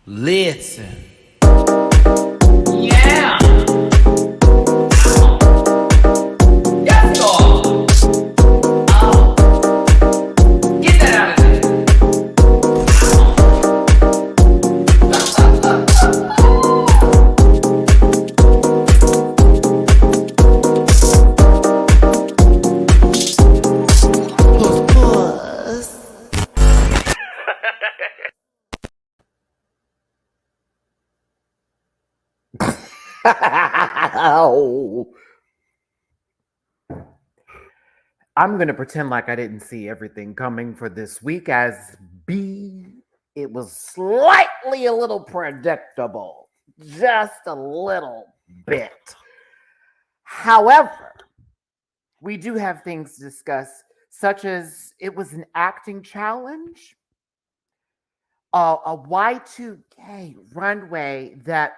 Listen. Yeah. Yes, God. Get that out of there. I'm going to pretend like I didn't see everything coming for this week as B. It was slightly a little predictable, just a little bit. However, we do have things to discuss, such as it was an acting challenge, a Y2k Runway that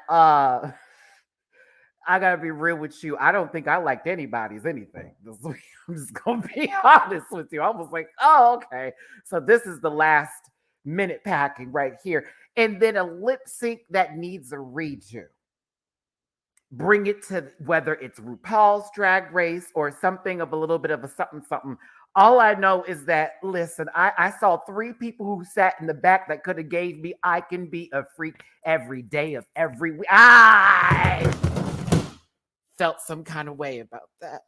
I gotta be real with you. I don't think I liked anybody's anything this week. I'm just gonna be honest with you. I was like, oh, okay. So this is the last minute packing right here. And then a lip sync that needs a redo. Bring it to whether it's RuPaul's Drag Race or something of a little bit of a something, something. All I know is that, listen, I saw 3 people who sat in the back that could have gave me, I can be a freak every day of every week. I felt some kind of way about that.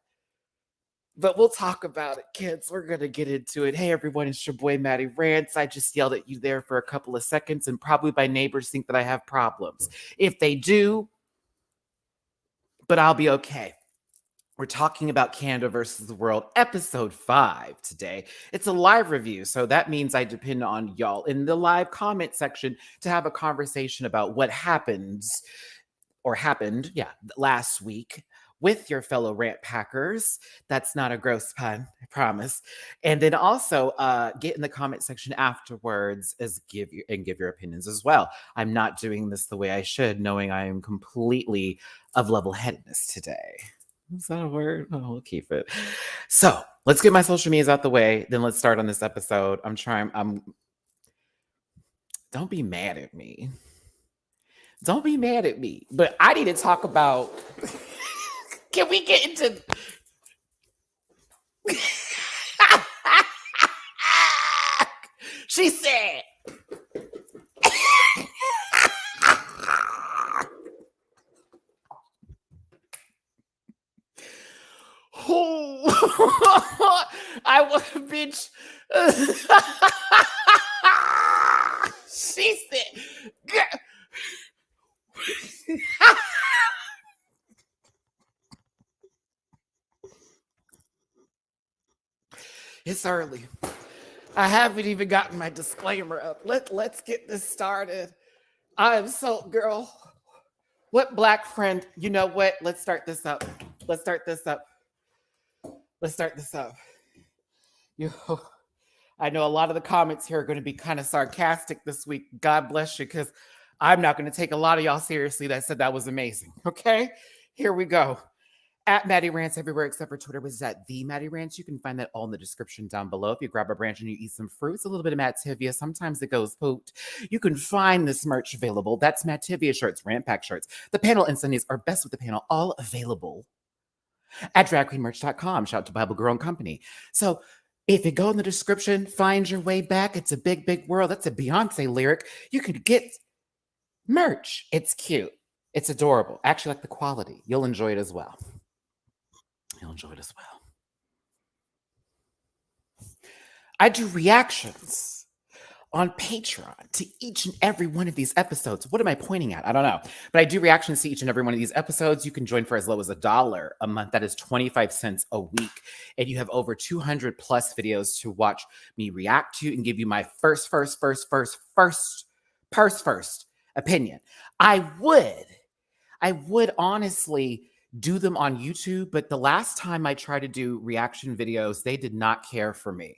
But we'll talk about it, kids. We're going to get into it. Hey, everyone, it's your boy, Matty Rants. I just yelled at you there for a couple of seconds, and probably my neighbors think that I have problems. If they do, but I'll be okay. We're talking about Canada versus the World, Ep.5 today. It's a live review, so that means I depend on y'all in the live comment section to have a conversation about what happened last week with your fellow rant packers. That's not a gross pun, I promise. And then also get in the comment section afterwards as give your opinions as well. I'm not doing this the way I should, knowing I am completely of level-headedness today. Is that a word? Oh, we'll keep it. So let's get my social medias out the way. Then let's start on this episode. Don't be mad at me. Don't be mad at me. But I need to talk about. Can we get into. She said. Oh, I was a bitch. She said. It's early. I haven't even gotten my disclaimer up. Let's get this started. I am so, girl. What black friend? You know what? Let's start this up. I know a lot of the comments here are going to be kind of sarcastic this week. God bless you, because I'm not going to take a lot of y'all seriously that said that was amazing. Okay? Here we go. At Matty Rants everywhere except for Twitter, which is at the Matty Rants. You can find that all in the description down below. If you grab a branch and you eat some fruits, a little bit of Mattivia, sometimes it goes pooped. You can find this merch available. That's Mattivia shirts, Rant Pack shirts. The panel insignias are best with the panel, all available at dragqueenmerch.com. Shout out to Bible Girl and Company. So if you go in the description, find your way back. It's a big, big world. That's a Beyonce lyric. You could get merch. It's cute. It's adorable. I actually like the quality. You'll enjoy it as well. I do reactions on Patreon to each and every one of these episodes. What am I pointing at? I don't know. But I do reactions to each and every one of these episodes. You can join for as low as $1 a month. That is 25 cents a week. And you have over 200 plus videos to watch me react to and give you my first opinion. I would honestly do them on YouTube, but the last time I tried to do reaction videos, they did not care for me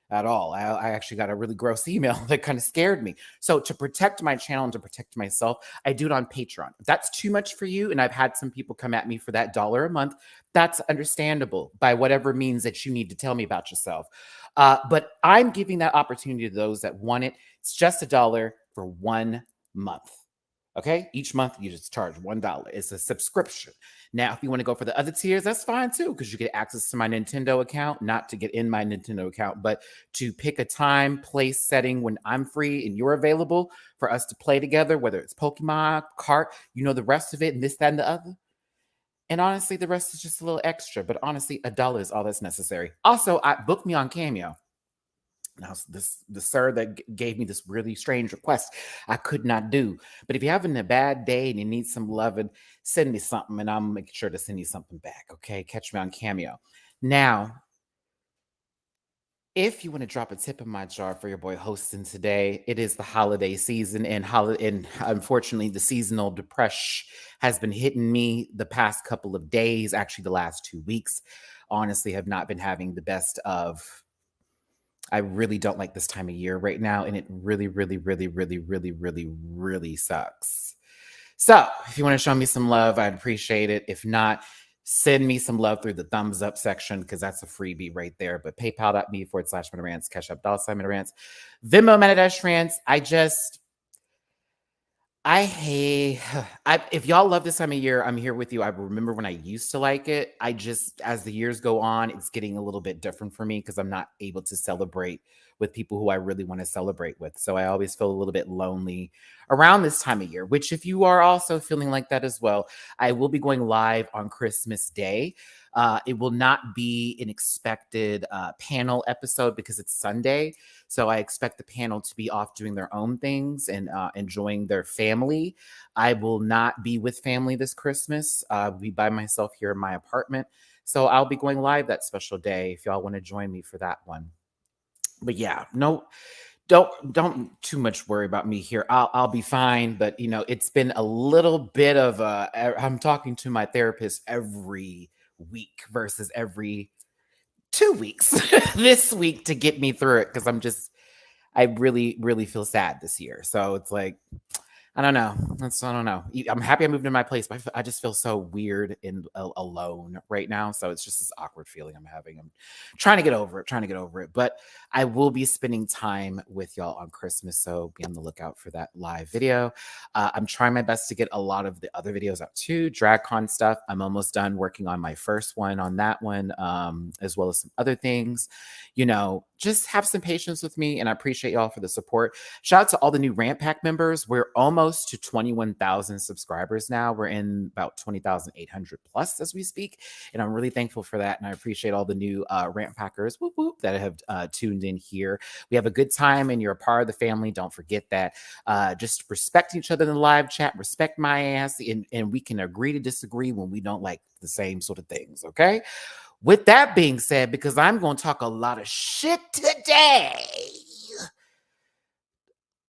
at all. I actually got a really gross email that kind of scared me. So to protect my channel and to protect myself, I do it on Patreon. If that's too much for you, and I've had some people come at me for that $1 a month, that's understandable by whatever means that you need to tell me about yourself. But I'm giving that opportunity to those that want it. It's just $1 for 1 month. Okay, each month you just charge $1. It's a subscription. Now, if you want to go for the other tiers, that's fine too, because you get access to my Nintendo account, not to get in my Nintendo account, but to pick a time, place, setting when I'm free and you're available for us to play together, whether it's Pokemon, Kart, the rest of it, and this, that, and the other. And honestly, the rest is just a little extra, but honestly, $1 is all that's necessary. Also, I booked me on Cameo. Now, the sir that gave me this really strange request, I could not do. But if you're having a bad day and you need some loving, send me something, and I'll make sure to send you something back. Okay, catch me on Cameo. Now, if you want to drop a tip in my jar for your boy hosting today, it is the holiday season, and unfortunately, the seasonal depression has been hitting me the past couple of days. Actually, the last 2 weeks, honestly, have not been having the best of. I really don't like this time of year right now, and it really, really, really, really, really, really, really sucks. So, if you want to show me some love, I'd appreciate it. If not, send me some love through the thumbs up section because that's a freebie right there. But paypal.me/MattyRants, Cash App $MattyRants, Venmo MattyRants. I hate if y'all love this time of year, I'm here with you. I remember when I used to like it. I just, as the years go on, it's getting a little bit different for me because I'm not able to celebrate with people who I really want to celebrate with. So I always feel a little bit lonely around this time of year, which if you are also feeling like that as well, I will be going live on Christmas Day. It will not be an expected panel episode because it's Sunday. So I expect the panel to be off doing their own things and enjoying their family. I will not be with family this Christmas. I'll be by myself here in my apartment. So I'll be going live that special day if y'all want to join me for that one. But yeah, no, don't too much worry about me here. I'll be fine. But it's been a little bit of I'm talking to my therapist every week versus every 2 weeks this week to get me through it because I really, really feel sad this year. So it's like, I don't know. I don't know. I'm happy I moved in my place, but I just feel so weird and alone right now. So it's just this awkward feeling I'm having. I'm trying to get over it. But I will be spending time with y'all on Christmas. So be on the lookout for that live video. I'm trying my best to get a lot of the other videos out too. DragCon stuff. I'm almost done working on my first one on that one, as well as some other things. Just have some patience with me. And I appreciate y'all for the support. Shout out to all the new Rant Pack members. We're almost to 21,000 subscribers now. We're in about 20,800 plus as we speak. And I'm really thankful for that. And I appreciate all the new Rant Packers that have tuned in here. We have a good time and you're a part of the family. Don't forget that. Just respect each other in the live chat. Respect my ass. And we can agree to disagree when we don't like the same sort of things. Okay. With that being said, because I'm going to talk a lot of shit today.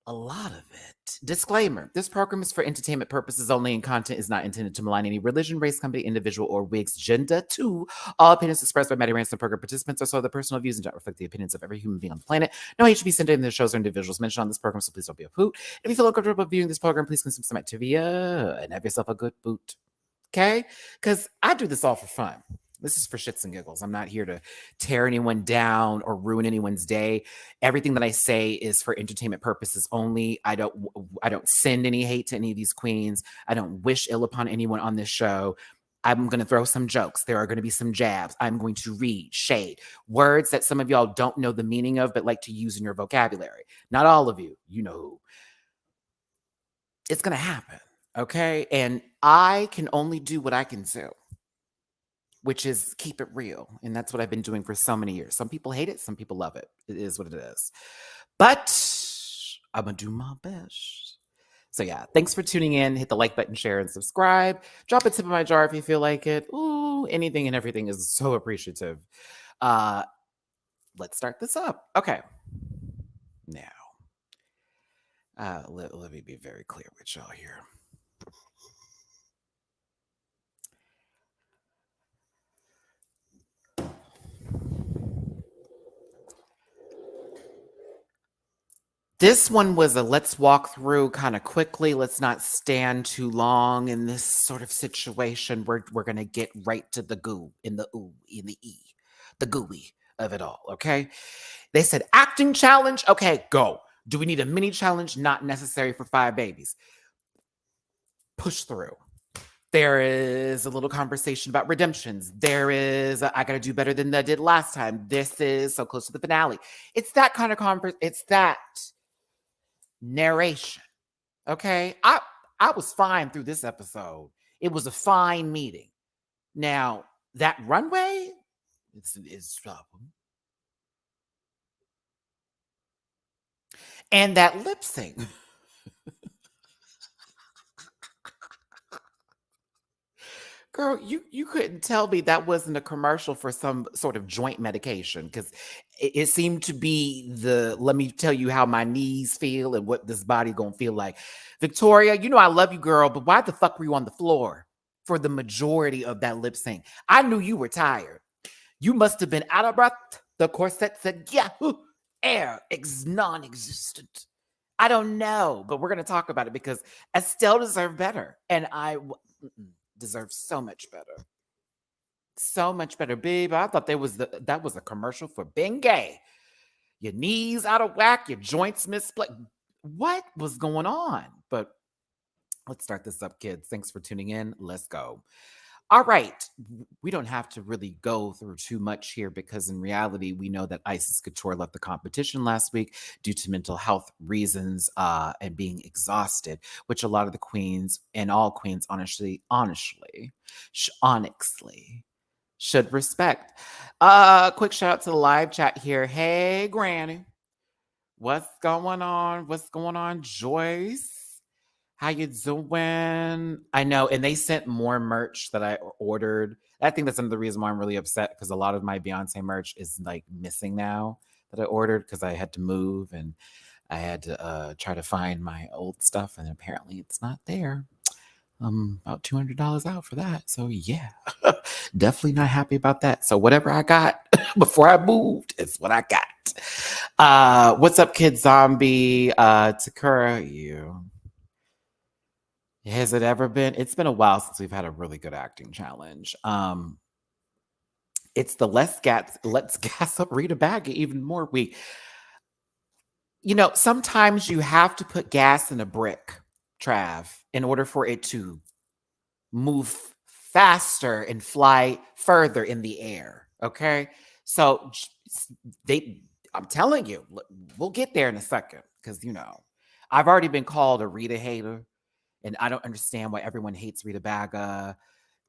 A lot of it. Disclaimer. This program is for entertainment purposes only and content is not intended to malign any religion, race, company, individual, or wig's gender. 2. All opinions expressed by Matty Rants and program participants are solely the personal views and don't reflect the opinions of every human being on the planet. No hate should be sent in the shows or individuals mentioned on this program, so please don't be a hoot. If you feel uncomfortable viewing this program, please consume some activia and have yourself a good boot. Okay? Because I do this all for fun. This is for shits and giggles. I'm not here to tear anyone down or ruin anyone's day. Everything that I say is for entertainment purposes only. I don't send any hate to any of these queens. I don't wish ill upon anyone on this show. I'm going to throw some jokes. There are going to be some jabs. I'm going to read shade, words that some of y'all don't know the meaning of, but like to use in your vocabulary. Not all of you. You know who. It's going to happen. Okay? And I can only do what I can do, which is keep it real. And that's what I've been doing for so many years. Some people hate it. Some people love it. It is what it is. But I'm going to do my best. So yeah, thanks for tuning in. Hit the like button, share, and subscribe. Drop a tip in my jar if you feel like it. Ooh, anything and everything is so appreciative. Let's start this up. Okay. Now, let me be very clear with y'all here. This one was a let's walk through kind of quickly. Let's not stand too long in this sort of situation. We're going to get right to the goo, in the ooh, in the the gooey of it all, okay? They said acting challenge. Okay, go. Do we need a mini challenge? Not necessary for 5 babies. Push through. There is a little conversation about redemptions. There is, I got to do better than I did last time. This is so close to the finale. It's that kind of conversation. It's that narration. Okay. I was fine through this episode. It was a fine meeting. Now, that runway is and that lip sync. Girl, you couldn't tell me that wasn't a commercial for some sort of joint medication because it seemed to be the let me tell you how my knees feel and what this body gonna feel like. Victoria, you know I love you, girl, but why the fuck were you on the floor for the majority of that lip sync? I knew you were tired. You must have been out of breath. The corset said, yeah, air, non-existent. I don't know, but we're gonna talk about it because Estelle deserved better, and I deserve so much better. So much better, babe. I thought that was a commercial for Bengay. Your knees out of whack, your joints misplaced. What was going on? But let's start this up, kids. Thanks for tuning in. Let's go. All right. We don't have to really go through too much here because in reality, we know that Isis Couture left the competition last week due to mental health reasons and being exhausted, which a lot of the queens and all queens honestly should respect. Quick shout out to the live chat here. Hey, Granny. What's going on? What's going on, Joyce? How you doing? I know, and they sent more merch that I ordered. I think that's another reason why I'm really upset because a lot of my Beyonce merch is like missing now that I ordered because I had to move and I had to try to find my old stuff, and apparently it's not there. About $200 out for that. So yeah, definitely not happy about that. So whatever I got before I moved is what I got. What's up, Kid Zombie? Takura, you. Has it ever been? It's been a while since we've had a really good acting challenge. It's the let's gas up Rita Baga even more week. You know, sometimes you have to put gas in a brick, Trav, in order for it to move faster and fly further in the air. Okay. So I'm telling you, we'll get there in a second because, you know, I've already been called a Rita hater. And I don't understand why everyone hates Rita Baga.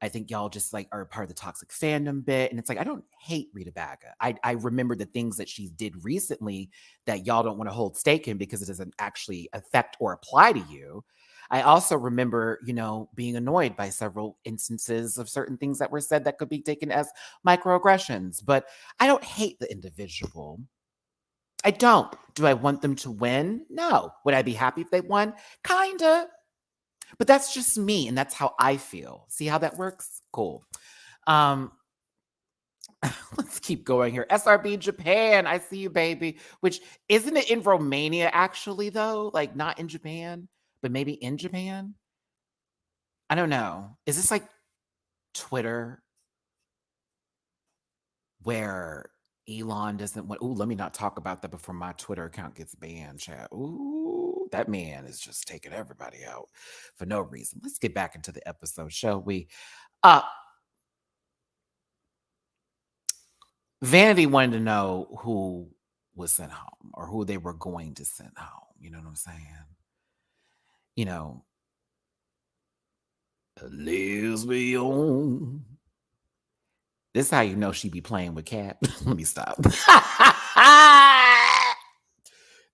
I think y'all just like are part of the toxic fandom bit. And it's like, I don't hate Rita Baga. I remember the things that she did recently that y'all don't want to hold stake in because it doesn't actually affect or apply to you. I also remember, you know, being annoyed by several instances of certain things that were said that could be taken as microaggressions. But I don't hate the individual. I don't. Do I want them to win? No. Would I be happy if they won? Kinda. But that's just me, and that's how I feel. See how that works? Cool. Let's keep going here. SRB Japan, I see you, baby. Which isn't it in Romania, actually, though? Like not in Japan, but maybe in Japan? I don't know. Is this like Twitter where Elon doesn't want? Ooh, let me not talk about that before my Twitter account gets banned, chat. Ooh, that man is just taking everybody out for no reason. Let's get back into the episode, shall we? Vanity wanted to know who was sent home or who they were going to send home. You know what I'm saying? You know, lesbian. This is how you know she be playing with cat. Let me stop.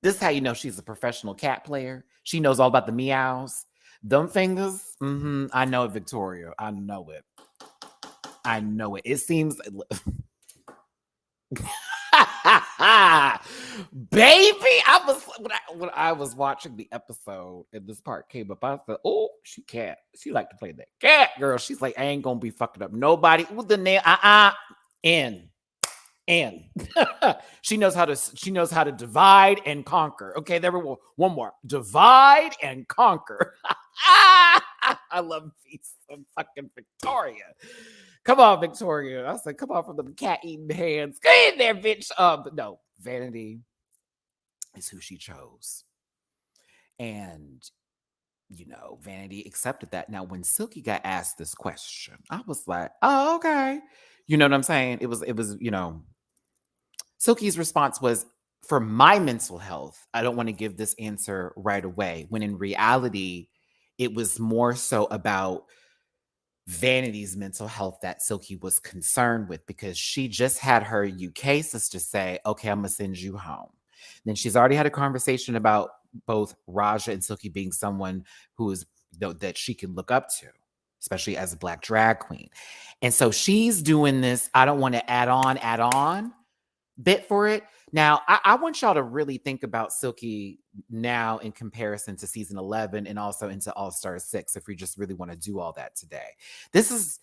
This is how you know she's a professional cat player. She knows all about the meows. Them fingers. I know it, Victoria. I know it. I know it. It seems... Baby, when I was watching the episode and this part came up, I said, "Oh, she like to play that cat, girl." She's like, "I ain't gonna be fucking up nobody with the nail." In. She knows how to divide and conquer. Okay, there we go. One more. Divide and conquer. I love me some fucking Victoria. Come on, Victoria. I said, come on from the cat eating hands. Get in there, bitch. No, Vanity. is who she chose. And, Vanity accepted that. Now, when Silky got asked this question, I was like, oh, okay. You know what I'm saying? It was, Silky's response was, for my mental health, I don't want to give this answer right away. When in reality, it was more so about Vanity's mental health that Silky was concerned with, because she just had her UK sister say, okay, I'm going to send you home. Then she's already had a conversation about both Raja and Silky being someone who is that she can look up to, especially as a Black drag queen. And so she's doing this, I don't want to add on bit for it. Now, I want y'all to really think about Silky now in comparison to season 11 and also into All Star 6, if we just really want to do all that today. This is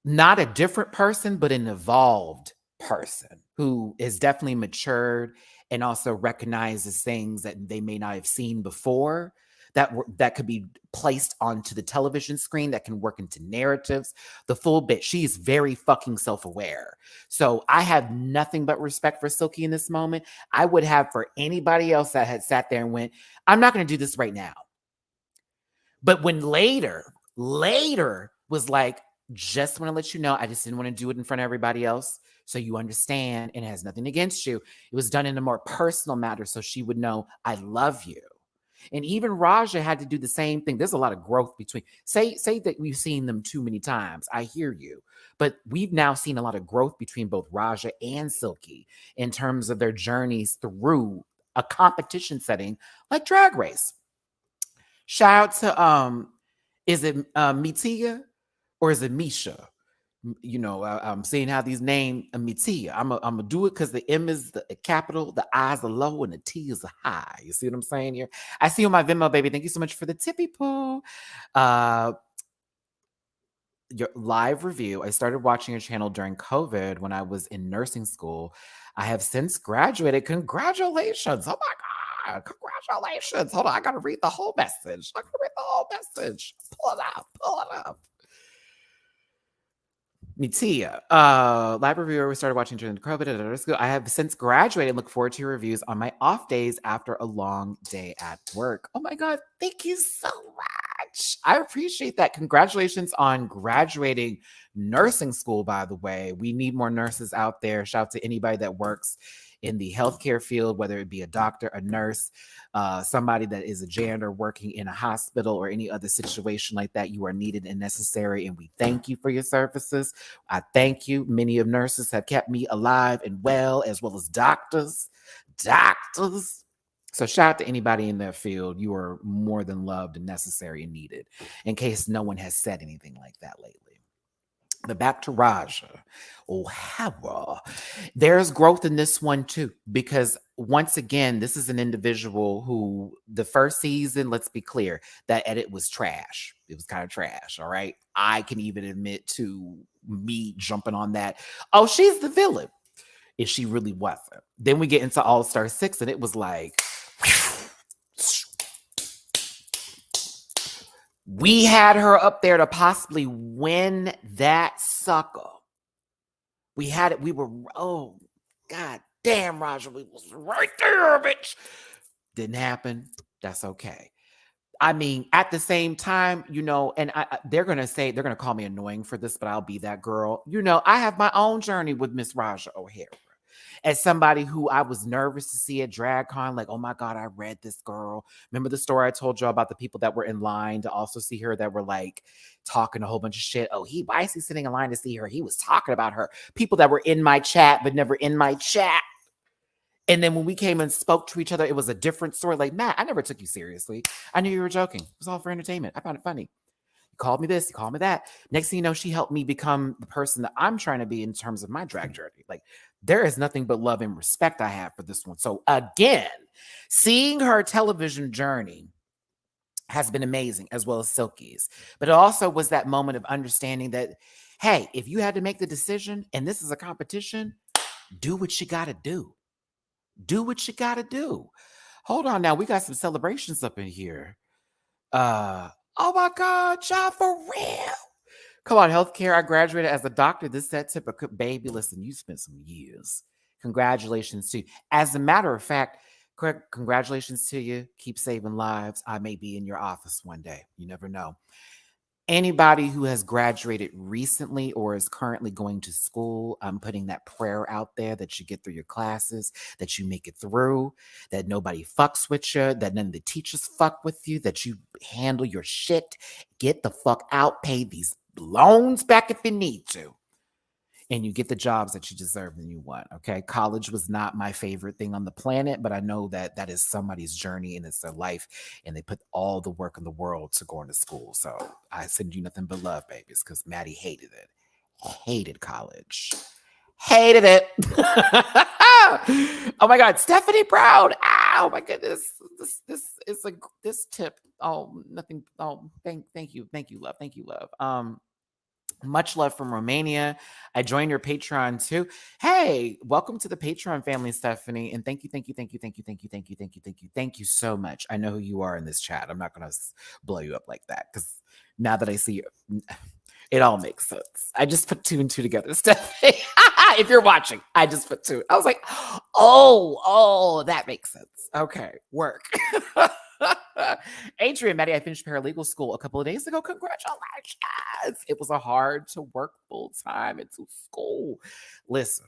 not a different person, but an evolved person who is definitely matured and also recognizes things that they may not have seen before that could be placed onto the television screen, that can work into narratives, the full bit. She's very fucking self-aware. So I have nothing but respect for Silky in this moment. I would have for anybody else that had sat there and went, I'm not going to do this right now. But when later was like, just want to let you know, I just didn't want to do it in front of everybody else. So you understand, and it has nothing against you. It was done in a more personal matter, so she would know I love you. And even Raja had to do the same thing. There's a lot of growth between, say that we've seen them too many times. I hear you. But we've now seen a lot of growth between both Raja and Silky in terms of their journeys through a competition setting like Drag Race. Shout out to, is it Mitia or is it Misha? I'm seeing how these names Mitia. I'm gonna do it because the M is the capital, the I's are low, and the T is a high. You see what I'm saying here? I see you on my Venmo, baby. Thank you so much for the tippy poo. Your live review. I started watching your channel during COVID when I was in nursing school. I have since graduated. Congratulations. Oh my God. Congratulations. Hold on. I got to read the whole message. Pull it up. Mitia, live reviewer. We started watching during COVID. I have since graduated and look forward to your reviews on my off days after a long day at work. Oh my God. Thank you so much. I appreciate that. Congratulations on graduating nursing school, by the way. We need more nurses out there. Shout out to anybody that works in the healthcare field, whether it be a doctor, a nurse, somebody that is a janitor working in a hospital or any other situation like that. You are needed and necessary, and we thank you for your services. I thank you. Many of nurses have kept me alive and well, as well as doctors. So shout out to anybody in that field. You are more than loved and necessary and needed, in case no one has said anything like that lately. But back to Raja. Oh, Hera. There's growth in this one too, because once again, this is an individual who the first season, let's be clear, that edit was trash. It was kind of trash. All right. I can even admit to me jumping on that. Oh, she's the villain. If she really wasn't. Then we get into All Star 6, and it was like, we had her up there to possibly win that sucker. We had it. We were, oh, God damn, Raja. We was right there, bitch. Didn't happen. That's okay. I mean, at the same time, and they're going to call me annoying for this, but I'll be that girl. I have my own journey with Miss Raja O'Hara. As somebody who I was nervous to see at DragCon, like, oh my God, I read this girl. Remember the story I told you about the people that were in line to also see her that were like talking a whole bunch of shit? Oh, why is he sitting in line to see her? He was talking about her. People that were in my chat, but never in my chat. And then when we came and spoke to each other, it was a different story. Like, Matt, I never took you seriously. I knew you were joking. It was all for entertainment. I found it funny. You called me this, you called me that. Next thing you know, she helped me become the person that I'm trying to be in terms of my drag journey. Like, there is nothing but love and respect I have for this one. So again, seeing her television journey has been amazing, as well as Silky's. But it also was that moment of understanding that, hey, if you had to make the decision and this is a competition, do what you got to do. Do what you got to do. Hold on now. We got some celebrations up in here. Oh my God, y'all, for real. Come on, healthcare. I graduated as a doctor. This that baby. Listen, you spent some years. Congratulations to you. As a matter of fact, Congratulations to you. Keep saving lives. I may be in your office one day. You never know. Anybody who has graduated recently or is currently going to school, I'm putting that prayer out there that you get through your classes, that you make it through, that nobody fucks with you, that none of the teachers fuck with you, that you handle your shit, get the fuck out, pay these loans back if you need to, and you get the jobs that you deserve and you want. Okay. College was not my favorite thing on the planet, but I know that that is somebody's journey and it's their life. And they put all the work in the world to go into school. So I send you nothing but love, babies, because Matty hated it. Hated college. Hated it. Oh my God. Stephanie Brown. Oh my goodness. This is a this tip. Oh, nothing. Oh, thank you. Thank you, love. Thank you, love. Much love from Romania. I joined your Patreon too. Hey, welcome to the Patreon family, Stephanie. And thank you, thank you, thank you, thank you, thank you, thank you, thank you, thank you, thank you so much. I know who you are in this chat. I'm not going to blow you up like that because now that I see you, it all makes sense. I just put two and two together, Stephanie. If you're watching, I just put two. I was like, oh, that makes sense. Okay, work. Adrian, Matty, I finished paralegal school a couple of days ago. Congratulations. It was a hard to work full time into school. Listen,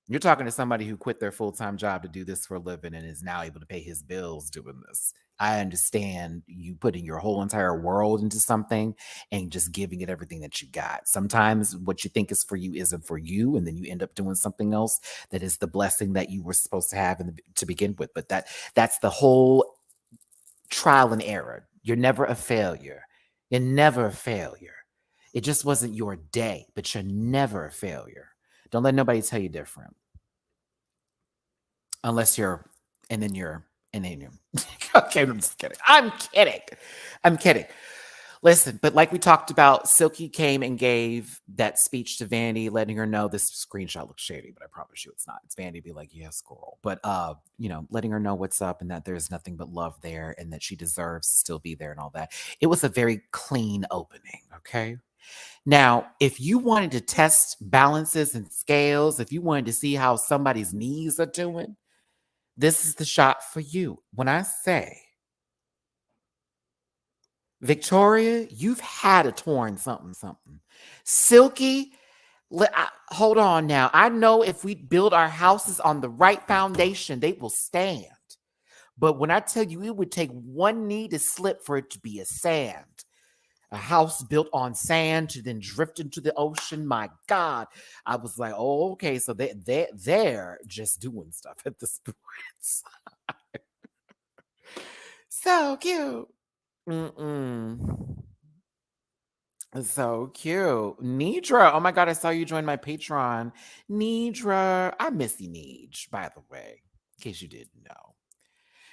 you're talking to somebody who quit their full time job to do this for a living and is now able to pay his bills doing this. I understand you putting your whole entire world into something and just giving it everything that you got. Sometimes what you think is for you isn't for you, and then you end up doing something else that is the blessing that you were supposed to have to begin with. But that's the whole trial and error. You're never a failure. You're never a failure. It just wasn't your day, but you're never a failure. Don't let nobody tell you different. Unless you're, and then you're. Okay, I'm just kidding. I'm kidding. Listen, but like we talked about, Silky came and gave that speech to Vandy, letting her know this screenshot looks shady, but I promise you it's not. It's Vandy be like, yes, girl. But letting her know what's up and that there's nothing but love there and that she deserves to still be there and all that. It was a very clean opening, okay? Now, if you wanted to test balances and scales, if you wanted to see how somebody's knees are doing, this is the shot for you. When I say Victoria, you've had a torn something. Silky, hold on now. I know if we build our houses on the right foundation, they will stand. But when I tell you it would take one knee to slip for it to be a sand, a house built on sand to then drift into the ocean, my God. I was like, oh, okay, so they're just doing stuff at this point. So cute. So cute. Nidra. Oh my God, I saw you join my Patreon. Nidra. I miss you, Nidra, by the way, in case you didn't know.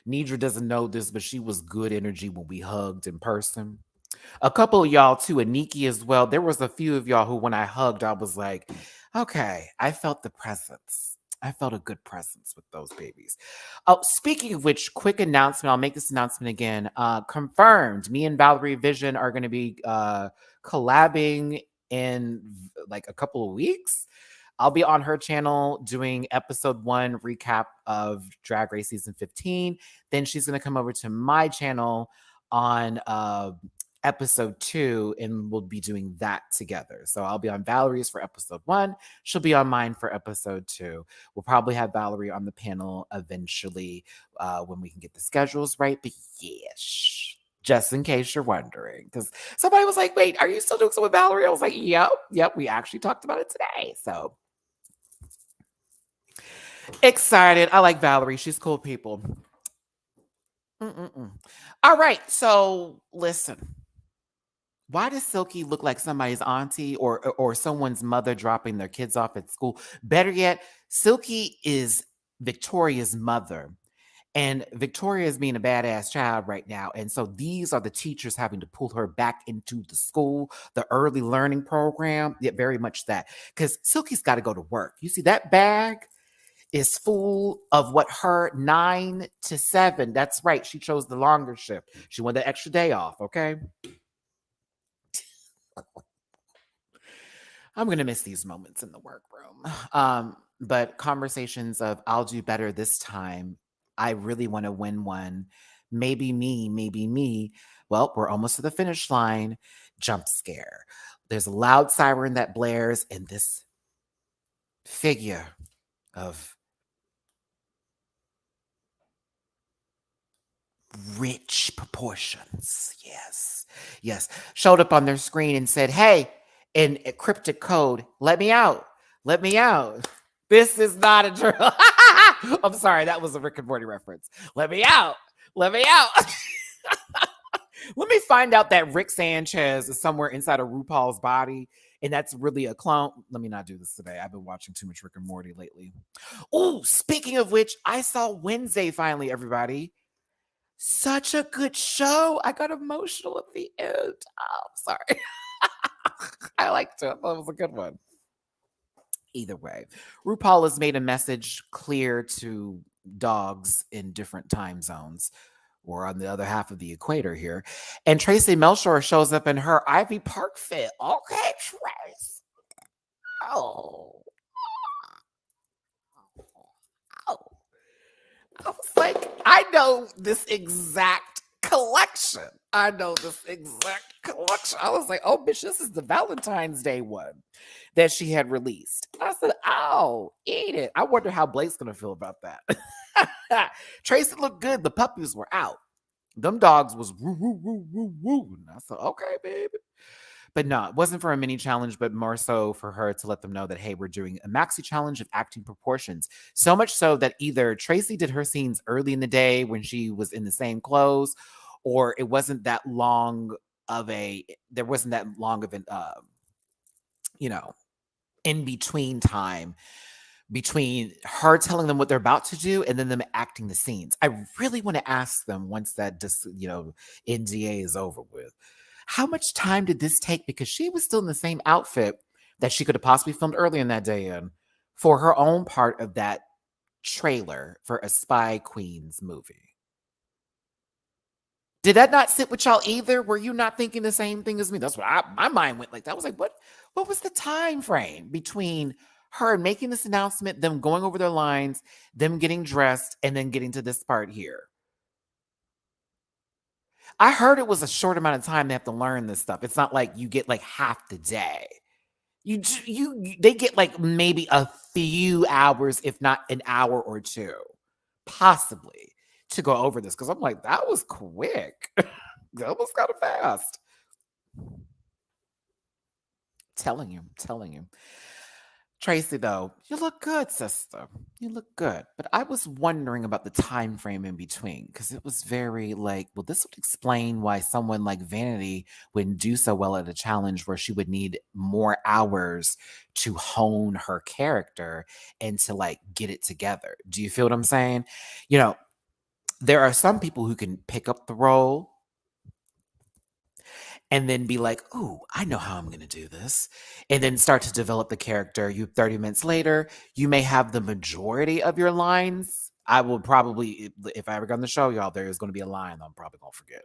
Nidra doesn't know this, but she was good energy when we hugged in person. A couple of y'all too, and Nikki as well. There was a few of y'all who, when I hugged, I was like, okay, I felt the presence. I felt a good presence with those babies. Oh, speaking of which, quick announcement. I'll make this announcement again. Confirmed. Me and Valerie Vision are going to be collabing in like a couple of weeks. I'll be on her channel doing episode 1 recap of Drag Race season 15. Then she's going to come over to my channel on episode 2 and we'll be doing that together. So I'll be on Valerie's for episode 1. She'll be on mine for episode 2. We'll probably have Valerie on the panel eventually when we can get the schedules right. But yes, just in case you're wondering, because somebody was like, wait, are you still doing something with Valerie? I was like, yep, we actually talked about it today. So excited. I like Valerie. She's cool people. All right. So listen. Why does Silky look like somebody's auntie or someone's mother dropping their kids off at school? Better yet, Silky is Victoria's mother. And Victoria is being a badass child right now. And so these are the teachers having to pull her back into the school, the early learning program. Yeah, very much that. Because Silky's got to go to work. You see, that bag is full of what her 9 to 7. That's right. She chose the longer shift. She wanted the extra day off. Okay. I'm going to miss these moments in the workroom. But conversations of I'll do better this time I really want to win one. Maybe me, maybe me. Well, we're almost to the finish line. Jump scare. There's a loud siren that blares, and this figure of rich proportions. Yes. Yes. Showed up on their screen and said, "Hey," in a cryptic code, "Let me out. Let me out. This is not a drill." I'm sorry. That was a Rick and Morty reference. Let me out. Let me out. Let me find out that Rick Sanchez is somewhere inside of RuPaul's body and that's really a clone. Let me not do this today. I've been watching too much Rick and Morty lately. Oh, speaking of which, I saw Wednesday finally, everybody. Such a good show. I got emotional at the end. Oh, sorry. I liked it. I thought it was a good one. Either way, RuPaul has made a message clear to dogs in different time zones. Or on the other half of the equator here. And Tracy Melchior shows up in her Ivy Park fit. Okay, Trace. Oh. Oh. I was like, I know this exact collection. I know this exact collection. I was like, oh, bitch, this is the Valentine's Day one that she had released. I said, oh, eat it. I wonder how Blake's going to feel about that. Tracy looked good. The puppies were out. Them dogs was woo, woo, woo, woo, woo. And I said, okay, baby. But no, it wasn't for a mini challenge, but more so for her to let them know that, hey, we're doing a maxi challenge of acting proportions. So much so that either Tracy did her scenes early in the day when she was in the same clothes, or it wasn't that long of a, there wasn't that long of an, you know, in between time between her telling them what they're about to do and then them acting the scenes. I really want to ask them once that NDA is over with. How much time did this take? Because she was still in the same outfit that she could have possibly filmed earlier in that day in for her own part of that trailer for a Spy Queens movie. Did that not sit with y'all either? Were you not thinking the same thing as me? That's what my mind went like. That was like, what was the time frame between her making this announcement, them going over their lines, them getting dressed, and then getting to this part here? I heard it was a short amount of time they have to learn this stuff. It's not like you get like half the day. They get like maybe a few hours, if not an hour or two, possibly, to go over this. Because I'm like, that was quick. That was kind of fast. Telling you. Tracy, though, you look good, sister. You look good. But I was wondering about the time frame in between because it was very like, well, this would explain why someone like Vanity wouldn't do so well at a challenge where she would need more hours to hone her character and to like get it together. Do you feel what I'm saying? You know, there are some people who can pick up the role and then be like, "Ooh, I know how I'm going to do this," and then start to develop the character. 30 minutes later, you may have the majority of your lines. I will probably, if I ever go on the show, y'all, there is going to be a line I'm probably going to forget.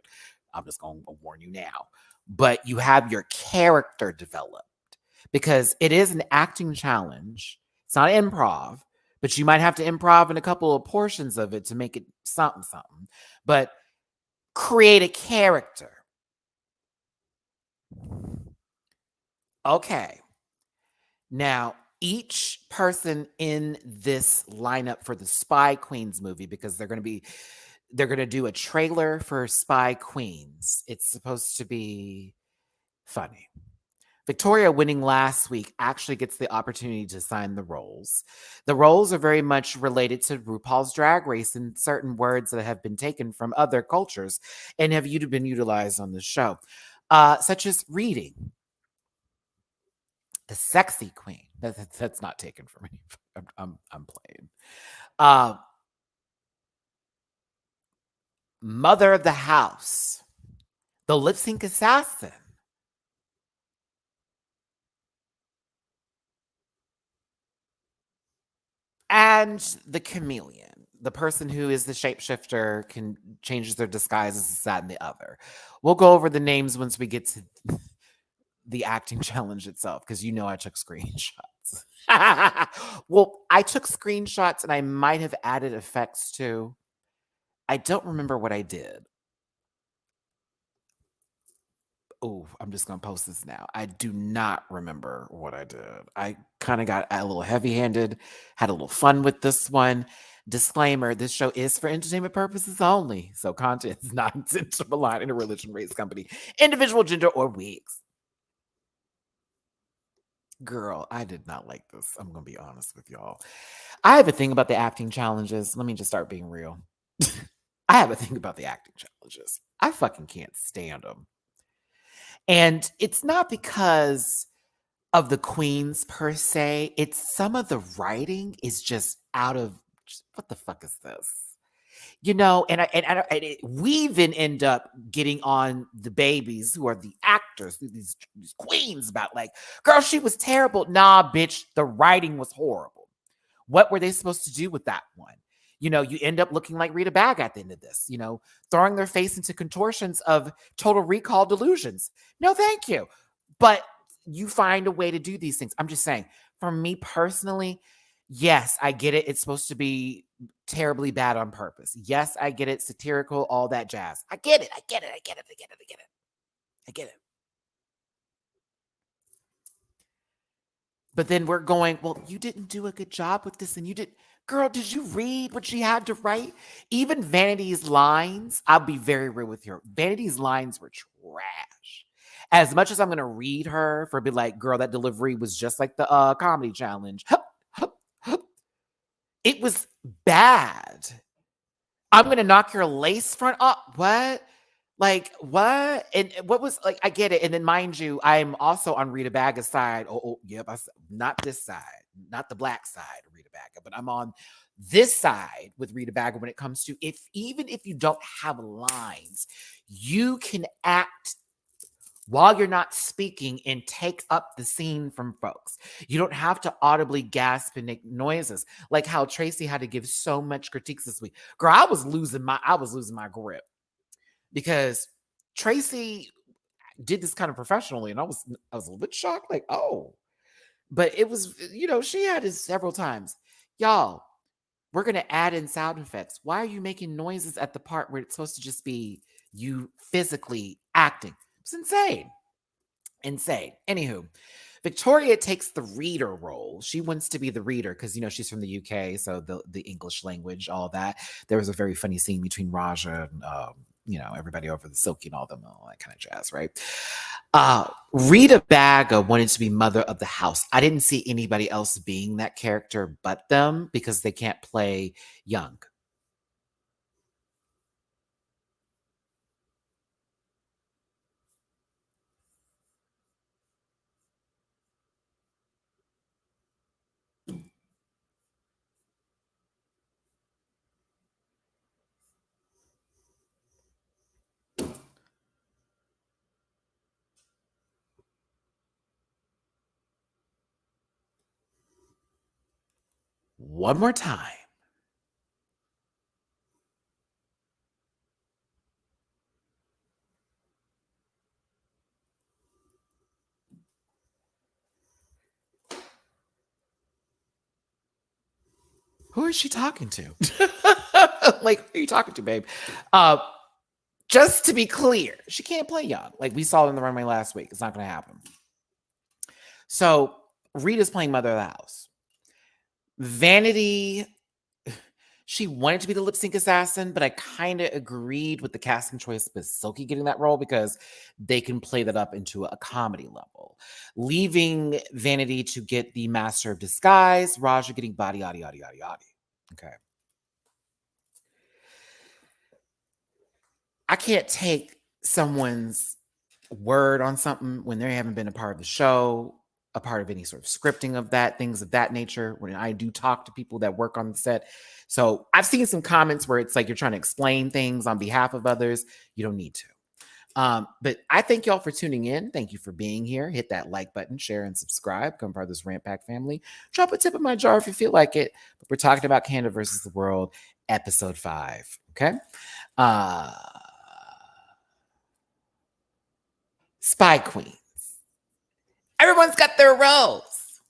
I'm just going to warn you now. But you have your character developed because it is an acting challenge. It's not improv, but you might have to improv in a couple of portions of it to make it something. But create a character. Okay. Now, each person in this lineup for the Spy Queens movie, because they're going to do a trailer for Spy Queens. It's supposed to be funny. Victoria winning last week actually gets the opportunity to sign the roles. The roles are very much related to RuPaul's Drag Race and certain words that have been taken from other cultures and have been utilized on the show, such as reading. The sexy queen. That's not taken from me. I'm playing. Mother of the house. The lip sync assassin. And the chameleon. The person who is the shapeshifter can changes their disguises this, that, and the other. We'll go over the names once we get to the acting challenge itself, because I took screenshots. Well, I took screenshots and I might have added effects too. I don't remember what I did. Oh, I'm just going to post this now. I do not remember what I did. I kind of got a little heavy handed, had a little fun with this one. Disclaimer, this show is for entertainment purposes only. So content is not intended to malign any religion, race, company, individual, gender, or wigs. Girl, I did not like this. I'm going to be honest with y'all. I have a thing about the acting challenges. Let me just start being real. I have a thing about the acting challenges. I fucking can't stand them. And it's not because of the queens per se. It's some of the writing is just out of what the fuck is this? You know, we then end up getting on the babies who are the actors, these queens about like, girl, she was terrible. Nah, bitch, the writing was horrible. What were they supposed to do with that one? You know, you end up looking like Rita Bag at the end of this, you know, throwing their face into contortions of total recall delusions. No, thank you. But you find a way to do these things. I'm just saying, for me personally, yes, I get it. It's supposed to be terribly bad on purpose. Yes, I get it. Satirical, all that jazz. I get it. I get it. I get it. I get it. I get it. I get it. But then we're going, well, you didn't do a good job with this. And you did, girl, did you read what she had to write? Even Vanity's lines, I'll be very real with you. Vanity's lines were trash. As much as I'm going to read her for be like, girl, that delivery was just like the comedy challenge. It was bad. I'm going to knock your lace front off. What? Like, what? And what was like, I get it. And then, mind you, I'm also on Rita Baga's side. Yep. Not this side, not the black side of Rita Baga, but I'm on this side with Rita Baga when it comes to even if you don't have lines, you can act while you're not speaking and take up the scene from folks. You don't have to audibly gasp and make noises like how Tracy had to give so much critiques this week. Girl, I was losing my grip because Tracy did this kind of professionally, and I was a little bit shocked, like, oh, but it was, you know, she had it several times. Y'all, we're gonna add in sound effects. Why are you making noises at the part where it's supposed to just be you physically acting? It's insane. Insane. Anywho, Victoria takes the reader role. She wants to be the reader because, you know, she's from the UK, so the English language, all that. There was a very funny scene between Raja and, you know, everybody over the Silky and all them, all that kind of jazz, right? Rita Baga wanted to be mother of the house. I didn't see anybody else being that character but them because they can't play young. One more time. Who is she talking to? Like, who are you talking to, babe? Just to be clear, she can't play young. Like we saw in the runway last week. It's not going to happen. So Rita's playing mother of the house. Vanity, she wanted to be the lip sync assassin, but I kind of agreed with the casting choice with Silky getting that role because they can play that up into a comedy level. Leaving Vanity to get the master of disguise, Raja getting body, yada, yada, yada, yada. Okay. I can't take someone's word on something when they haven't been a part of the show, a part of any sort of scripting of that, things of that nature. When I do talk to people that work on the set. So I've seen some comments where it's like you're trying to explain things on behalf of others. You don't need to. But I thank y'all for tuning in. Thank you for being here. Hit that like button, share, and subscribe. Become part of this Rant Pack family. Drop a tip in my jar if you feel like it. But we're talking about Canada versus the World, episode 5. Okay. Spy Queens. Everyone's got their roles.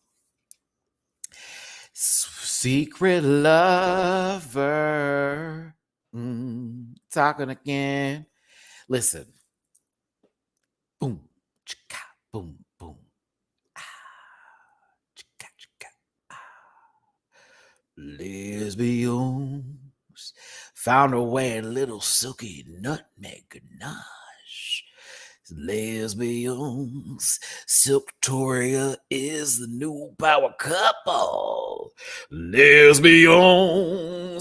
Secret lover. talking again. Listen. Boom, chicka, boom, boom. Ah, chicka, chicka, ah. Lesbians found her wearing little silky nutmeg ganache. Lesbians, Silktoria is the new power couple. Lesbians,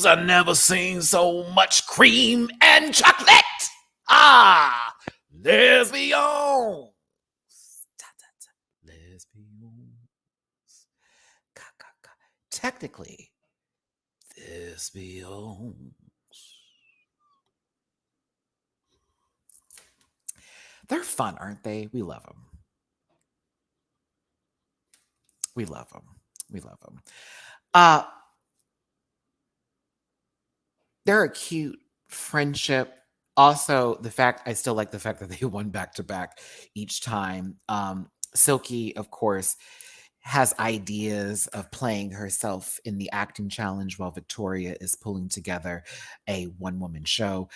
I never seen so much cream and chocolate. Ah, lesbians. Lesbians. Technically, lesbians. They're fun, aren't they? We love them. We love them. We love them. They're a cute friendship. Also, I still like the fact that they won back to back each time. Silky, of course, has ideas of playing herself in the acting challenge while Victoria is pulling together a one-woman show.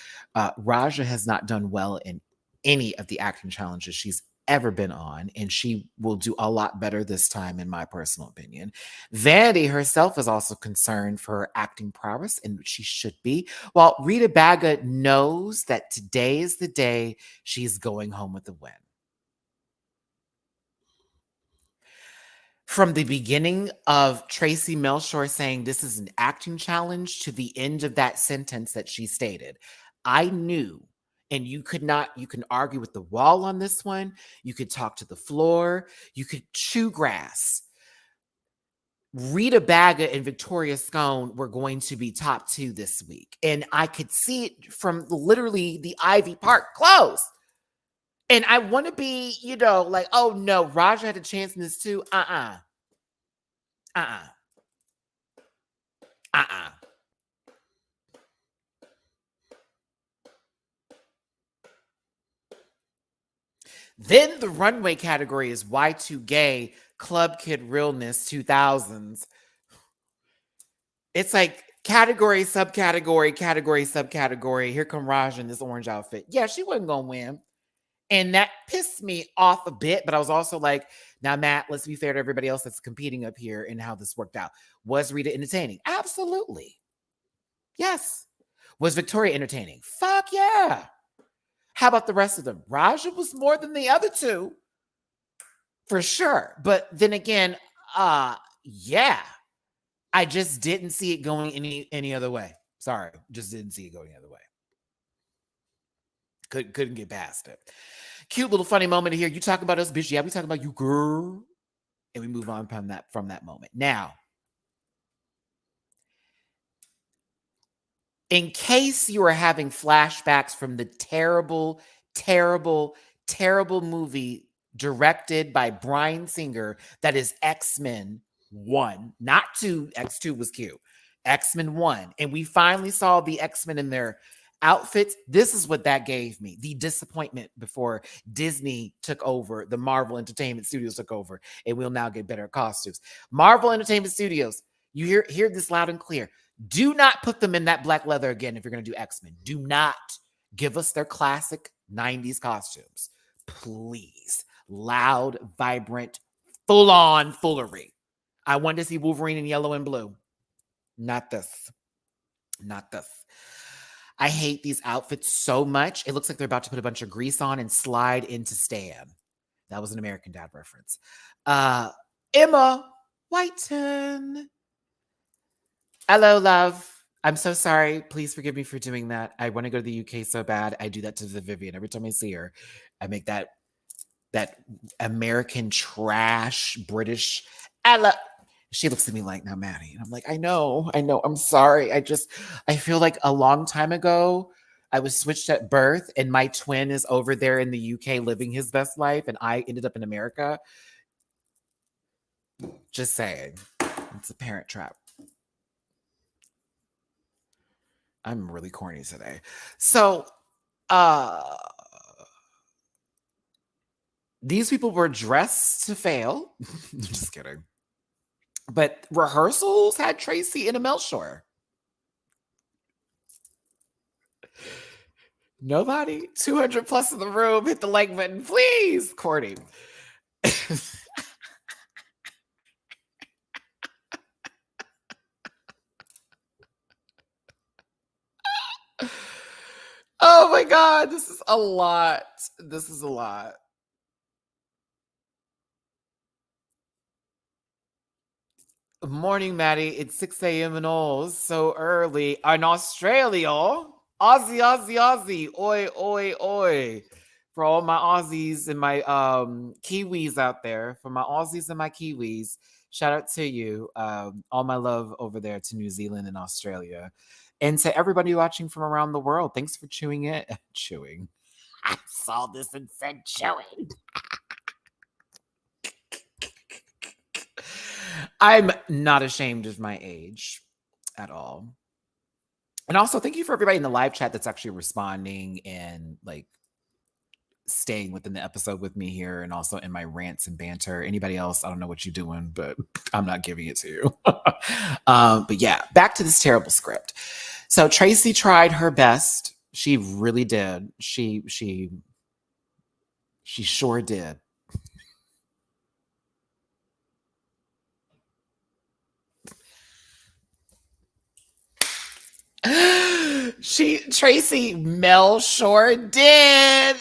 Raja has not done well in any of the acting challenges she's ever been on, and she will do a lot better this time, in my personal opinion. Vanity herself is also concerned for her acting prowess, and she should be. While Rita Baga knows that today is the day she's going home with the win. From the beginning of Tracy Melchior saying this is an acting challenge to the end of that sentence that she stated, I knew, and you can argue with the wall on this one. You could talk to the floor. You could chew grass. Rita Baga and Victoria Scone were going to be top two this week. And I could see it from literally the Ivy Park close. And I want to be, like, oh no, Raja had a chance in this too. Then the runway category is Y2k Club Kid Realness 2000s. It's like category, subcategory, category, subcategory. Here come Raja in this orange outfit. Yeah, she wasn't going to win. And that pissed me off a bit, but I was also like, now, Matt, let's be fair to everybody else that's competing up here and how this worked out. Was Rita entertaining? Absolutely. Yes. Was Victoria entertaining? Fuck yeah. How about the rest of them? Raja was more than the other two, for sure. But then again, yeah, I just didn't see it going any other way. Sorry, just didn't see it going the other way. Couldn't get past it. Cute little funny moment here. You talk about us, bitch. Yeah, we talk about you, girl. And we move on from that moment. Now, in case you are having flashbacks from the terrible, terrible, terrible movie directed by Bryan Singer that is X-Men 1, not 2. X2 was cute. X-Men 1. And we finally saw the X-Men in their outfits. This is what that gave me. The disappointment before Disney took over, the Marvel Entertainment Studios took over, and we'll now get better costumes. Marvel Entertainment Studios, you hear this loud and clear. Do not put them in that black leather again if you're going to do X-Men. Do not give us their classic 90s costumes. Please. Loud, vibrant, full-on foolery. I want to see Wolverine in yellow and blue. Not this. Not this. I hate these outfits so much. It looks like they're about to put a bunch of grease on and slide into Stan. That was an American Dad reference. Emma Whiten. Hello, love. I'm so sorry. Please forgive me for doing that. I want to go to the UK so bad. I do that to the Vivian. Every time I see her, I make that American trash British. She looks at me like, now, Matty. And I'm like, I know. I'm sorry. I feel like a long time ago, I was switched at birth and my twin is over there in the UK living his best life. And I ended up in America. Just saying. It's a parent trap. I'm really corny today. So, these people were dressed to fail. Just kidding. But rehearsals had Tracy in a Melchior. Nobody? 200 plus in the room. Hit the like button, please. Courtney. Oh my God. This is a lot. This is a lot. Morning, Maddie. It's 6 a.m. and all so early in Australia. Aussie, Aussie, Aussie. Oi, oi, oi. For all my Aussies and my Kiwis out there, for my Aussies and my Kiwis, shout out to you. All my love over there to New Zealand and Australia. And to everybody watching from around the world, thanks for chewing it. Chewing. I saw this and said chewing. I'm not ashamed of my age at all. And also, thank you for everybody in the live chat that's actually responding and like staying within the episode with me here and also in my rants and banter. Anybody else, I don't know what you're doing, but I'm not giving it to you. But yeah, back to this terrible script. So Tracy tried her best. She really did. She sure did. Tracy Mel sure did.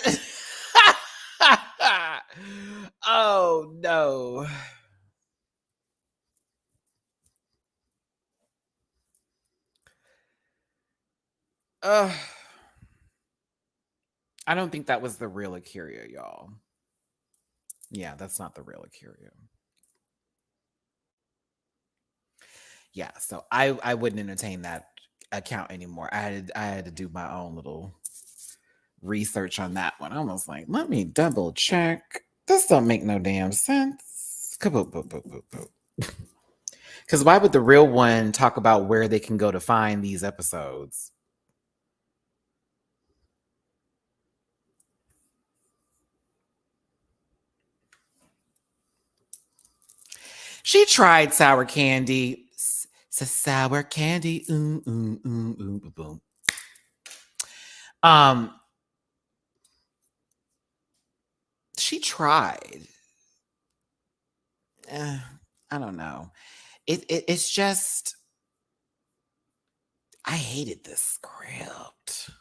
Oh no. I don't think that was the real Akira, y'all. Yeah, that's not the real Akira. Yeah, so I wouldn't entertain that account anymore. I had to do my own little research on that one. I was like, let me double check. This don't make no damn sense. Because why would the real one talk about where they can go to find these episodes? She tried sour candy. Sour candy. Boom. She tried. I don't know. It's just I hated this script.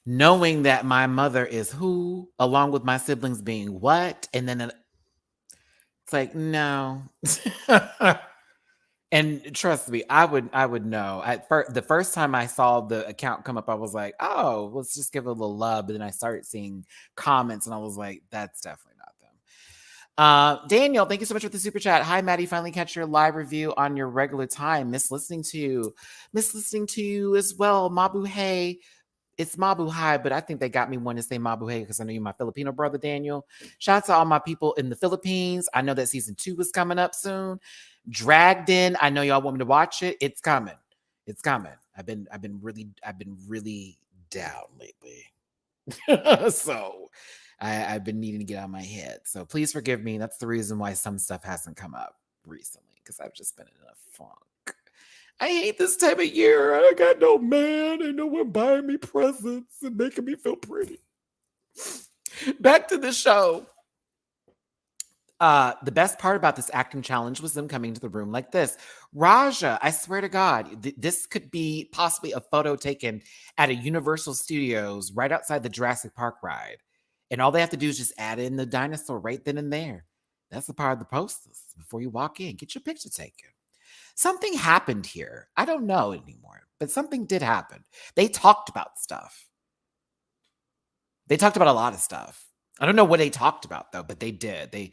Knowing that my mother is who, along with my siblings being what, and then it's like no. And trust me, I would know. The first time I saw the account come up, I was like, oh, let's just give it a little love. But then I started seeing comments, and I was like, that's definitely not them. Daniel, thank you so much for the super chat. Hi, Maddie. Finally catch your live review on your regular time. Miss listening to you as well. Mabu hey. It's Mabu Hai, but I think they got me one to say Mabu Hey because I know you're my Filipino brother, Daniel. Shout out to all my people in the Philippines. I know that season 2 is coming up soon. Dragged In. I know y'all want me to watch it. It's coming. It's coming. I've been really down lately. So I've been needing to get out of my head. So please forgive me. That's the reason why some stuff hasn't come up recently, because I've just been in a funk. I hate this time of year. I got no man and no one buying me presents and making me feel pretty. Back to the show. The best part about this acting challenge was them coming to the room like this. Raja, I swear to God, this could be possibly a photo taken at a Universal Studios right outside the Jurassic Park ride. And all they have to do is just add in the dinosaur right then and there. That's the part of the posters. Before you walk in, get your picture taken. Something happened here. I don't know anymore, but something did happen. They talked about stuff. They talked about a lot of stuff. I don't know what they talked about though, but they did. They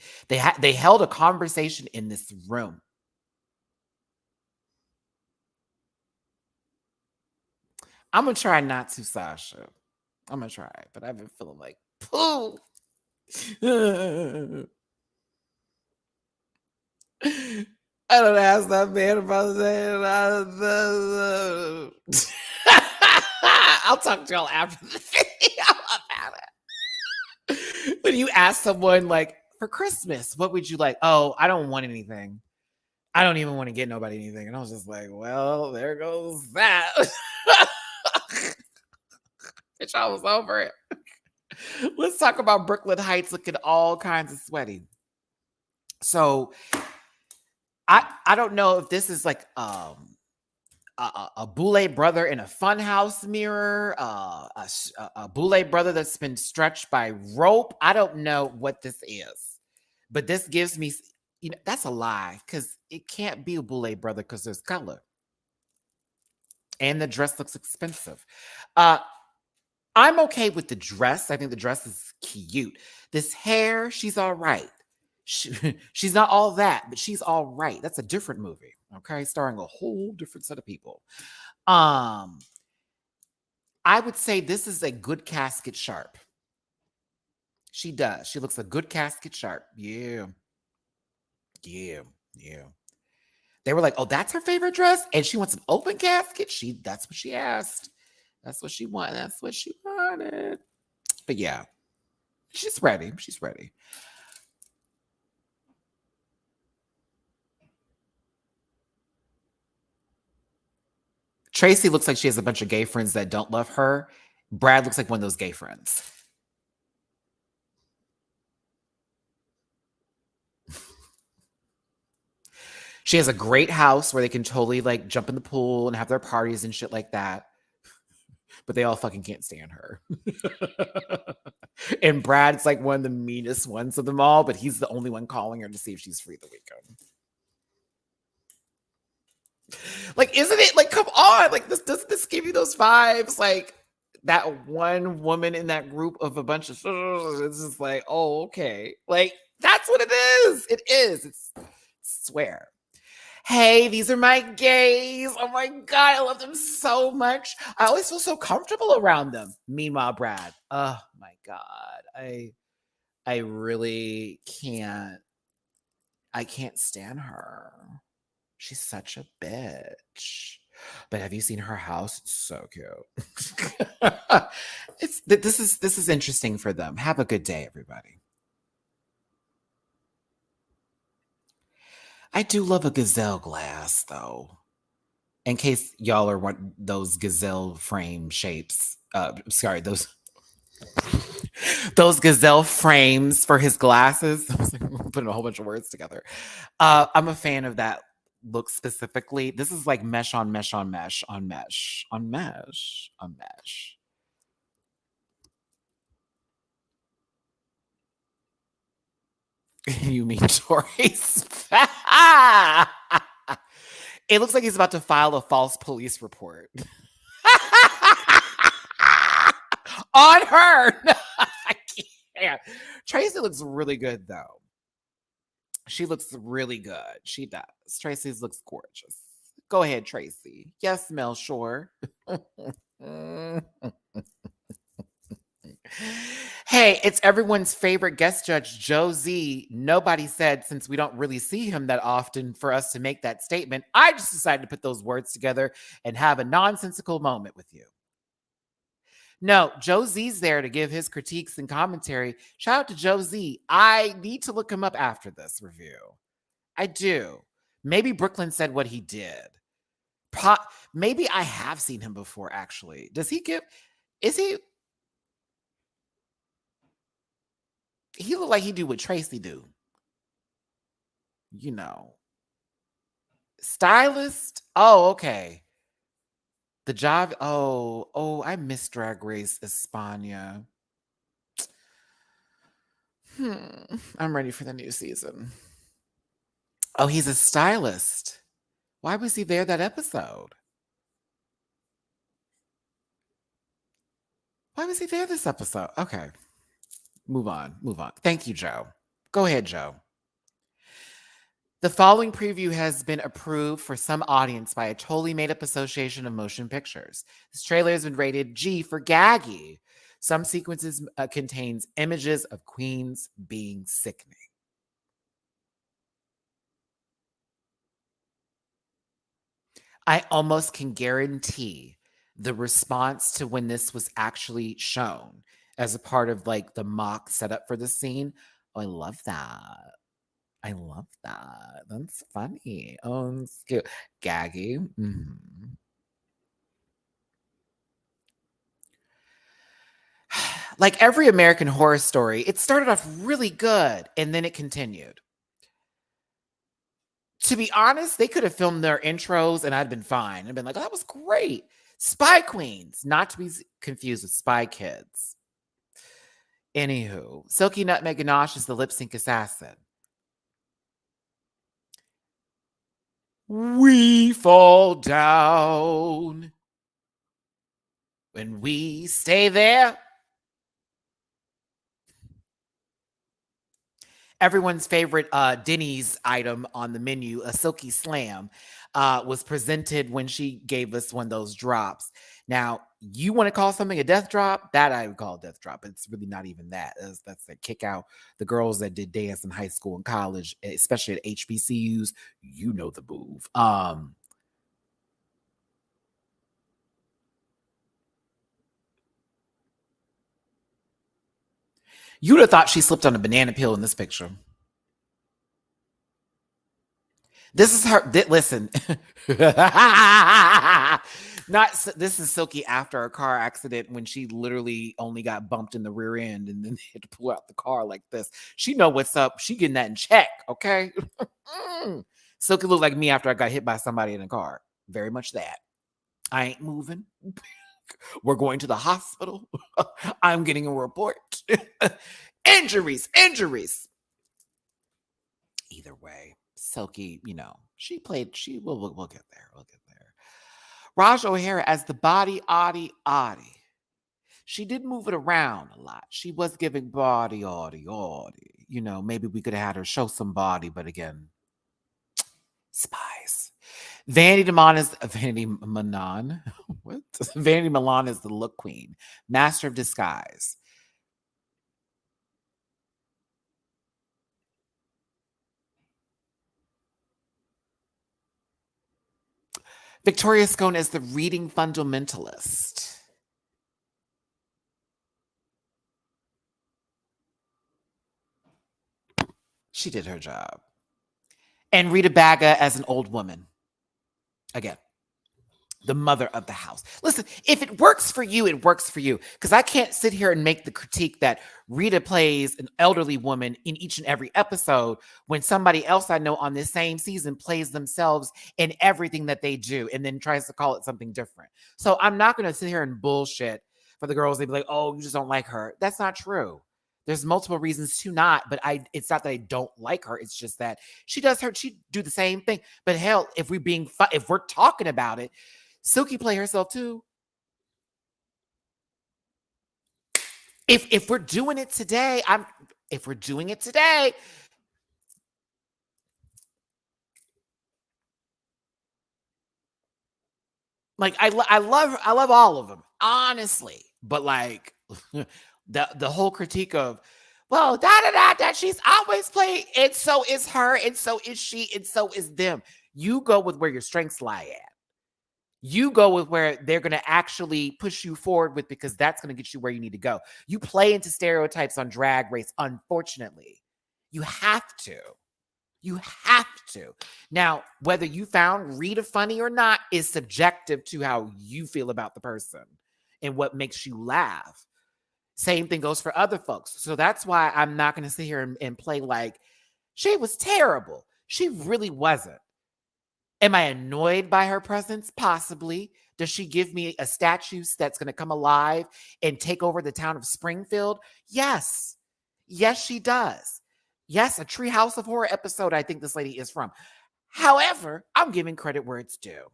held a conversation in this room. I'm gonna try not to, Sasha. I'm gonna try, but I've been feeling like poo. I don't ask that man about that. I'll talk to y'all after the video about it. When you ask someone like for Christmas, what would you like? Oh, I don't want anything. I don't even want to get nobody anything. And I was just like, well, there goes that. Bitch, I was over it. Let's talk about Brooklyn Heights looking all kinds of sweaty. So I don't know if this is like a Boulay brother in a funhouse mirror, a Boulay brother that's been stretched by rope. I don't know what this is, but this gives me, that's a lie because it can't be a Boulay brother because there's color. And the dress looks expensive. I'm okay with the dress. I think the dress is cute. This hair, she's all right. She's not all that, but she's all right. That's a different movie, okay? Starring a whole different set of people. I would say this is a good casket sharp. She does. She looks a good casket sharp. Yeah. Yeah. Yeah. They were like, oh, that's her favorite dress? And she wants an open casket? That's what she asked. That's what she wanted. That's what she wanted. But yeah, she's ready. She's ready. Tracy looks like she has a bunch of gay friends that don't love her. Brad looks like one of those gay friends. She has a great house where they can totally like jump in the pool and have their parties and shit like that. But they all fucking can't stand her. And Brad's like one of the meanest ones of them all, but he's the only one calling her to see if she's free the weekend. Like, isn't it like, come on? Like, doesn't this give you those vibes? Like that one woman in that group of a bunch of it's just like, oh, okay. Like, that's what it is. It is. It's swear. Hey, these are my gays. Oh my God, I love them so much. I always feel so comfortable around them. Meanwhile, Brad, oh my God, I really can't. I can't stand her. She's such a bitch. But have you seen her house? It's so cute. This is interesting for them. Have a good day, everybody. I do love a gazelle glass, though. In case y'all are one those gazelle frame shapes. Sorry, those gazelle frames for his glasses. I was like, putting a whole bunch of words together. I'm a fan of that look specifically. This is like mesh on mesh on mesh on mesh on mesh on mesh. You mean Tori's? It looks like he's about to file a false police report. On her. I can't. Tracy looks really good, though. She looks really good. She does. Tracy looks gorgeous. Go ahead, Tracy. Yes, Mel Shore. Hey, it's everyone's favorite guest judge, Joe Z. Nobody said, since we don't really see him that often, for us to make that statement. I just decided to put those words together and have a nonsensical moment with you. No, Joe Z's there to give his critiques and commentary. Shout out to Joe Z. I need to look him up after this review. I do. Maybe Brooklyn said what he did. Maybe I have seen him before, actually. Does he give... Is he... He look like he do what Tracy do. You know. Stylist? Oh, okay. The job... Oh, I miss Drag Race España. I'm ready for the new season. Oh, he's a stylist. Why was he there that episode? Why was he there this episode? Okay. Move on. Thank you, Joe. Go ahead, Joe. The following preview has been approved for some audience by a totally made-up association of motion pictures. This trailer has been rated G for gaggy. Some sequences contains images of queens being sickening. I almost can guarantee the response to when this was actually shown as a part of like the mock setup for the scene, Oh, I love that. I love that. That's funny. Oh, it's cute. Gaggy. Like every American Horror Story, it started off really good and then it continued. To be honest, they could have filmed their intros and I'd been fine. I'd been like, oh, that was great. Spy Queens, not to be confused with Spy Kids. Anywho, Silky Nutmeg Ganache is the lip sync assassin. We fall down when we stay there. Everyone's favorite Denny's item on the menu, a Silky Slam, was presented when she gave us one of those drops. Now, you want to call something a death drop? That I would call a death drop. It's really not even that. That's that kick out the girls that did dance in high school and college, especially at HBCUs. You know the move. You'd have thought she slipped on a banana peel in this picture. This is her. Listen, not this is Silky after a car accident when she literally only got bumped in the rear end and then they had to pull out the car like this. She know what's up. She getting that in check. Okay, Silky looked like me after I got hit by somebody in a car. Very much that. I ain't moving. We're going to the hospital. I'm getting a report. Injuries. Either way, Silky, she played. We'll get there. We'll get there. Raj O'Hara as the body Audie. She did move it around a lot. She was giving body Audie. Maybe we could have had her show some body, but again, spies. Vanity Manon. What? Vanity Milan is the look queen, master of disguise. Victoria Scone as the reading fundamentalist. She did her job. And Rita Baga as an old woman. Again, the mother of the house. Listen, if it works for you, it works for you. Because I can't sit here and make the critique that Rita plays an elderly woman in each and every episode when somebody else I know on this same season plays themselves in everything that they do and then tries to call it something different. So I'm not going to sit here and bullshit for the girls. They'd be like, oh, you just don't like her. That's not true. There's multiple reasons to not, but it's not that I don't like her. It's just that she do the same thing. But hell, if we're talking about it, Silky play herself too. If we're doing it today, like I love all of them, honestly. But like the whole critique of, well, that she's always playing, and so is her, and so is she, and so is them. You go with where your strengths lie at. You go with where they're going to actually push you forward with, because that's going to get you where you need to go. You play into stereotypes on Drag Race, unfortunately. You have to. You have to. Now, whether you found Rita funny or not is subjective to how you feel about the person and what makes you laugh. Same thing goes for other folks. So that's why I'm not going to sit here and play like she was terrible. She really wasn't. Am I annoyed by her presence? Possibly. Does she give me a statue that's going to come alive and take over the town of Springfield? Yes. Yes, she does. Yes, a Treehouse of Horror episode I think this lady is from. However, I'm giving credit where it's due.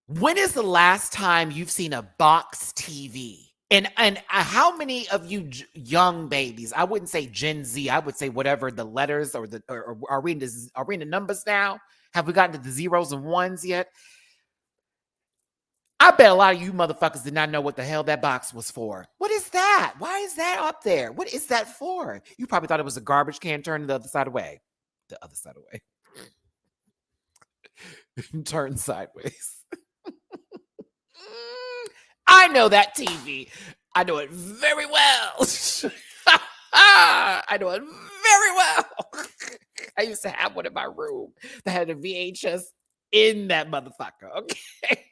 When is the last time you've seen a box TV? And how many of you young babies? I wouldn't say Gen Z. I would say whatever the letters or are we in the numbers now? Have we gotten to the zeros and ones yet? I bet a lot of you motherfuckers did not know what the hell that box was for. What is that? Why is that up there? What is that for? You probably thought it was a garbage can turned the other side away. The other side away. Turn sideways. I know that TV. I know it very well. I know it very well. I used to have one in my room that had a VHS in that motherfucker. Okay.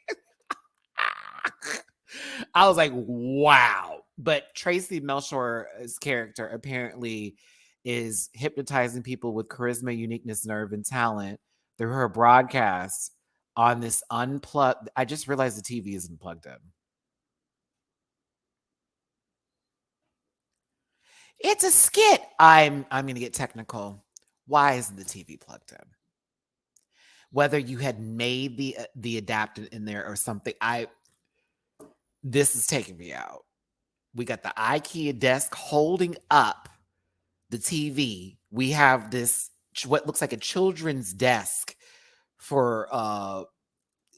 I was like, wow. But Tracy Melchior's character apparently is hypnotizing people with charisma, uniqueness, nerve, and talent through her broadcast on this unplugged. I just realized the TV isn't plugged in. It's a skit. I'm going to get technical. Why isn't the TV plugged in? Whether you had made the adapter in there or something, this is taking me out. We got the IKEA desk holding up the TV. We have this what looks like a children's desk for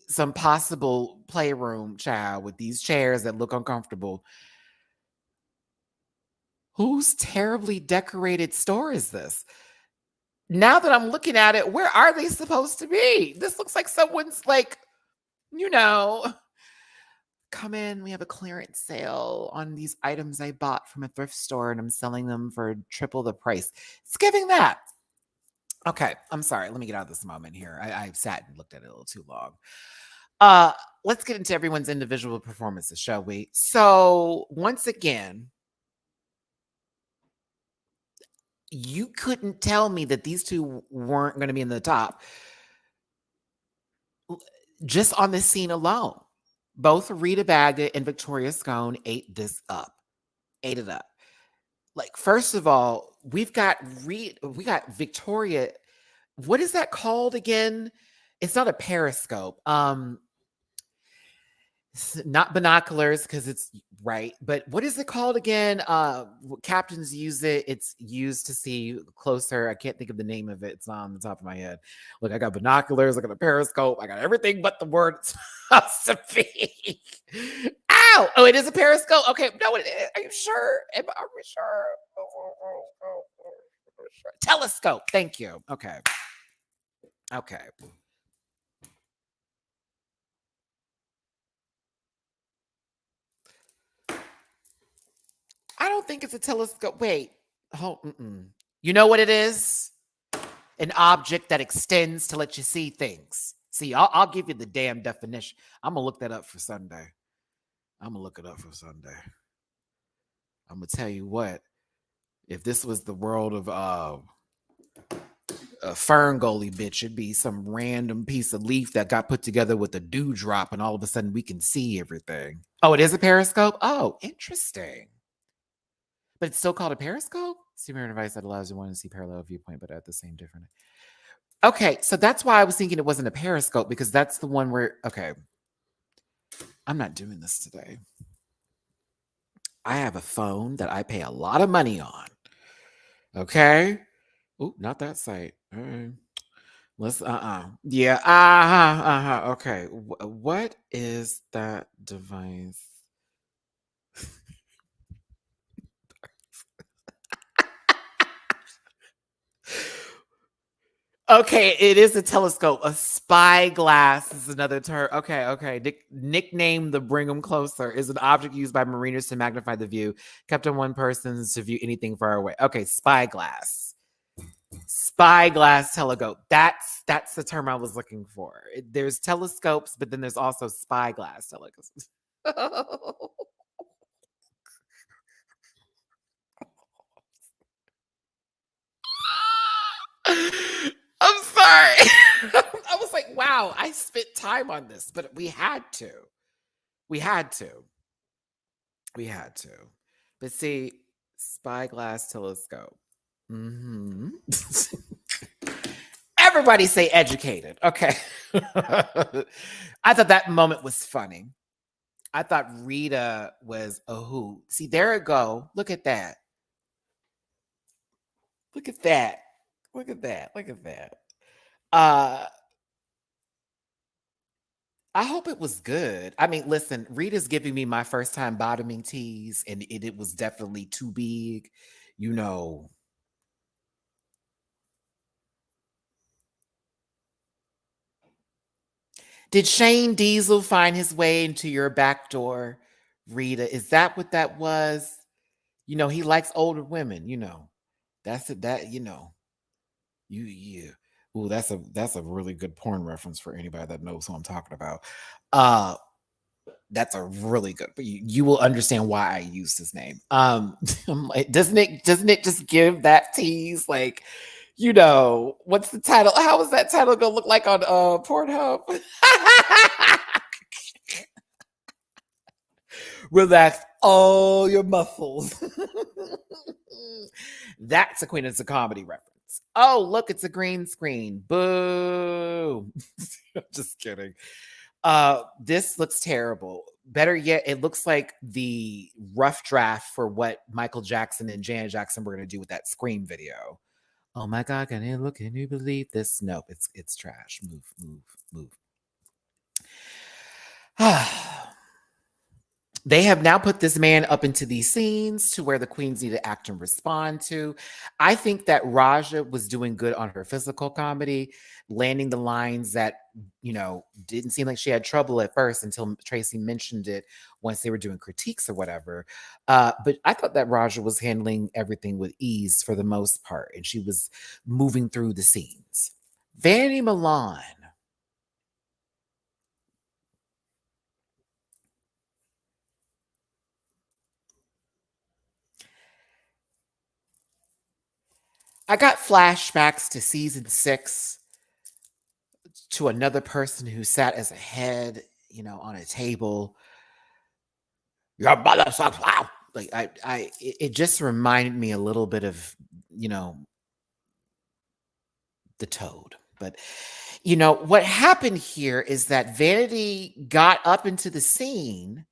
some possible playroom child with these chairs that look uncomfortable. Whose terribly decorated store is this? Now that I'm looking at it, where are they supposed to be? This looks like someone's like, you know, come in. We have a clearance sale on these items I bought from a thrift store and I'm selling them for triple the price. It's giving that. Okay, I'm sorry. Let me get out of this moment here. I sat and looked at it a little too long. Let's get into everyone's individual performances, shall we? So once again, you couldn't tell me that these two weren't going to be in the top just on this scene alone. Both Rita Baga and Victoria Scone ate this up, ate it up. Like, first of all, we got Victoria. What is that called again? It's not a periscope. Not binoculars because it's right, but what is it called again? Captains use it. It's used to see closer. I can't think of the name of it. It's not on the top of my head. Look, I got binoculars. I got a periscope. I got everything but the word it's supposed to be. Ow! Oh, it is a periscope. Okay, no, it is. Are you sure? Are we sure? Telescope. Thank you. Okay. Okay. I don't think it's a telescope. Wait. Oh, you know what it is? An object that extends to let you see things. See, I'll give you the damn definition. I'm gonna look that up for Sunday. I'm gonna look it up for Sunday. I'm gonna tell you what. If this was the world of a fern goalie bitch, it'd be some random piece of leaf that got put together with a dewdrop, and all of a sudden we can see everything. Oh, it is a periscope? Oh, interesting. But it's still called a periscope? Superhuman device that allows one to see parallel viewpoint, but at the same different. Okay, so that's why I was thinking it wasn't a periscope, because that's the one where, okay, I'm not doing this today. I have a phone that I pay a lot of money on. Okay? Oh, not that site. All right. Let's, Yeah, okay. What is that device? Okay, it is a telescope. A spyglass is another term. Okay. Nickname the bring them closer is an object used by mariners to magnify the view, kept on one person to view anything far away. Okay, spyglass. Spyglass telescope. That's the term I was looking for. There's telescopes, but then there's also spyglass telescopes. I'm sorry. I was like, wow, I spent time on this, but we had to. We had to. We had to. But see, spyglass telescope. Everybody say educated. Okay. I thought that moment was funny. I thought Rita was a hoot. See, there it go. Look at that. Look at that. Look at that. Look at that. I hope it was good. I mean, listen, Rita's giving me my first time bottoming teas, and it was definitely too big. You know. Did Shane Diesel find his way into your back door? Rita, is that what that was? He likes older women, That's it, yeah. Ooh, that's a really good porn reference for anybody that knows who I'm talking about. Uh that's a really good, but you will understand why I used his name. I'm like, doesn't it just give that tease? Like, what's the title? How is that title gonna look like on Pornhub? Relax all your muscles. That's a Queen of the Comedy reference. Oh, look, it's a green screen. Boo. Just kidding. This looks terrible. Better yet, it looks like the rough draft for what Michael Jackson and Janet Jackson were going to do with that Scream video. Oh my God, can you believe this? Nope, it's trash. Move. They have now put this man up into these scenes to where the queens need to act and respond to. I think that Raja was doing good on her physical comedy, landing the lines that, didn't seem like she had trouble at first until Tracy mentioned it once they were doing critiques or whatever. But I thought that Raja was handling everything with ease for the most part, and she was moving through the scenes. Vanity Milan. I got flashbacks to season 6 to another person who sat as a head, on a table. Your mother sucks. Wow. Like it just reminded me a little bit of, the Toad. But what happened here is that Vanity got up into the scene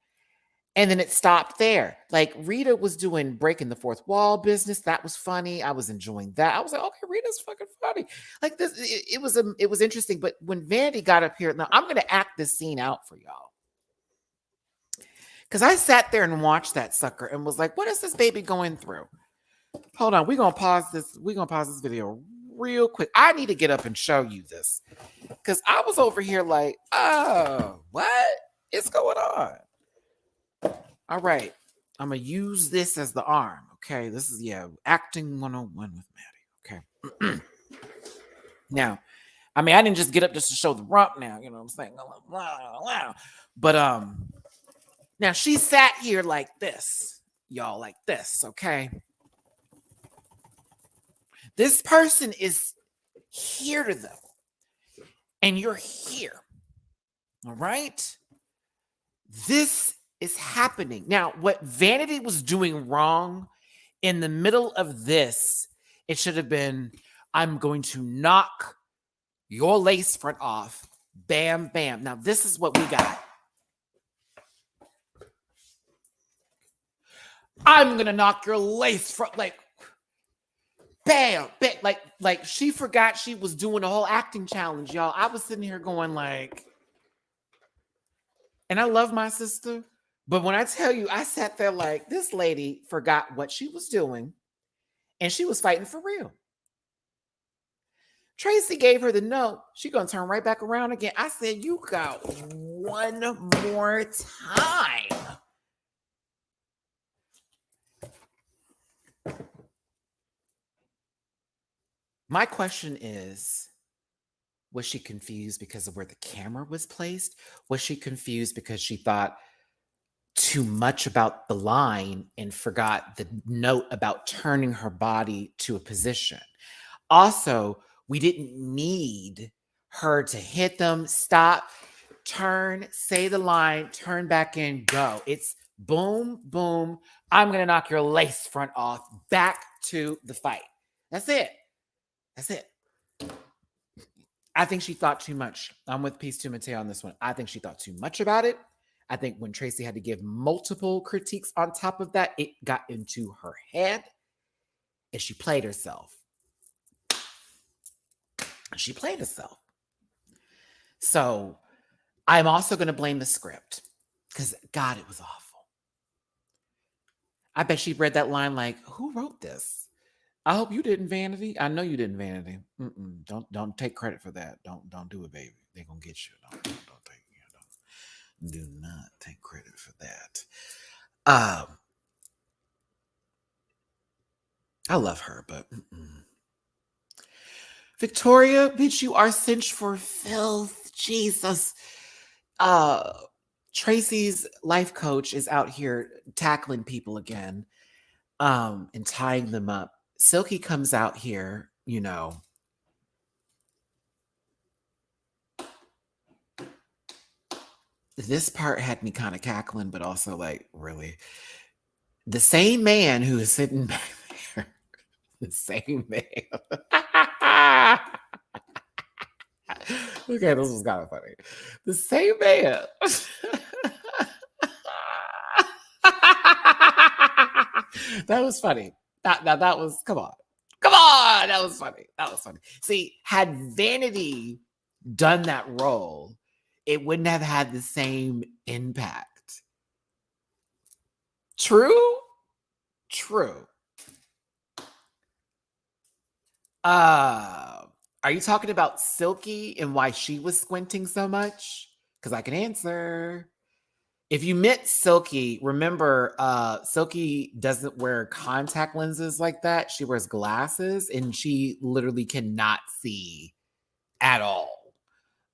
and then it stopped there. Like Rita was doing breaking the fourth wall business. That was funny. I was enjoying that. I was like, okay, Rita's fucking funny. Like this, it was interesting. But when Vanity got up here, now I'm gonna act this scene out for y'all. Because I sat there and watched that sucker and was like, what is this baby going through? Hold on, we're gonna pause this. We're gonna pause this video real quick. I need to get up and show you this. Because I was over here like, oh, what is going on? All right. I'm going to use this as the arm. Okay. This is, acting 101 with Matty. Okay. Now, I didn't just get up just to show the rump now. You know what I'm saying? Wow. But, now she sat here like this, y'all, like this. Okay. This person is here to them, and you're here. All right. This is happening. Now, what Vanity was doing wrong in the middle of this, it should have been, I'm going to knock your lace front off. Bam, bam. Now, this is what we got. I'm going to knock your lace front, like, bam, bam. Like she forgot she was doing a whole acting challenge, y'all. I was sitting here going like, and I love my sister. But when I tell you, I sat there like, this lady forgot what she was doing and she was fighting for real. Tracy gave her the note. She gonna turn right back around again. I said, you got one more time. My question is, was she confused because of where the camera was placed? Was she confused because she thought too much about the line and forgot the note about turning her body to a position? Also, we didn't need her to hit them, stop, turn, say the line, turn back in, go. It's boom, boom. I'm going to knock your lace front off, back to the fight. That's it. That's it. I think she thought too much. I'm with Peace to Mateo on this one. I think she thought too much about it. I think when Tracy had to give multiple critiques on top of that, it got into her head and she played herself. She played herself. So I'm also going to blame the script because, God, it was awful. I bet she read that line like, who wrote this? I hope you didn't, Vanity. I know you didn't, Vanity. Don't take credit for that. Don't do it, baby. They're gonna get you. Don't do not take credit for that. I love her, but Victoria, bitch, you are cinched for filth. Jesus. Uh Tracy's life coach is out here tackling people again, and tying them up. Silky comes out here, this part had me kind of cackling, but also like, really? The same man who is sitting back there, the same man. Okay, this was kind of funny. The same man. That was funny. That was, come on. Come on. That was funny. That was funny. See, had Vanity done that role, it wouldn't have had the same impact. True? True. Are you talking about Silky and why she was squinting so much? Because I can answer. If you met Silky, remember, Silky doesn't wear contact lenses like that. She wears glasses and she literally cannot see at all.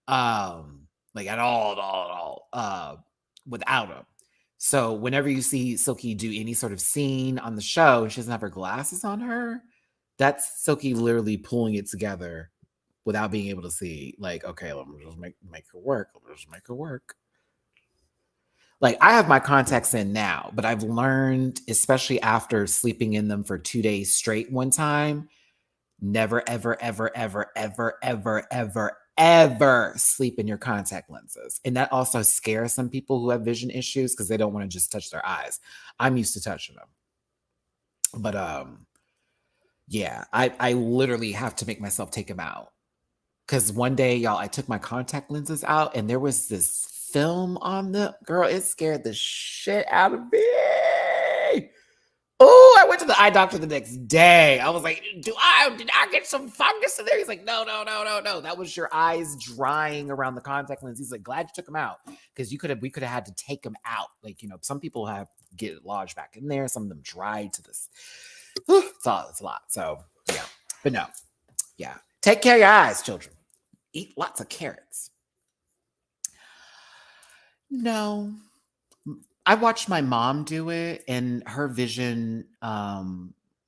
Like at all, without them. So whenever you see Silky do any sort of scene on the show and she doesn't have her glasses on her, that's Silky literally pulling it together without being able to see. Like, okay, let me just make her work. Let me just make her work. Like, I have my contacts in now, but I've learned, especially after sleeping in them for 2 days straight one time, never, ever, ever, ever, ever, ever, ever, ever sleep in your contact lenses. And that also scares some people who have vision issues because they don't want to just touch their eyes. I'm used to touching them. But yeah, I literally have to make myself take them out. Because one day, y'all, I took my contact lenses out and there was this film on them. Girl, it scared the shit out of me. Oh, I went to the eye doctor the next day. I was like, did I get some fungus in there? He's like, no. That was your eyes drying around the contact lens. He's like, glad you took them out. Because we could have had to take them out. Like, some people have get it lodged back in there. Some of them dried to this. It's a lot. So yeah. But no. Yeah. Take care of your eyes, children. Eat lots of carrots. No. I watched my mom do it, and her vision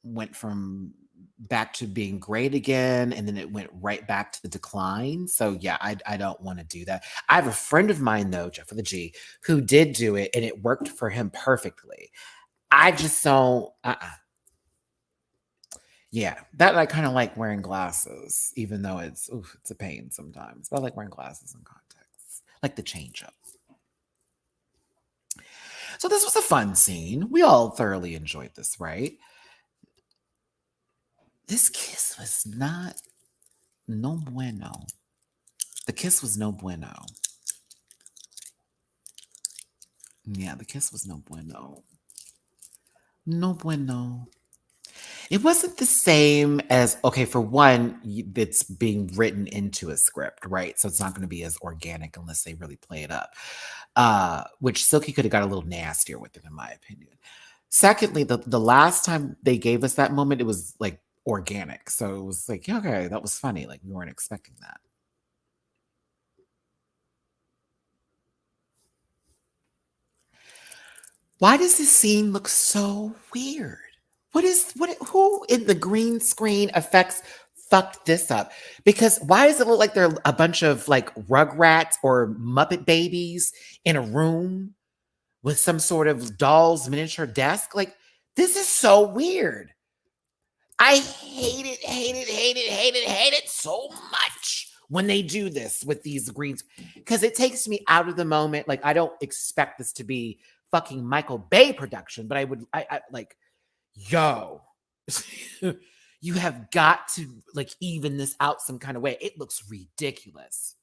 went from back to being great again, and then it went right back to the decline. So yeah, I don't want to do that. I have a friend of mine though, Jeff with a G, who did do it, and it worked for him perfectly. I just don't. Yeah, that I kind of like wearing glasses, even though it's a pain sometimes. But I like wearing glasses and contacts, like the change up. So this was a fun scene. We all thoroughly enjoyed this, right? This kiss was no bueno. The kiss was no bueno. Yeah, the kiss was no bueno. No bueno. It wasn't the same as, okay, for one, it's being written into a script, right? So it's not going to be as organic unless they really play it up. Which Silky could have got a little nastier with it, in my opinion. Secondly, the last time they gave us that moment, it was like organic. So it was like, yeah, okay, that was funny. Like we weren't expecting that. Why does this scene look so weird? Who in the green screen effects fucked this up? Because why does it look like there are a bunch of like Rugrats or Muppet babies in a room with some sort of doll's miniature desk? Like, this is so weird. I hate it so much when they do this with these greens because it takes me out of the moment. Like, I don't expect this to be fucking Michael Bay production, but I like, yo, you have got to like even this out some kind of way. It looks ridiculous.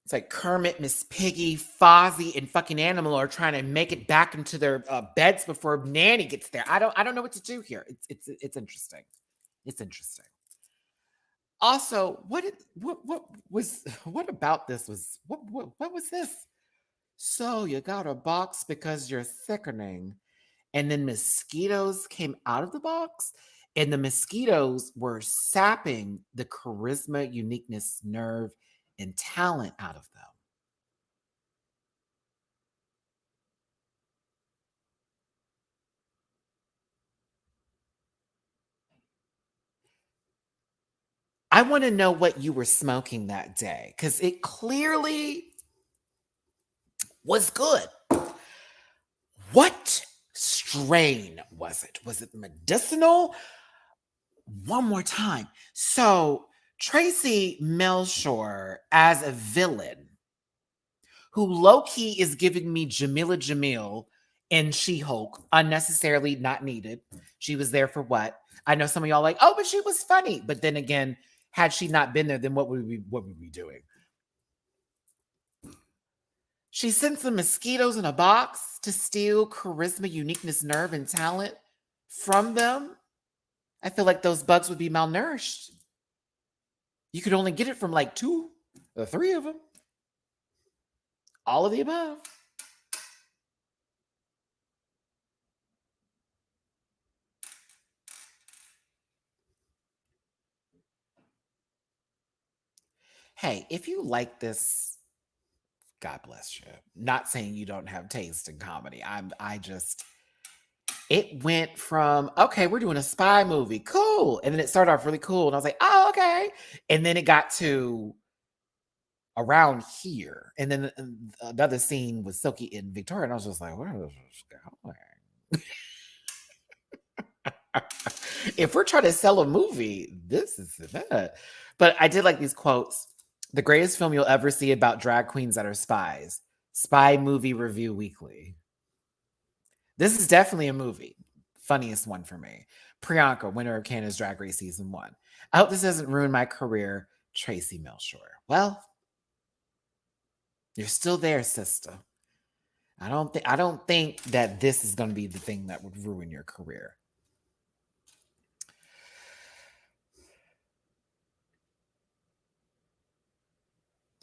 It's like Kermit, Miss Piggy, Fozzie, and fucking Animal are trying to make it back into their beds before Nanny gets there. I don't know what to do here. It's interesting. It's interesting. Also, what about this was what was this? So you got a box because you're sickening. And then mosquitoes came out of the box, and the mosquitoes were sapping the charisma, uniqueness, nerve, and talent out of them. I want to know what you were smoking that day because it clearly was good. What strain was it? Was it medicinal? One more time. So, Tracy Melshore as a villain who low key is giving me Jamila Jamil in She Hulk, unnecessarily not needed. She was there for what? I know some of y'all like, oh, but she was funny. But then again, had she not been there, then what would we be doing? She sent some mosquitoes in a box to steal charisma, uniqueness, nerve, and talent from them. I feel like those bugs would be malnourished. You could only get it from like 2 or 3 of them. All of the above. Hey, if you like this, God bless you. Not saying you don't have taste in comedy. It went from, okay, we're doing a spy movie. Cool. And then it started off really cool. And I was like, oh, okay. And then it got to around here. And then another scene with Silky and Victoria. And I was just like, where is this going? If we're trying to sell a movie, this is that. But I did like these quotes. The greatest film you'll ever see about drag queens that are spies. Spy Movie Review Weekly. This is definitely a movie. Funniest one for me. Priyanka, winner of Canada's Drag Race Season 1. I hope this doesn't ruin my career. Tracy Melshore. Well, you're still there, sister. I don't think that this is going to be the thing that would ruin your career.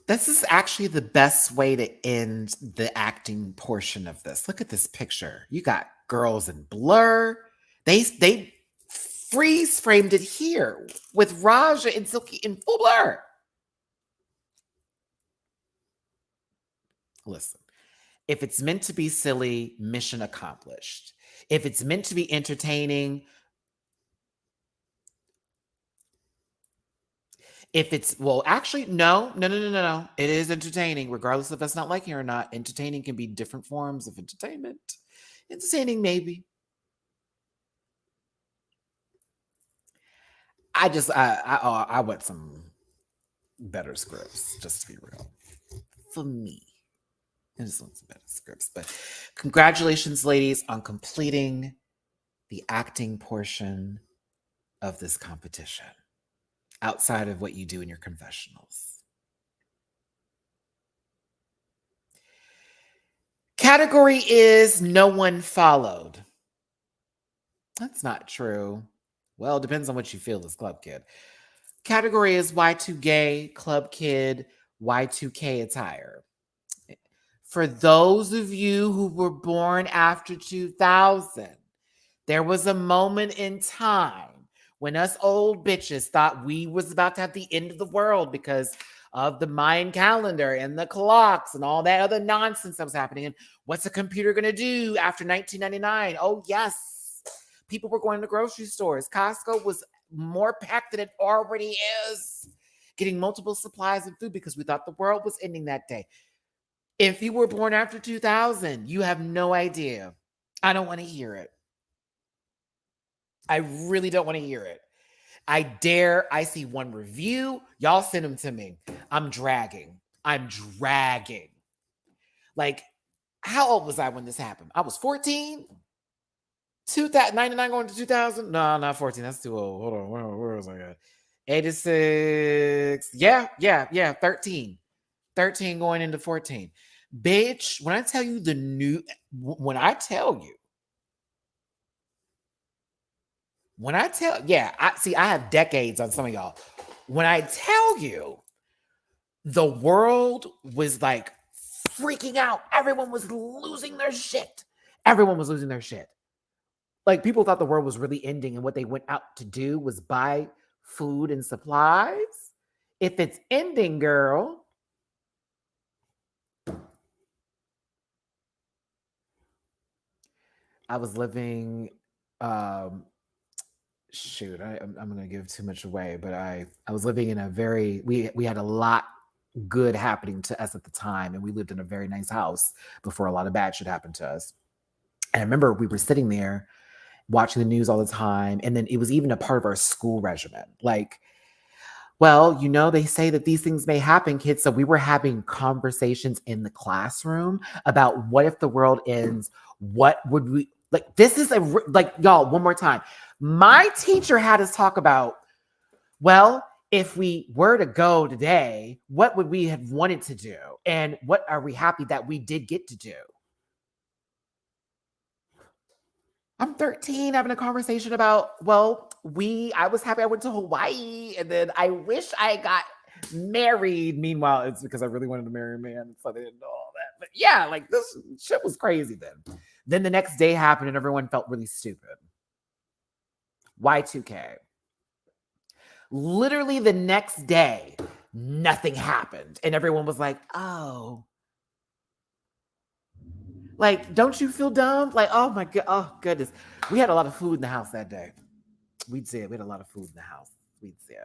This is actually the best way to end the acting portion of this. Look at this picture. You got girls in blur. They freeze framed it here with Raja and Silky in full blur. Listen, if it's meant to be silly, mission accomplished. If it's meant to be entertaining, if it's, well, actually, no. It is entertaining, regardless of us not liking it or not. Entertaining can be different forms of entertainment. Entertaining, maybe. I want some better scripts, just to be real. For me. I just want some better scripts. But congratulations, ladies, on completing the acting portion of this competition outside of what you do in your confessionals. Category is no one followed. That's not true. Well, it depends on what you feel as Club Kid. Category is Y2k Club Kid, Y2k attire. For those of you who were born after 2000, there was a moment in time when us old bitches thought we was about to have the end of the world because of the Mayan calendar and the clocks and all that other nonsense that was happening. And what's a computer going to do after 1999? Oh, yes. People were going to grocery stores. Costco was more packed than it already is, getting multiple supplies of food because we thought the world was ending that day. If you were born after 2000, you have no idea. I don't want to hear it. I really don't want to hear it. I see one review. Y'all send them to me. I'm dragging. Like, how old was I when this happened? I was 14? 99 going to 2000? No, not 14. That's too old. Hold on. Where was I at? 86. Yeah. 13. 13 going into 14. Bitch, when I tell you I have decades on some of y'all. When I tell you the world was like freaking out. Everyone was losing their shit. Everyone was losing their shit. Like, people thought the world was really ending, and what they went out to do was buy food and supplies. If it's ending, girl. I was living, shoot, I'm going to give too much away, but I was living in a very, we had a lot good happening to us at the time, and we lived in a very nice house before a lot of bad shit happened to us. And I remember we were sitting there watching the news all the time, and then it was even a part of our school regimen. Like, well, you know, they say that these things may happen, kids. So we were having conversations in the classroom about what if the world ends? What would we like? This is like, y'all, one more time. My teacher had us talk about, well, if we were to go today, what would we have wanted to do? And what are we happy that we did get to do? I'm 13 having a conversation about, well, I was happy I went to Hawaii, and then I wish I got married. Meanwhile, it's because I really wanted to marry a man, so they didn't know all that. But yeah, like, this shit was crazy then. Then the next day happened and everyone felt really stupid. Y2k. Literally the next day, nothing happened. And everyone was like, oh. Like, don't you feel dumb? Like, oh my God. Oh, goodness. We had a lot of food in the house that day. We did. We had a lot of food in the house. We did.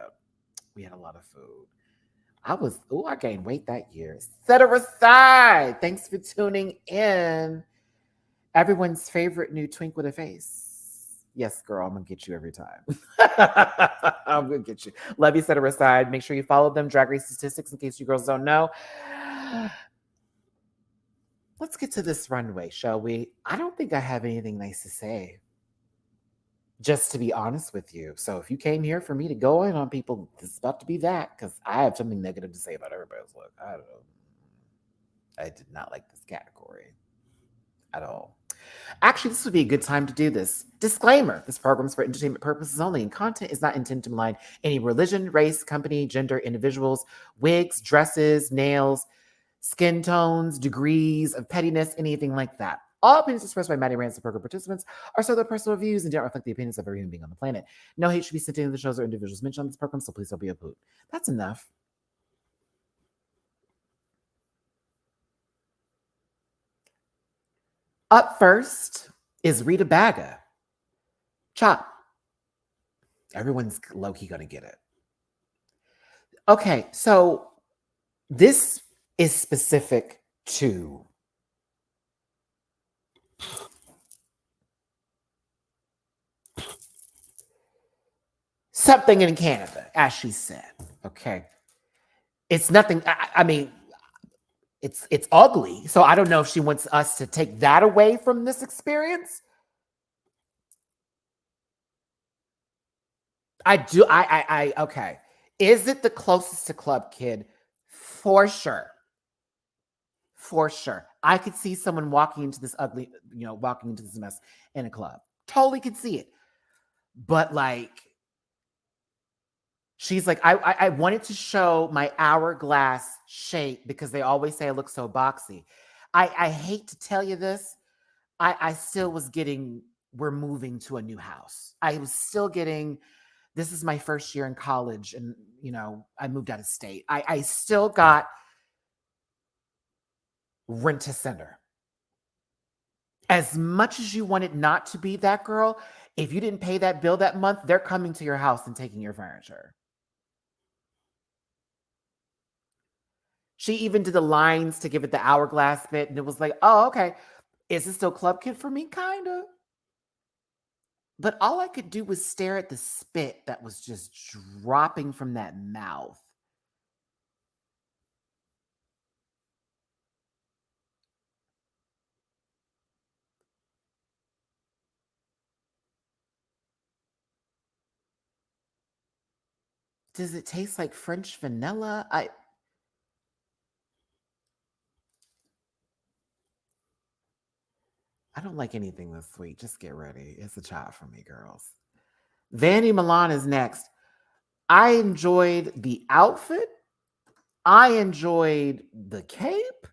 We had a lot of food. I gained weight that year. Set her aside. Thanks for tuning in. Everyone's favorite new twink with a face. Yes, girl, I'm going to get you every time. I'm going to get you. Love you, set her aside. Make sure you follow them. Drag Race Statistics, in case you girls don't know. Let's get to this runway, shall we? I don't think I have anything nice to say. Just to be honest with you. So if you came here for me to go in on people, it's about to be that, because I have something negative to say about everybody's look. I don't know. I did not like this category at all. Actually, this would be a good time to do this. Disclaimer: this program is for entertainment purposes only, and content is not intended to malign any religion, race, company, gender, individuals, wigs, dresses, nails, skin tones, degrees of pettiness, anything like that. All opinions expressed by Matty Rants and program participants are so their personal views and don't reflect the opinions of every human being on the planet. No hate should be sent to any of the shows or individuals mentioned on this program, so please don't be a poop. That's enough. Up first is Rita Baga. Chop. Everyone's low-key gonna get it. Okay, so this is specific to something in Canada, as she said. Okay. It's nothing. I mean, it's ugly. So I don't know if she wants us to take that away from this experience. I do. Okay. Is it the closest to Club Kid? For sure. For sure. I could see someone walking into this ugly, walking into this mess in a club. Totally could see it. But like, she's like, I wanted to show my hourglass shape because they always say I look so boxy. I hate to tell you this. I still was getting, we're moving to a new house. I was still getting, this is my first year in college, and I moved out of state. I still got rent a center. As much as you wanted not to be that girl, if you didn't pay that bill that month, they're coming to your house and taking your furniture. She even did the lines to give it the hourglass bit, and it was like, oh, okay. Is it still Club Kid for me? Kind of. But all I could do was stare at the spit that was just dropping from that mouth. Does it taste like French vanilla? I don't like anything this sweet. Just get ready. It's a chop for me, girls. Vandy Milan is next. I enjoyed the outfit. I enjoyed the cape.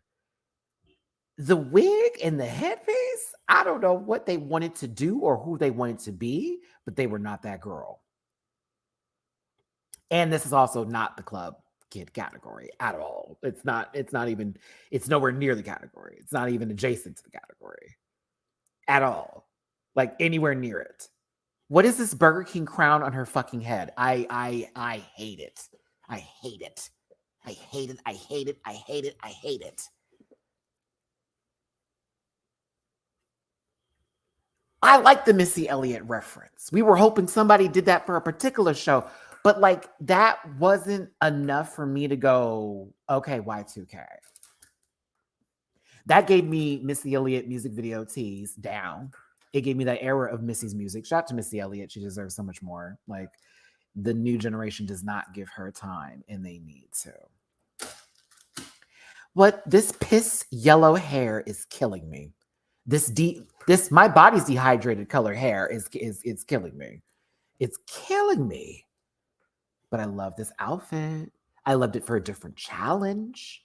The wig and the headpiece, I don't know what they wanted to do or who they wanted to be, but they were not that girl. And this is also not the club kid category at all. It's not even, it's nowhere near the category. It's not even adjacent to the category at all. Like anywhere near it. What is this Burger King crown on her fucking head? I hate it. I hate it. I hate it. I hate it. I hate it. I hate it. I like the Missy Elliott reference. We were hoping somebody did that for a particular show, but like that wasn't enough for me to go, okay, Y2K. That gave me Missy Elliott music video tease down. It gave me that era of Missy's music. Shout out to Missy Elliott. She deserves so much more. Like the new generation does not give her time and they need to. What this piss yellow hair is killing me. This my body's dehydrated color hair is killing me. It's killing me. But I love this outfit. I loved it for a different challenge.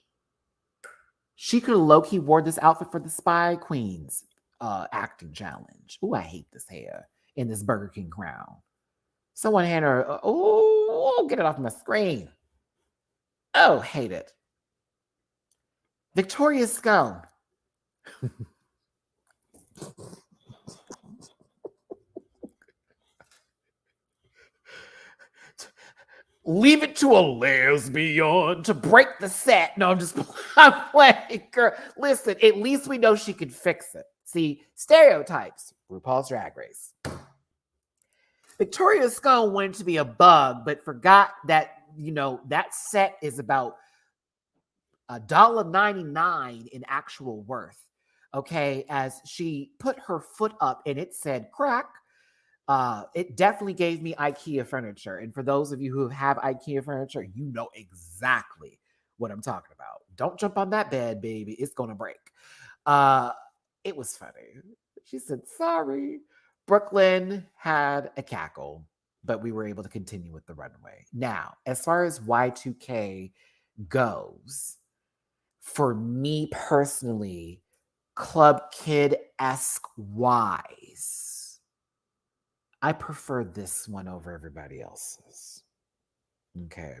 She could have low-key wore this outfit for the Spy Queens acting challenge. Ooh, I hate this hair in this Burger King crown. Someone hand her, oh, get it off my screen. Oh, hate it. Victoria Scone. Leave it to a lesbian to break the set. No, I'm playing, girl. Listen, at least we know she could fix it. See, stereotypes, RuPaul's Drag Race. Victoria Scone wanted to be a bug, but forgot that, that set is about $1.99 in actual worth. Okay, as she put her foot up and it said crack. It definitely gave me IKEA furniture. And for those of you who have IKEA furniture, you know exactly what I'm talking about. Don't jump on that bed, baby. It's going to break. It was funny. She said, sorry. Brooklyn had a cackle, but we were able to continue with the runway. Now, as far as Y2K goes, for me personally, Club Kid-esque wise, I prefer this one over everybody else's. Okay.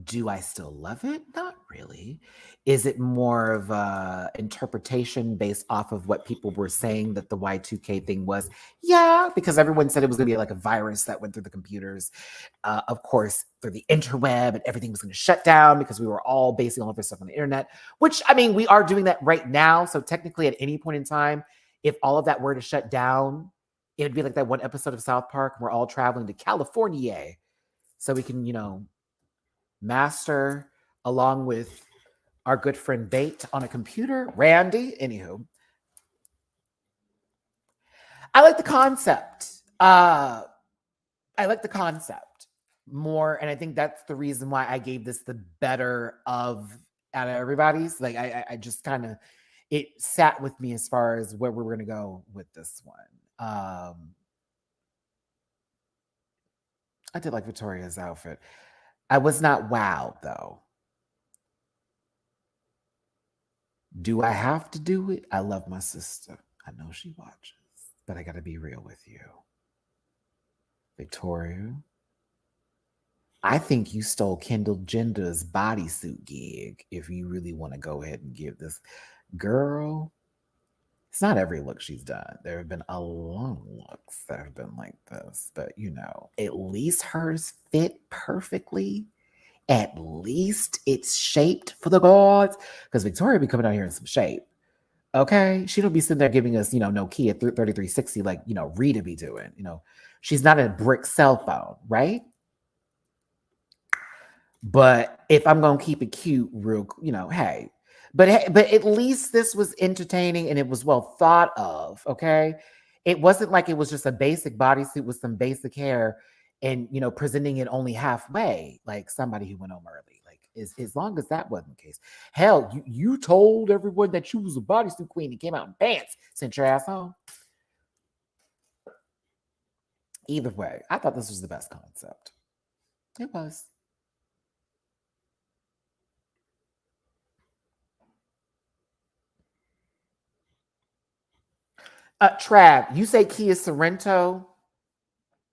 Do I still love it? Not really. Is it more of a interpretation based off of what people were saying that the Y2K thing was? Yeah, because everyone said it was going to be like a virus that went through the computers. Of course, through the interweb, and everything was going to shut down because we were all basing all of our stuff on the internet, which, I mean, we are doing that right now. So technically at any point in time, if all of that were to shut down, it would be like that one episode of South Park. We're all traveling to California so we can, master along with our good friend Bate on a computer. Randy, anywho. I like the concept. I like the concept more. And I think that's the reason why I gave this the better of out of everybody's. Like I just kind of, it sat with me as far as where we're going to go with this one. I did like Victoria's outfit. I was not wowed though. Do I have to do it? I love my sister. I know she watches, but I got to be real with you. Victoria, I think you stole Kendall Jenner's bodysuit gig if you really want to go ahead and give this girl. It's not every look she's done. There have been a lot of looks that have been like this, but at least hers fit perfectly. At least it's shaped for the gods. Because Victoria be coming out here in some shape. Okay? She don't be sitting there giving us, no key at 3360 like, Rita be doing. She's not a brick cell phone, right? But if I'm going to keep it cute, real, hey. But at least this was entertaining and it was well thought of, okay? It wasn't like it was just a basic bodysuit with some basic hair and, presenting it only halfway, like somebody who went home early. Like, as long as that wasn't the case. Hell, you told everyone that you was a bodysuit queen and came out in pants, sent your ass home. Either way, I thought this was the best concept. It was. Trav, you say Kia Sorrento.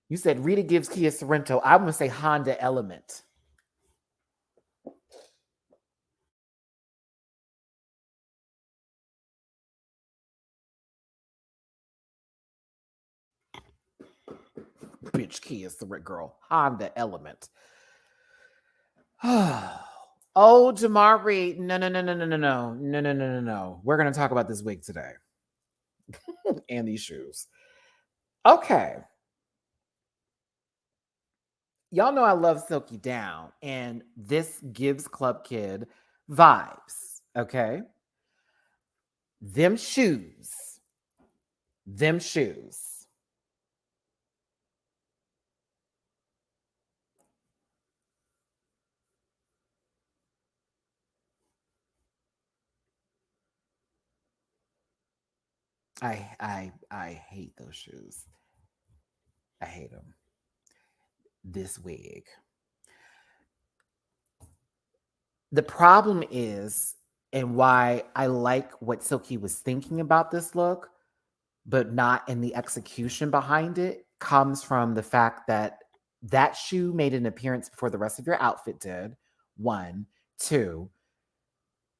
You said Rita gives Kia Sorrento. I'm going to say Honda Element. Bitch, Kia Sorrento, girl. Honda Element. Oh, Jamari. No, no, no, no, no, no, no. No, no, no, no, no. We're going to talk about this wig today. And these shoes. Okay. Y'all know I love Silky Down, and this gives Club Kid vibes. Okay. Them shoes. Them shoes. I hate those shoes. I hate them. This wig. The problem is, and why I like what Silky was thinking about this look, but not in the execution behind it, comes from the fact that that shoe made an appearance before the rest of your outfit did. One, two,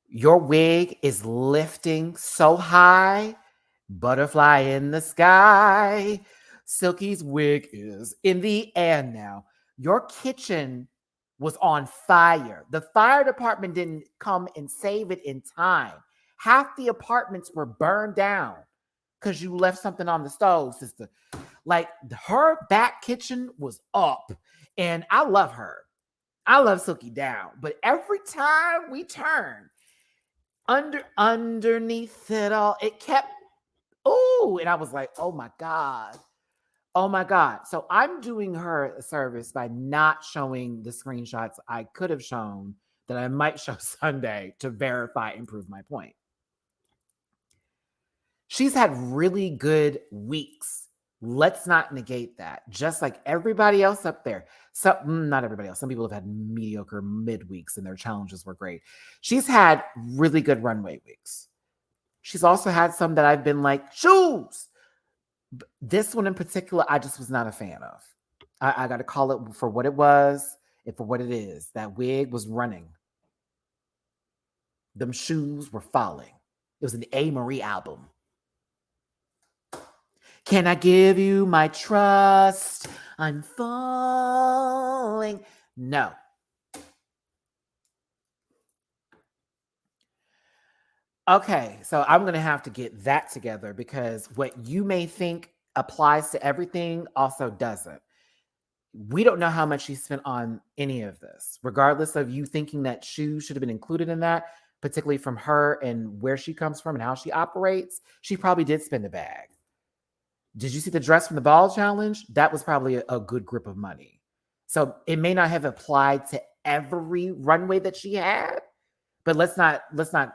your wig is lifting so high, butterfly in the sky. Silky's wig is in the air now. Your kitchen was on fire. The fire department didn't come and save it in time. Half the apartments were burned down because you left something on the stove, sister. Like her back kitchen was up, and I love her. I love Silky Down, but every time we turn underneath it all, it kept and I was like, oh my God. Oh my God. So I'm doing her a service by not showing the screenshots I could have shown that I might show Sunday to verify and prove my point. She's had really good weeks. Let's not negate that. Just like everybody else up there. So, not everybody else. Some people have had mediocre mid weeks and their challenges were great. She's had really good runway weeks. She's also had some that I've been like, shoes. This one in particular, I just was not a fan of. I got to call it for what it was and for what it is. That wig was running. Them shoes were falling. It was an A. Marie album. Can I give you my trust? I'm falling. No. Okay, so I'm going to have to get that together because what you may think applies to everything also doesn't. We don't know how much she spent on any of this, regardless of you thinking that shoes should have been included in that, particularly from her and where she comes from and how she operates. She probably did spend a bag. Did you see the dress from the ball challenge? That was probably a good grip of money. So it may not have applied to every runway that she had, but let's not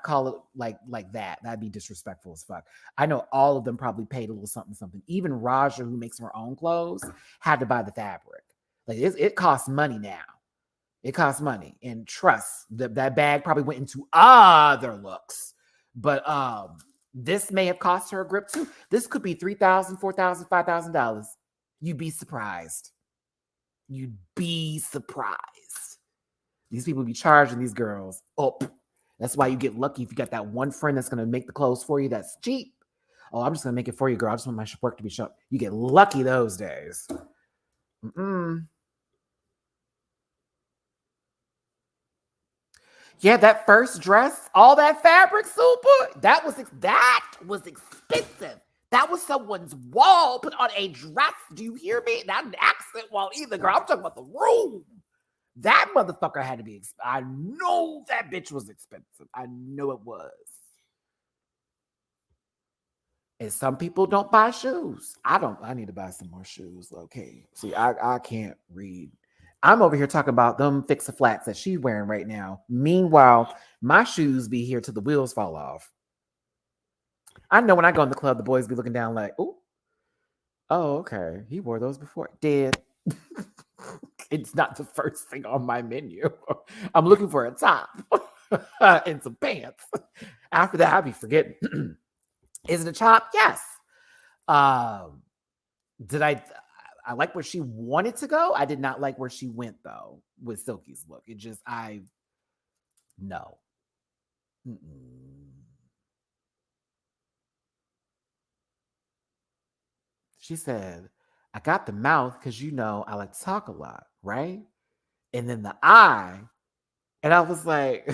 call it like that. That'd be disrespectful as fuck. I know all of them probably paid a little something. Even Raja, who makes her own clothes, had to buy the fabric. Like it costs money now. It costs money, and trust that bag probably went into other looks. But this may have cost her a grip too. This could be $3,000, $4,000, $5,000. You'd be surprised. You'd be surprised. These people be charging these girls up. That's why you get lucky if you got that one friend that's going to make the clothes for you that's cheap. Oh, I'm just going to make it for you, girl. I just want my work to be shut. You get lucky those days. Yeah, that first dress, all that fabric, super, that was expensive. That was someone's wall put on a dress. Do you hear me? Not an accent wall either, girl. I'm talking about the room. That motherfucker had to be expensive. I know that bitch was expensive. I know it was. And some people don't buy shoes. I need to buy some more shoes. Okay. See, I can't read. I'm over here talking about them fix-a-flats that she's wearing right now. Meanwhile, my shoes be here till the wheels fall off. I know when I go in the club, the boys be looking down like, oh, okay. He wore those before. Did. It's not the first thing on my menu. I'm looking for a top and some pants. After that, I'll be forgetting. Is it a chop? Yes. Did I like where she wanted to go? I did not like where she went though with Silky's look. It just no. Mm-mm. She said, I got the mouth because I like to talk a lot, right? And then the eye, and I was like,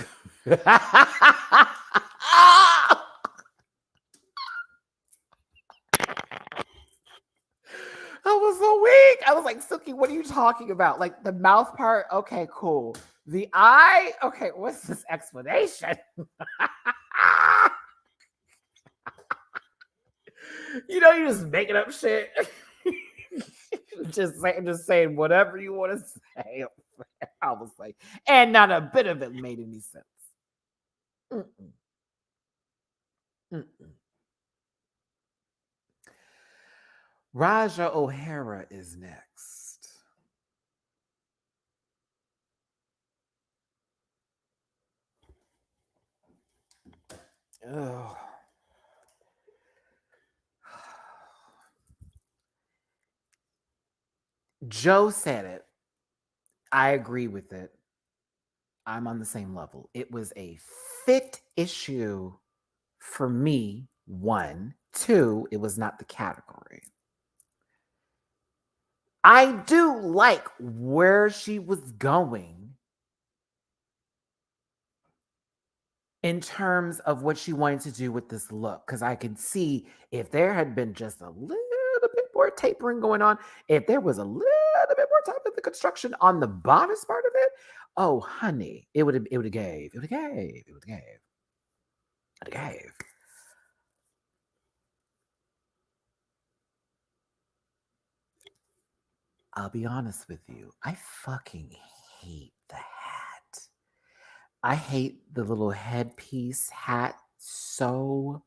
I was so weak. I was like, Silky, what are you talking about? Like the mouth part, okay, cool. The eye, okay, what's this explanation? You're just making up shit. just saying whatever you want to say. I was like, and not a bit of it made any sense. Mm-mm. Mm-mm. Raja O'Hara is next. Ugh. Joe said it. I agree with it. I'm on the same level. It was a fit issue for me. One, two, it was not the category. I do like where she was going in terms of what she wanted to do with this look, because I can see if there had been just a little bit more tapering going on, if there was a little bit more time of the construction on the bodice part of it, oh honey, it would have gave. I'll be honest with you. I fucking hate the hat. I hate the little headpiece hat so,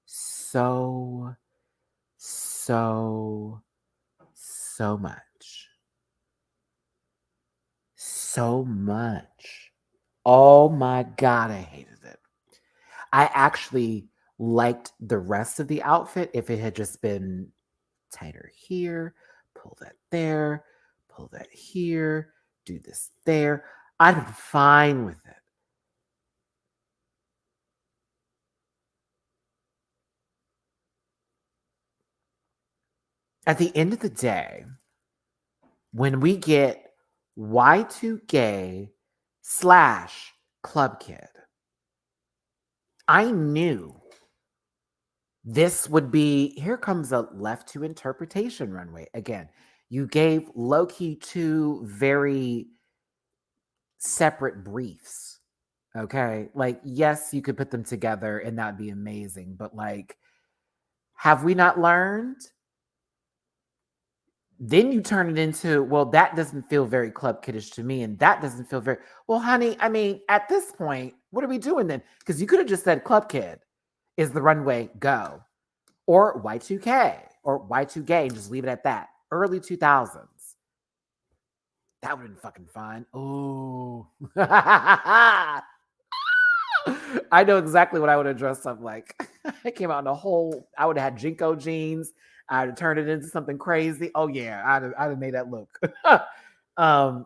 so, so, so much. So much. Oh my God, I hated it. I actually liked the rest of the outfit if it had just been tighter here, pull that there, pull that here, do this there. I'd be fine with it. At the end of the day, when we get Y2k / Club Kid, I knew this would be, here comes a left to interpretation runway. Again, you gave low-key two very separate briefs. Okay. Like, yes, you could put them together and that'd be amazing. But like, have we not learned? Then you turn it into, well, that doesn't feel very club kiddish to me. And that doesn't feel very, well, honey, I mean, at this point, what are we doing then? Because you could have just said Club Kid is the runway go, or Y2k or Y2K and just leave it at that. Early 2000s. That would have been fucking fun. Oh. I know exactly what I would have dressed up like. I came out in I would have had Jinko jeans. I'd have turned it into something crazy. Oh yeah, I'd have made that look. um,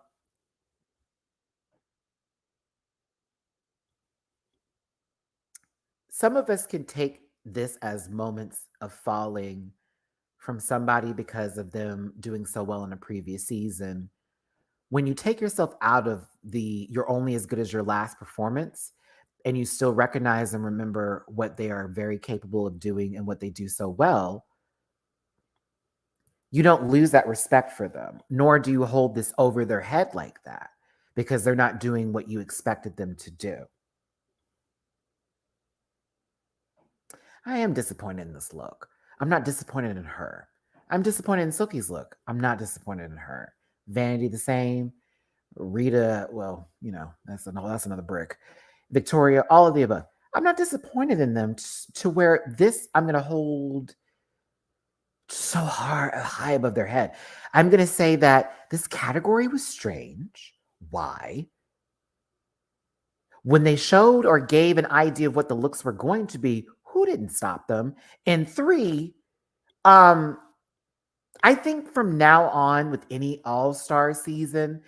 some of us can take this as moments of falling from somebody because of them doing so well in a previous season. When you take yourself out of you're only as good as your last performance, and you still recognize and remember what they are very capable of doing and what they do so well, you don't lose that respect for them, nor do you hold this over their head like that because they're not doing what you expected them to do. I am disappointed in this look. I'm not disappointed in her. I'm disappointed in Silky's look. I'm not disappointed in her. Vanity the same. Rita, well, that's another brick. Victoria, all of the above. I'm not disappointed in them to where this I'm going to hold so high above their head. I'm going to say that this category was strange. Why? When they showed or gave an idea of what the looks were going to be, who didn't stop them? And three, Um, I think from now on, with any all-star season,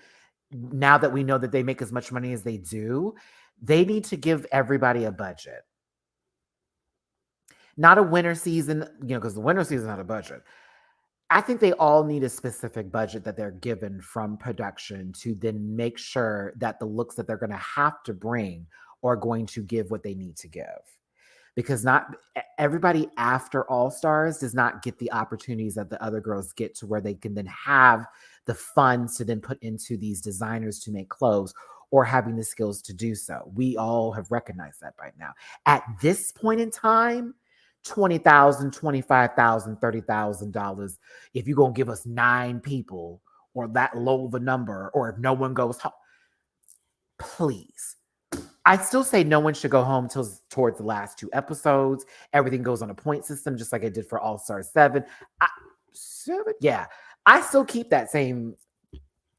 now that we know that they make as much money as they do, they need to give everybody a budget. Not a winter season, because the winter season had a budget. I think they all need a specific budget that they're given from production to then make sure that the looks that they're going to have to bring are going to give what they need to give. Because not everybody after All Stars does not get the opportunities that the other girls get to where they can then have the funds to then put into these designers to make clothes or having the skills to do so. We all have recognized that by now. At this point in time, $20,000, $25,000, $30,000. If you're gonna give us 9 people or that low of a number, or if no one goes home, please. I still say no one should go home till towards the last 2 episodes. Everything goes on a point system, just like I did for All Star 7. 7, yeah. I still keep that same.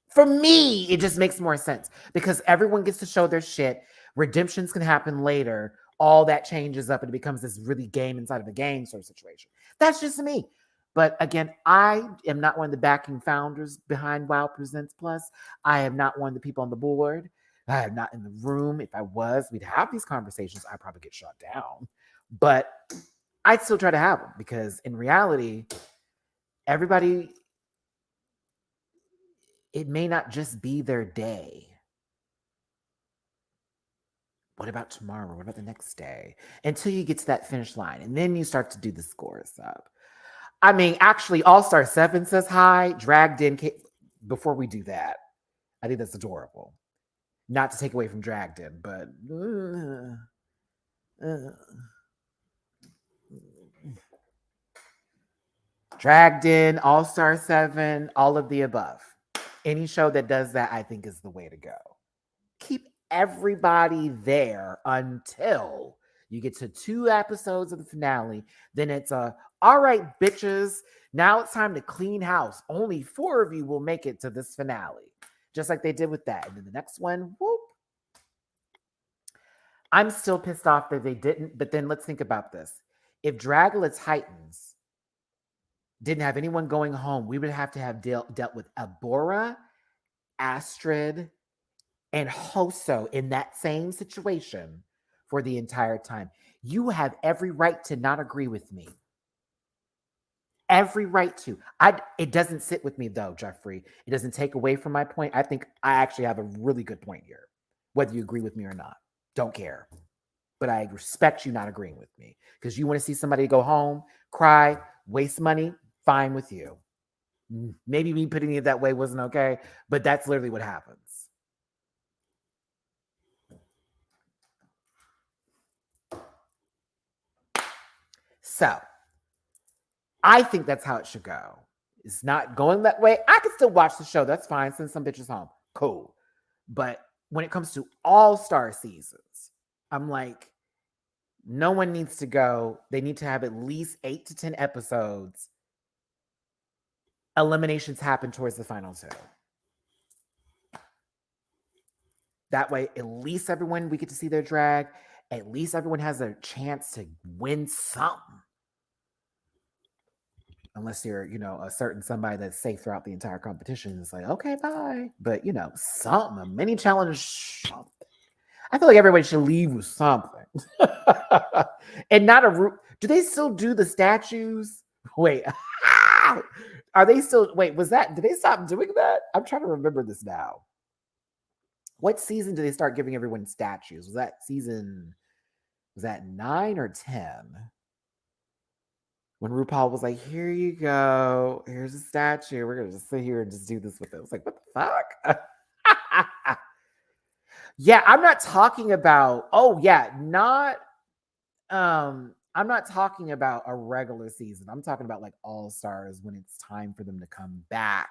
For me, it just makes more sense because everyone gets to show their shit. Redemptions can happen later. All that changes up and it becomes this really game inside of a game sort of situation. That's just me. But again, I am not one of the backing founders behind WoW Presents Plus. I am not one of the people on the board. I am not in the room. If I was, we'd have these conversations. I'd probably get shut down. But I'd still try to have them because in reality, everybody, it may not just be their day. What about tomorrow? What about the next day? Until you get to that finish line. And then you start to do the scores up. I mean, actually, All Star 7 says hi. Dragged in. Before we do that, I think that's adorable. Not to take away from Dragged in, but. Dragged in, All Star 7, all of the above. Any show that does that, I think, is the way to go. Keep everybody there until you get to 2 episodes of the finale. Then it's all right, bitches. Now it's time to clean house. Only 4 of you will make it to this finale. Just like they did with that. And then the next one, whoop. I'm still pissed off that they didn't. But then let's think about this. If Dragula Titans didn't have anyone going home, we would have to have dealt with Abora, Astrid, and Hoso in that same situation for the entire time. You have every right to not agree with me. Every right to. It doesn't sit with me though, Jeffrey. It doesn't take away from my point. I think I actually have a really good point here, whether you agree with me or not. Don't care. But I respect you not agreeing with me because you want to see somebody go home, cry, waste money, fine with you. Maybe me putting it that way wasn't okay, but that's literally what happens. So, I think that's how it should go. It's not going that way. I can still watch the show. That's fine. Send some bitches home. Cool. But when it comes to all-star seasons, I'm like, no one needs to go. They need to have at least 8 to 10 episodes. Eliminations happen towards the final 2. That way, at least everyone, we get to see their drag. At least everyone has a chance to win something. Unless you're, a certain somebody that's safe throughout the entire competition. It's like, okay, bye. But, something, a mini challenge, something. I feel like everybody should leave with something. And not do they still do the statues? Wait, are they still, did they stop doing that? I'm trying to remember this now. What season did they start giving everyone statues? Was that 9 or 10? When RuPaul was like, here you go. Here's a statue. We're going to just sit here and just do this with it. I was like, what the fuck? Yeah, I'm not talking about, I'm not talking about a regular season. I'm talking about like All Stars when it's time for them to come back.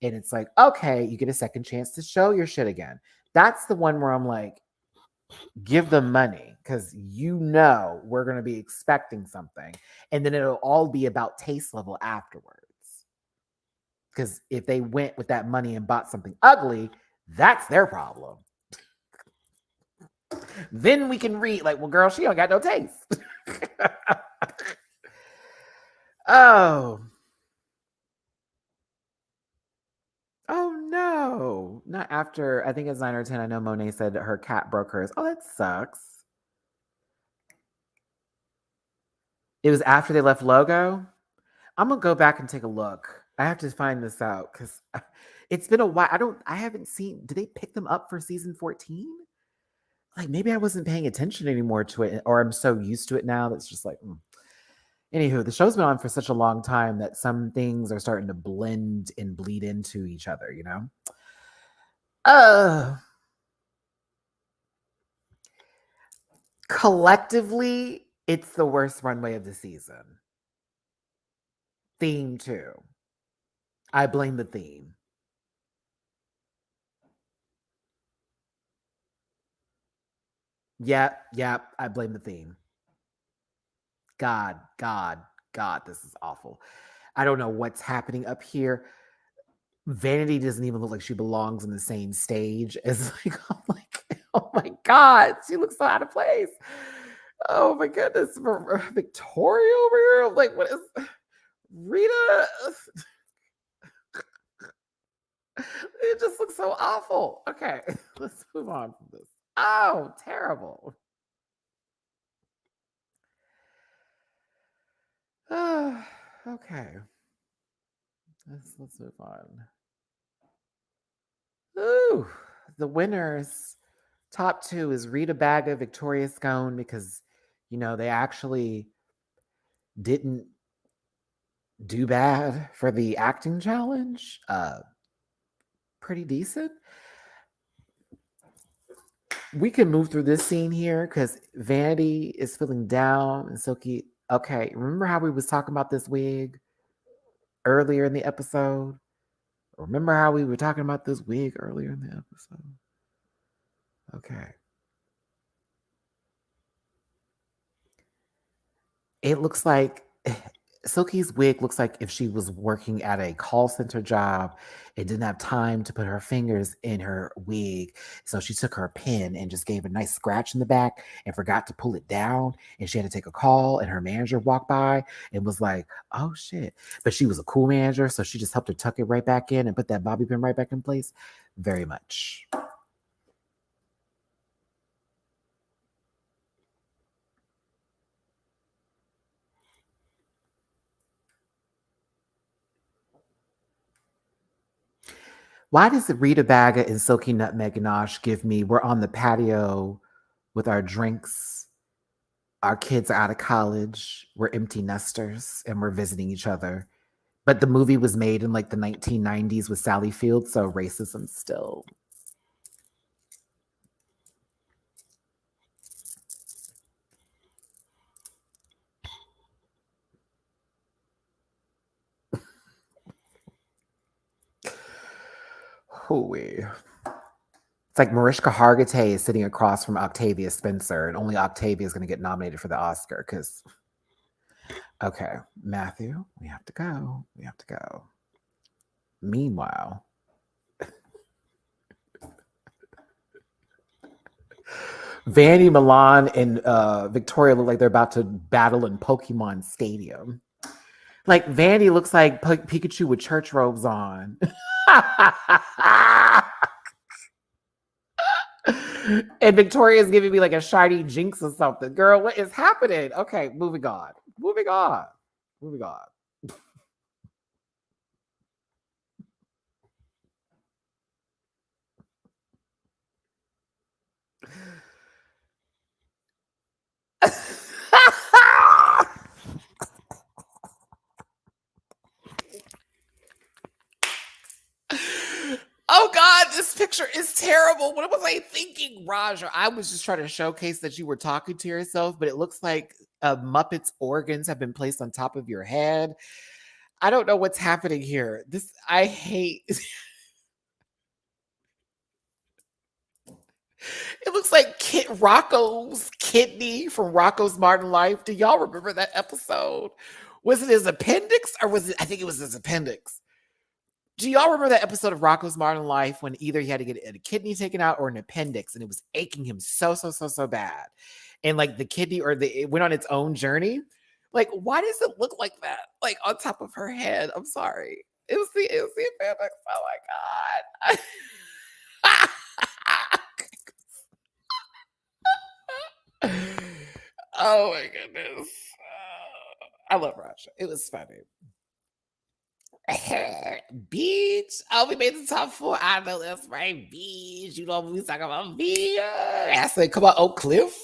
And it's like, okay, you get a second chance to show your shit again. That's the one where I'm like, give them money because we're going to be expecting something. And then it'll all be about taste level afterwards. Because if they went with that money and bought something ugly, that's their problem. Then we can read like, well, girl, she don't got no taste. Oh. Oh no. Not after, I think it's 9 or 10. I know Monet said her cat broke hers. Oh, that sucks. It was after they left Logo. I'm gonna go back and take a look. I have to find this out because it's been a while. I haven't seen, did they pick them up for season 14? Like maybe I wasn't paying attention anymore to it, or I'm so used to it now that's just like, Anywho, the show's been on for such a long time that some things are starting to blend and bleed into each other, you know? Uh Collectively, it's the worst runway of the season. Theme too. I blame the theme. Yep, I blame the theme. God, God, God, this is awful. I don't know what's happening up here. Vanity doesn't even look like she belongs in the same stage as like, I'm like, oh my God, she looks so out of place. Oh my goodness, Victoria over here. I'm like, what is Rita? It just looks so awful. Okay, let's move on from this. Oh, terrible. Okay, let's move on. Ooh, the winners. Top two is Rita Baga, Victoria Scone, because they actually didn't do bad for the acting challenge. Pretty decent. We can move through this scene here because Vanity is feeling down and Silky. Okay, remember how we was talking about this wig earlier in the episode? Remember how we were talking about this wig earlier in the episode? Okay. It looks like Silky's wig looks like if she was working at a call center job and didn't have time to put her fingers in her wig. So she took her pin and just gave a nice scratch in the back and forgot to pull it down. And she had to take a call, and her manager walked by and was like, oh shit. But she was a cool manager. So she just helped her tuck it right back in and put that bobby pin right back in place. Very much. Why does Rita Baga and Silky Nutmeg Ganache give me, we're on the patio with our drinks, our kids are out of college, we're empty nesters, and we're visiting each other. But the movie was made in like the 1990s with Sally Field, so racism still. Hooey. It's like Mariska Hargitay is sitting across from Octavia Spencer, and only Octavia is going to get nominated for the Oscar because. Okay, Matthew, we have to go. We have to go. Meanwhile, Vanny, Milan, and Victoria look like they're about to battle in Pokemon Stadium. Like Vanny looks like Pikachu with church robes on. And Victoria's giving me like a shiny Jinx or something. Girl, what is happening? Okay, moving on. Moving on. Moving on. Oh God, this picture is terrible. What was I thinking, Raja? I was just trying to showcase that you were talking to yourself, but it looks like Muppet's organs have been placed on top of your head. I don't know what's happening here. I hate. It looks like Rocco's kidney from Rocco's Martin Life. Do y'all remember that episode? Was it his appendix or was it? I think it was his appendix. Do y'all remember that episode of Rocco's Modern Life when either he had to get a kidney taken out or an appendix, and it was aching him so bad, and like the kidney or it went on its own journey? Like, why does it look like that? Like on top of her head. I'm sorry. It was the appendix. Oh my God. Oh my goodness. I love Russia. It was funny. Beach. Oh, we made the top 4. I know that's right. Beach. You know what we talking about? Beach. I said, come on, Oak Cliff.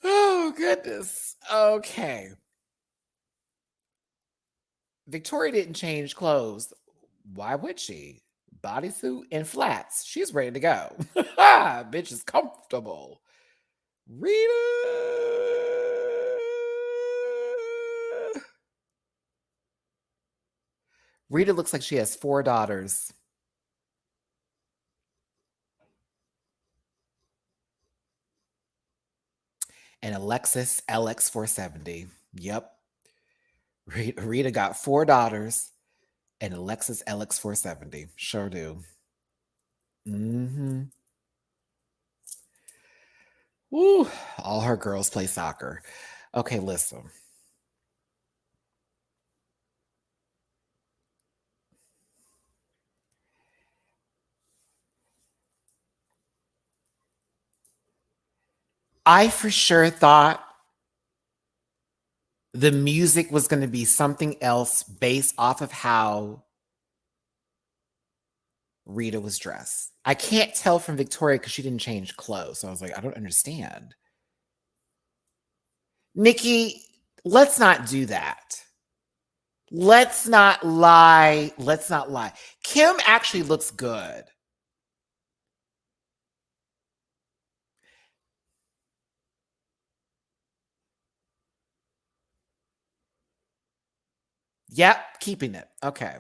Oh, goodness. Okay. Victoria didn't change clothes. Why would she? Bodysuit and flats. She's ready to go. Bitch is comfortable. Rita. Rita looks like she has 4 daughters. And a Lexus LX470. Yep. Rita got 4 daughters and a Lexus LX470. Sure do. Mm-hmm. Woo. All her girls play soccer. Okay, listen. I for sure thought the music was going to be something else based off of how Rita was dressed. I can't tell from Victoria because she didn't change clothes. So I was like, I don't understand. Nikki, let's not do that. Let's not lie. Let's not lie. Kim actually looks good. Yep, keeping it. Okay.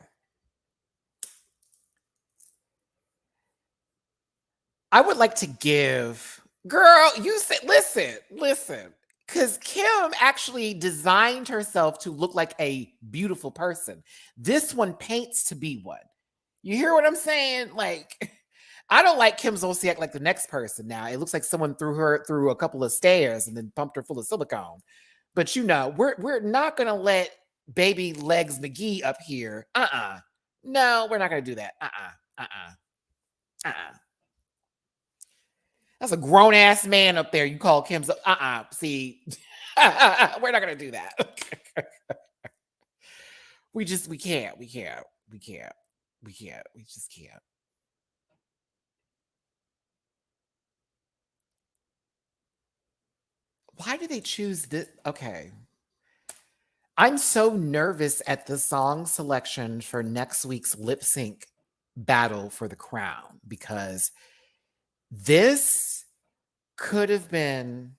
I would like to give, girl, you said, listen, because Kim actually designed herself to look like a beautiful person. This one paints to be one. You hear what I'm saying? Like, I don't like Kim Zolciak like the next person now. It looks like someone threw her through a couple of stairs and then pumped her full of silicone. But you know, we're not gonna let baby legs McGee up here. No, we're not gonna do that. That's a grown ass man up there. You call Kim. See, we're not gonna do that. We can't. We just can't. Why do they choose this? Okay. I'm so nervous at the song selection for next week's lip sync battle for the crown because this could have been.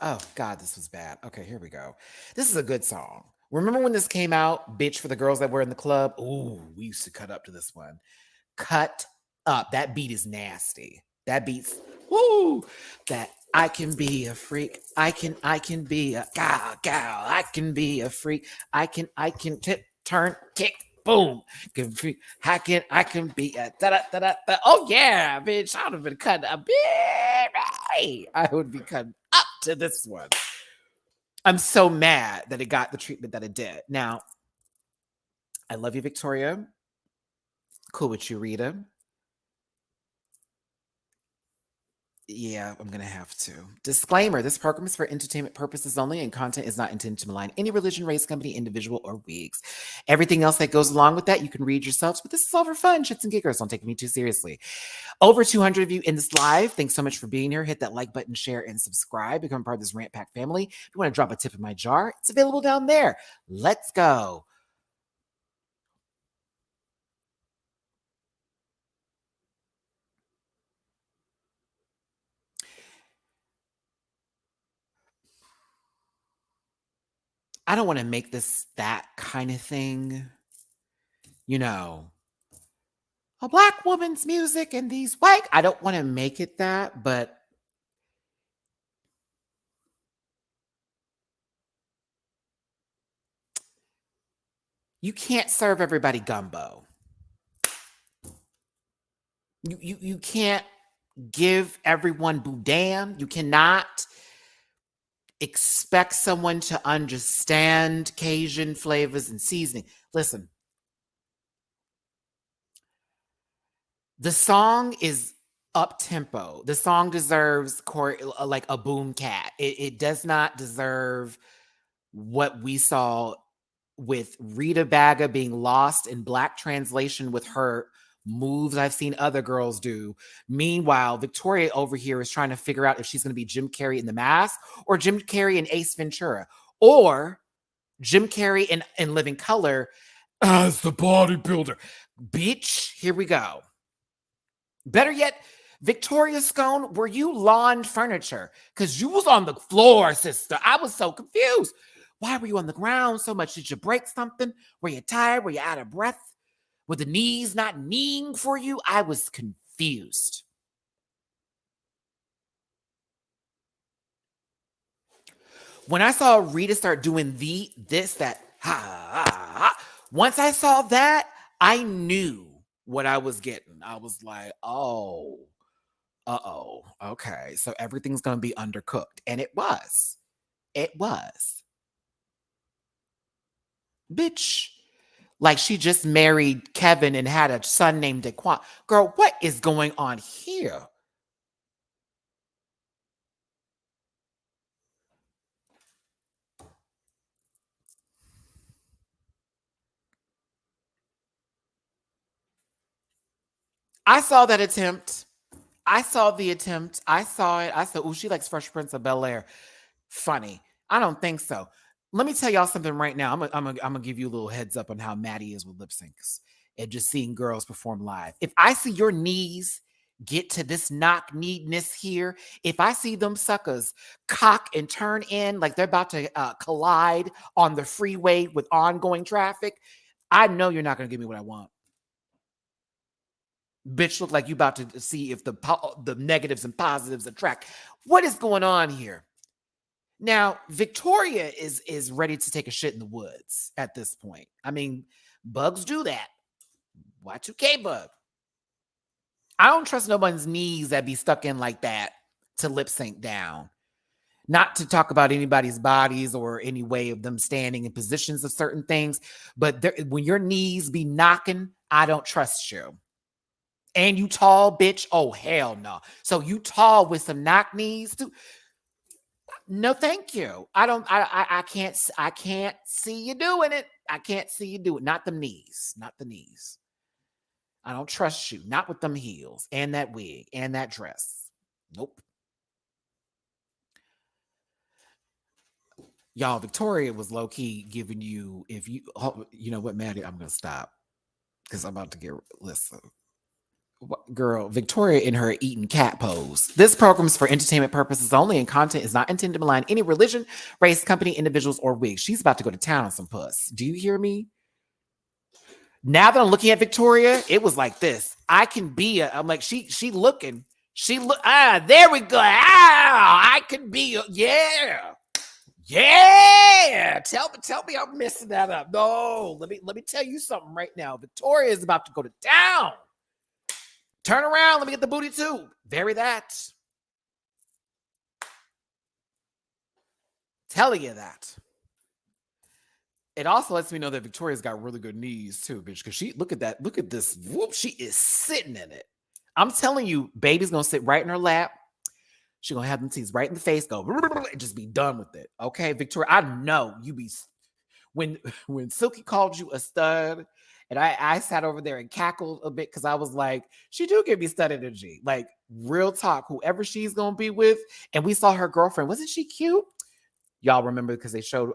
Oh God, this was bad. Okay, here we go. This is a good song. Remember when this came out, bitch, for the girls that were in the club? Ooh, we used to cut up to this one. Cut up. That beat is nasty. That beat's woo. That I can be a freak. I can be a gal. I can be a freak. I can tip, turn, kick, boom. I can be a da da da da. Da. Oh yeah, bitch. I would have been cut a bit. I would be cut up to this one. I'm so mad that it got the treatment that it did. Now, I love you, Victoria. Cool with you, Rita. Yeah, I'm going to have to. Disclaimer, this program is for entertainment purposes only and content is not intended to malign any religion, race, company, individual, or wigs. Everything else that goes along with that, you can read yourselves, but this is all for fun, shits and giggles. Don't take me too seriously. Over 200 of you in this live. Thanks so much for being here. Hit that like button, share, and subscribe. Become part of this Rant Pack family. If you want to drop a tip in my jar, it's available down there. Let's go. I don't want to make this that kind of thing. You know, a black woman's music and these white. I don't want to make it that, but you can't serve everybody gumbo. You can't give everyone boudin. You cannot expect someone to understand Cajun flavors and seasoning. Listen, the song is up tempo. The song deserves like a boom cat. It does not deserve what we saw with Rita Baga being lost in black translation with her moves I've seen other girls do. Meanwhile, Victoria over here is trying to figure out if she's going to be Jim Carrey in The Mask or Jim Carrey in Ace Ventura or Jim Carrey in Living Color as the bodybuilder. Bitch, here we go. Better yet, Victoria Scone, were you lawn furniture? Because you was on the floor, sister. I was so confused. Why were you on the ground so much? Did you break something? Were you tired? Were you out of breath? Were the knees not kneeing for you? I was confused. When I saw Rita start doing this, that, once I saw that, I knew what I was getting. I was like, oh, okay. So everything's going to be undercooked. And it was. It was. Bitch. Like she just married Kevin and had a son named Daquan. Girl, what is going on here? I saw that attempt. I saw the attempt. I saw it. I said, oh, she likes Fresh Prince of Bel-Air. Funny. I don't think so. Let me tell y'all something right now. I'm gonna give you a little heads up on how Matty is with lip syncs and just seeing girls perform live. If I see your knees get to this knock kneedness here, if I see them suckers cock and turn in like they're about to collide on the freeway with ongoing traffic, I know you're not gonna give me what I want. Bitch, look like you about to see if the negatives and positives attract. What is going on here? Now, Victoria is ready to take a shit in the woods at this point. I mean, bugs do that. Y2k bug. I don't trust nobody's knees that be stuck in like that to lip sync down. Not to talk about anybody's bodies or any way of them standing in positions of certain things, but when your knees be knocking, I don't trust you. And you tall, bitch? Oh, hell no. So you tall with some knock knees too? No, thank you. I can't see you doing it. I can't see you do it. Not the knees. Not the knees. I don't trust you. Not with them heels and that wig and that dress. Nope. Y'all, Victoria was low key giving you, if you, you know what, Maddie, I'm going to stop because I'm about to get, listen. Girl, Victoria in her eating cat pose. This program is for entertainment purposes only, and content is not intended to malign any religion, race, company, individuals, or wigs. She's about to go to town on some puss. Do you hear me? Now that I'm looking at Victoria, it was like this. I can be I'm like, she looking. There we go. I can be yeah. Yeah. Tell me I'm messing that up. No, let me tell you something right now. Victoria is about to go to town. Turn around. Let me get the booty too. Very that. Telling you that. It also lets me know that Victoria's got really good knees too, bitch. Because look at that. Look at this. Whoop. She is sitting in it. I'm telling you, baby's going to sit right in her lap. She's going to have them teeth right in the face, go, and just be done with it. Okay, Victoria, I know you be, when Silky called you a stud, and I sat over there and cackled a bit because I was like, she do give me stud energy. Like, real talk, whoever she's going to be with. And we saw her girlfriend. Wasn't she cute? Y'all remember because they showed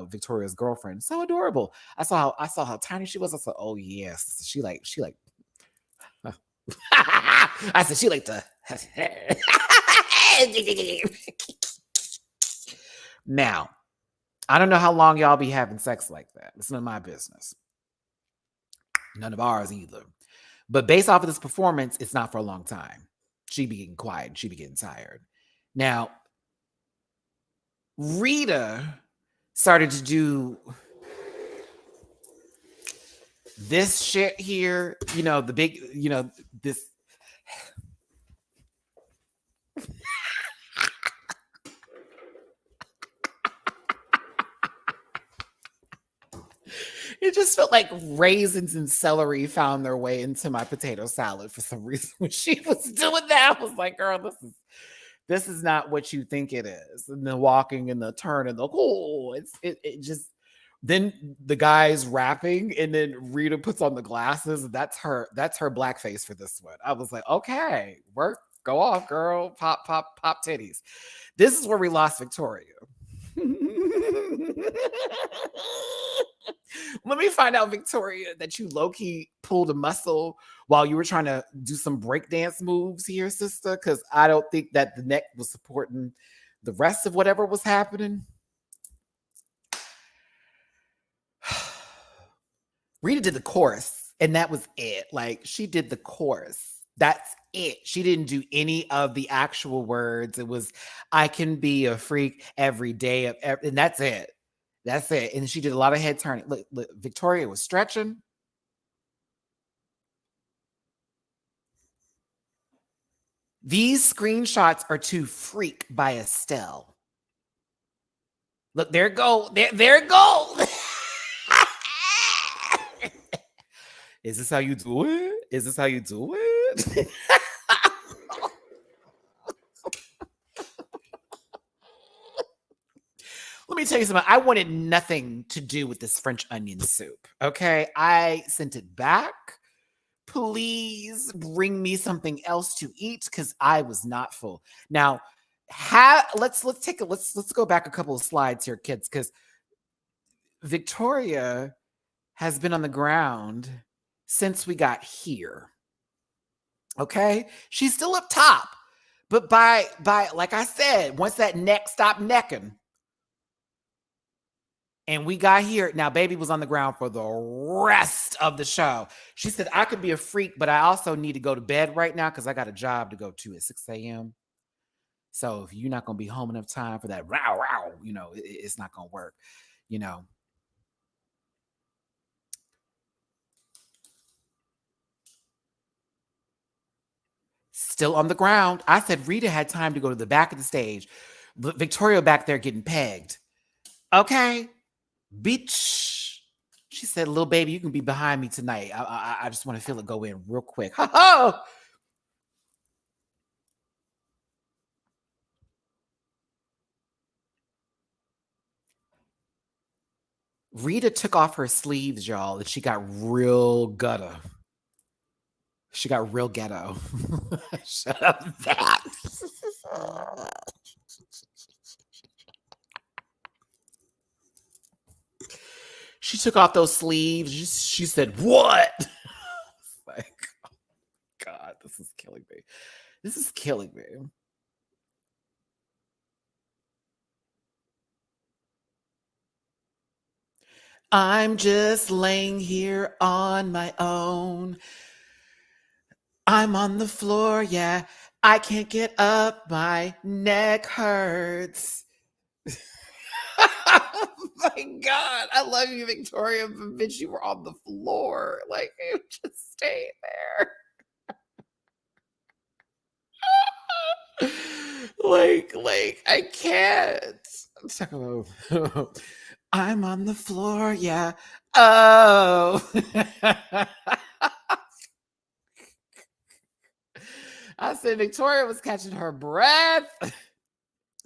Victoria's girlfriend. So adorable. I saw how tiny she was. I said, oh yes. She like I said she like to now. I don't know how long y'all be having sex like that. It's none of my business. None of ours either. But based off of this performance, it's not for a long time. She be getting quiet. She be getting tired. Now, Rita started to do this shit here, the big, this It just felt like raisins and celery found their way into my potato salad for some reason. When she was doing that, I was like, girl, this is not what you think it is. And the walking and the turn and the it just then the guy's rapping and then Rita puts on the glasses. That's her blackface for this one. I was like, okay, work, go off, girl. Pop, pop, pop titties. This is where we lost Victoria. Let me find out, Victoria, that you low-key pulled a muscle while you were trying to do some breakdance moves here, sister, because I don't think that the neck was supporting the rest of whatever was happening. Rita did the chorus, and that was it. Like, she did the chorus. That's it. She didn't do any of the actual words. It was, I can be a freak every day, and that's it. That's it. And she did a lot of head turning. Look, Victoria was stretching. These screenshots are to Freak by Estelle. Look, there it go. There it go. Is this how you do it? Is this how you do it? Let me tell you something. I wanted nothing to do with this French onion soup. Okay. I sent it back. Please bring me something else to eat because I was not full. Now, let's go back a couple of slides here, kids, because Victoria has been on the ground since we got here. Okay, she's still up top, but by like I said, once that neck stopped necking, and we got here, now baby was on the ground for the rest of the show. She said, I could be a freak, but I also need to go to bed right now because I got a job to go to at 6 a.m. So if you're not going to be home enough time for that, it's not going to work, you know. Still on the ground. I said Rita had time to go to the back of the stage. Victoria back there getting pegged. Okay, bitch. She said, little baby, you can be behind me tonight. I just want to feel it go in real quick. Oh, Rita took off her sleeves, y'all, and she got real gutter. She got real ghetto. Shut up, that. She took off those sleeves. She said, what? Like, oh God, this is killing me. This is killing me. I'm just laying here on my own. I'm on the floor, yeah. I can't get up. My neck hurts. Oh my God. I love you, Victoria, but bitch, you were on the floor. Like, you just stayed there. like, I can't. I'm talking about, I'm on the floor, yeah. Oh. I said Victoria was catching her breath.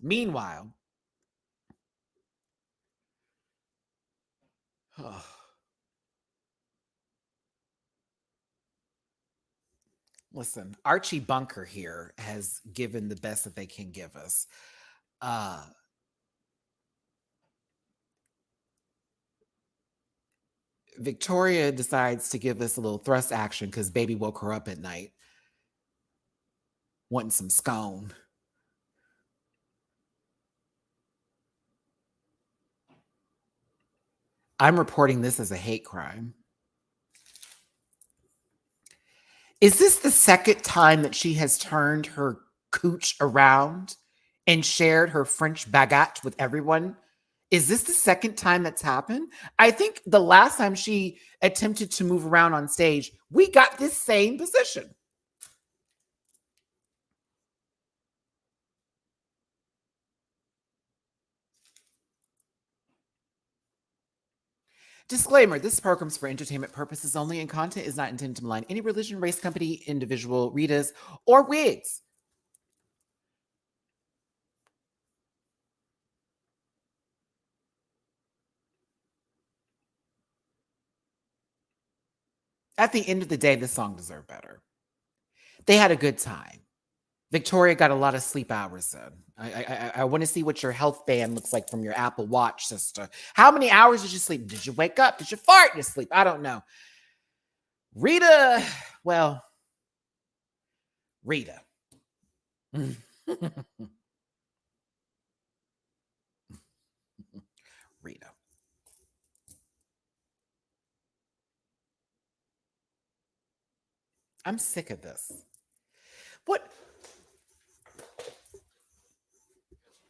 Meanwhile, listen, Archie Bunker here has given the best that they can give us. Victoria decides to give us a little thrust action because baby woke her up at night wanting some scone. I'm reporting this as a hate crime. Is this the second time that she has turned her cooch around and shared her French baguette with everyone? Is this the second time that's happened? I think the last time she attempted to move around on stage, we got this same position. Disclaimer, this program's for entertainment purposes only and content is not intended to malign any religion, race, company, individual, readers, or wigs. At the end of the day, this song deserved better. They had a good time. Victoria got a lot of sleep hours in. I want to see what your health band looks like from your Apple Watch, sister. How many hours did you sleep? Did you wake up? Did you fart in your sleep? I don't know. Rita, well, Rita. Rita. I'm sick of this. What?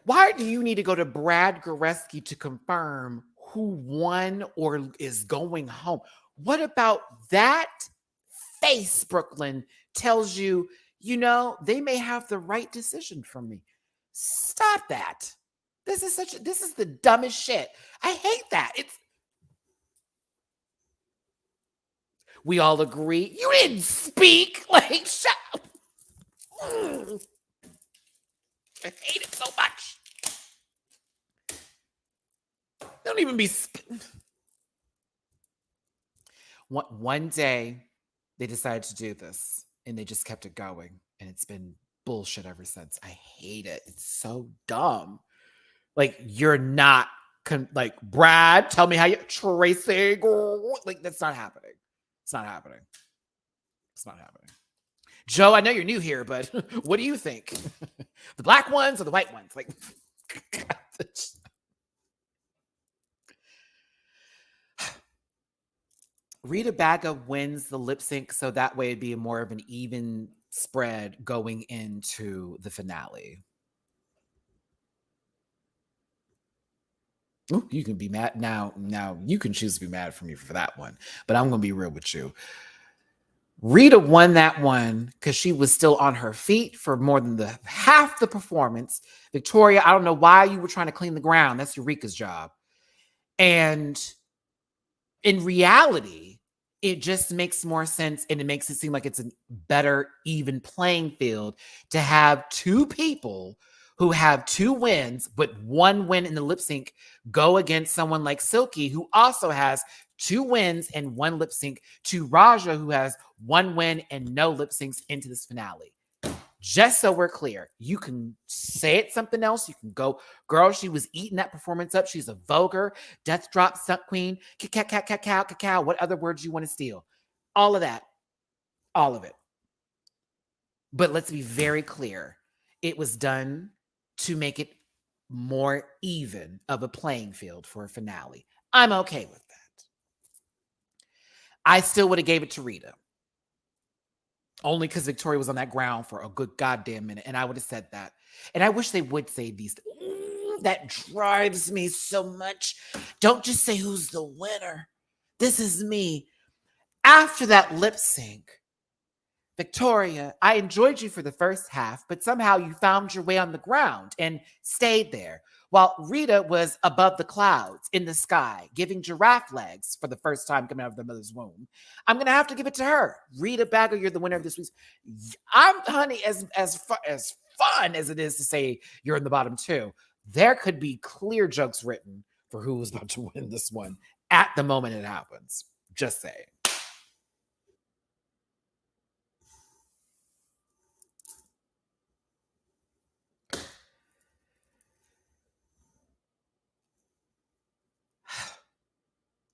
Why do you need to go to Brad Goreski to confirm who won or is going home? What about that face, Brooklyn, tells you, they may have the right decision from me? Stop that. This is the dumbest shit. I hate that. We all agree. You didn't speak. Like, shut up. I hate it so much. Don't even be. One day, they decided to do this, and they just kept it going, and it's been bullshit ever since. I hate it. It's so dumb. Like, you're not like, Brad, tell me how you Tracy. Like, that's not happening. It's not happening. It's not happening. Joe, I know you're new here, but what do you think? The black ones or the white ones? Like, Rita Baga wins the lip sync, so that way it'd be more of an even spread going into the finale. Ooh, you can be mad now. Now you can choose to be mad for me for that one, but I'm gonna be real with you. Rita won that one because she was still on her feet for more than half the performance. Victoria, I don't know why you were trying to clean the ground. That's Eureka's job. And in reality, it just makes more sense and it makes it seem like it's a better, even playing field to have two people who have 2 wins, but 1 win in the lip sync go against someone like Silky, who also has 2 wins and 1 lip sync, to Raja, who has 1 win and no lip syncs into this finale. Just so we're clear, you can say it something else. You can go, girl, she was eating that performance up. She's a vulgar, death drop, stunt queen, cacao, what other words you want to steal? All of that. All of it. But let's be very clear. It was done to make it more even of a playing field for a finale. I'm okay with that. I still would have gave it to Rita. Only because Victoria was on that ground for a good goddamn minute. And I would have said that. And I wish they would say these. That drives me so much. Don't just say who's the winner. This is me. After that lip sync, Victoria, I enjoyed you for the first half, but somehow you found your way on the ground and stayed there. While Rita was above the clouds in the sky, giving giraffe legs for the first time coming out of their mother's womb. I'm going to have to give it to her. Rita Baga, you're the winner of this week's. Honey, as fun as it is to say you're in the bottom 2, there could be clear jokes written for who was about to win this one at the moment it happens. Just saying.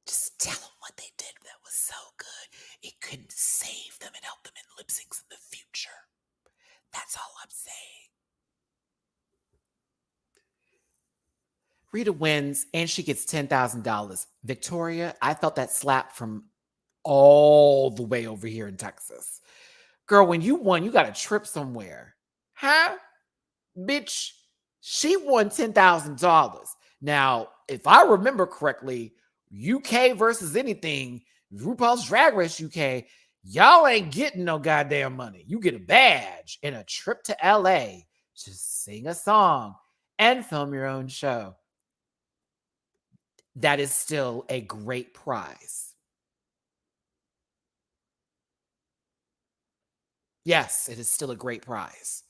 Just tell them what they did that was so good. It could save them and help them in lip syncs in the future. That's all I'm saying. Rita wins and she gets $10,000. Victoria, I felt that slap from all the way over here in Texas. Girl, when you won, you got a trip somewhere. Huh? Bitch, she won $10,000. Now, if I remember correctly, UK versus anything, RuPaul's Drag Race UK, y'all ain't getting no goddamn money. You get a badge and a trip to LA to sing a song and film your own show. that is still a great prize. Yes, it is still a great prize.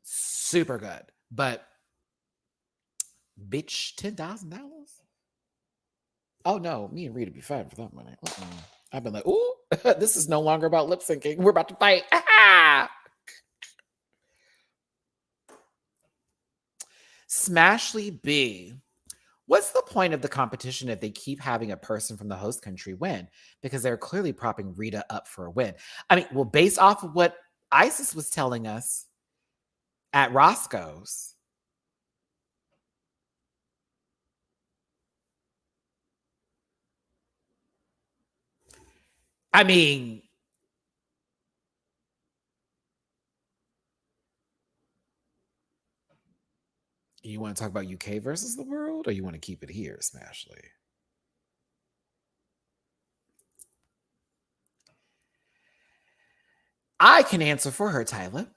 Super good. But bitch, $10,000? Oh no, me and Rita be fighting for that money. I've been like, ooh, this is no longer about lip syncing. We're about to fight. Smashly B. What's the point of the competition if they keep having a person from the host country win? Because they're clearly propping Rita up for a win. I mean, well, based off of what Isis was telling us at Roscoe's, I mean, you want to talk about UK versus the world, or you want to keep it here, Smashly? I can answer for her, Tyler.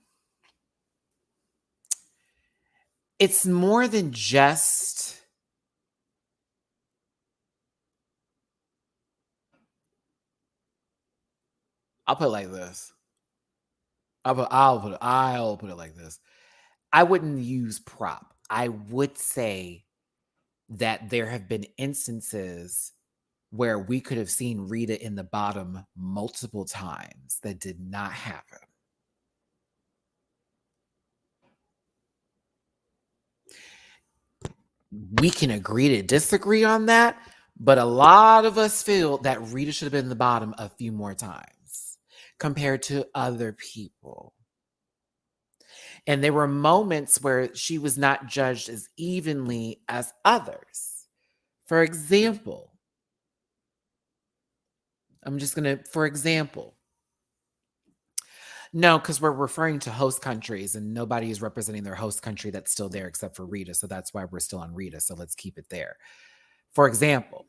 It's more than just I'll put it like this. I'll put it like this. I wouldn't use prop. I would say that there have been instances where we could have seen Rita in the bottom multiple times that did not happen. We can agree to disagree on that, but a lot of us feel that Rita should have been in the bottom a few more times compared to other people. And there were moments where she was not judged as evenly as others. For example, for example, no, because we're referring to host countries and nobody is representing their host country that's still there except for Rita. So that's why we're still on Rita. So let's keep it there. For example,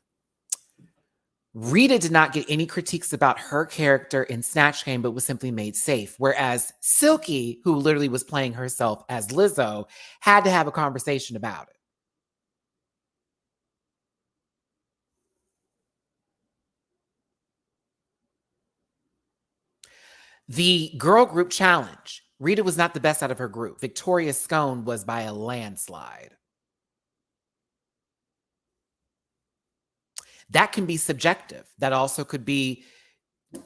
Rita did not get any critiques about her character in Snatch Game, but was simply made safe. Whereas Silky, who literally was playing herself as Lizzo, had to have a conversation about it. The girl group challenge. Rita was not the best out of her group. Victoria Scone was by a landslide. That can be subjective. That also could be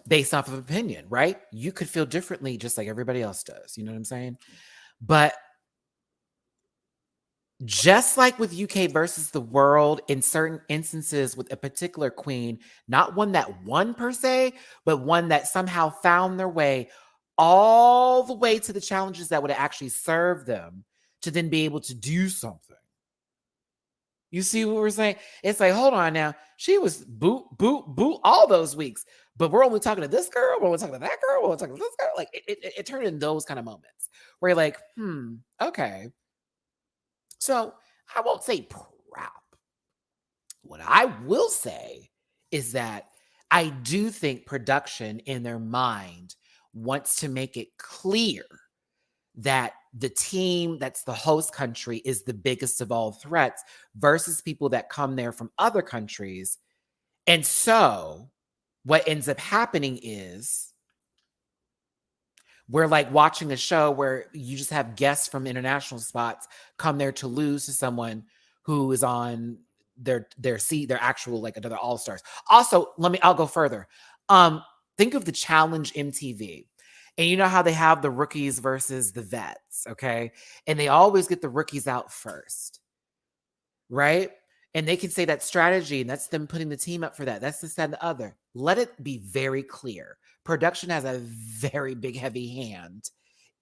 based off of opinion, right? You could feel differently just like everybody else does. You know what I'm saying? But just like with UK versus the world, in certain instances with a particular queen, not one that won per se, but one that somehow found their way all the way to the challenges that would actually serve them to then be able to do something. You see what we're saying? It's like, hold on now. She was boot, boot, boot all those weeks, but we're only talking to this girl. We're only talking to that girl. We're only talking to this girl. Like it turned in those kind of moments where you're like, okay. So I won't say prop. What I will say is that I do think production in their mind wants to make it clear that the team that's the host country is the biggest of all threats versus people that come there from other countries. And so what ends up happening is we're like watching a show where you just have guests from international spots come there to lose to someone who is on their actual like another all-stars. Also, I'll go further. Think of the Challenge MTV. And you know how they have the rookies versus the vets, okay? And they always get the rookies out first, right? And they can say that strategy, and that's them putting the team up for that. That's this, that, and the other. Let it be very clear. Production has a very big, heavy hand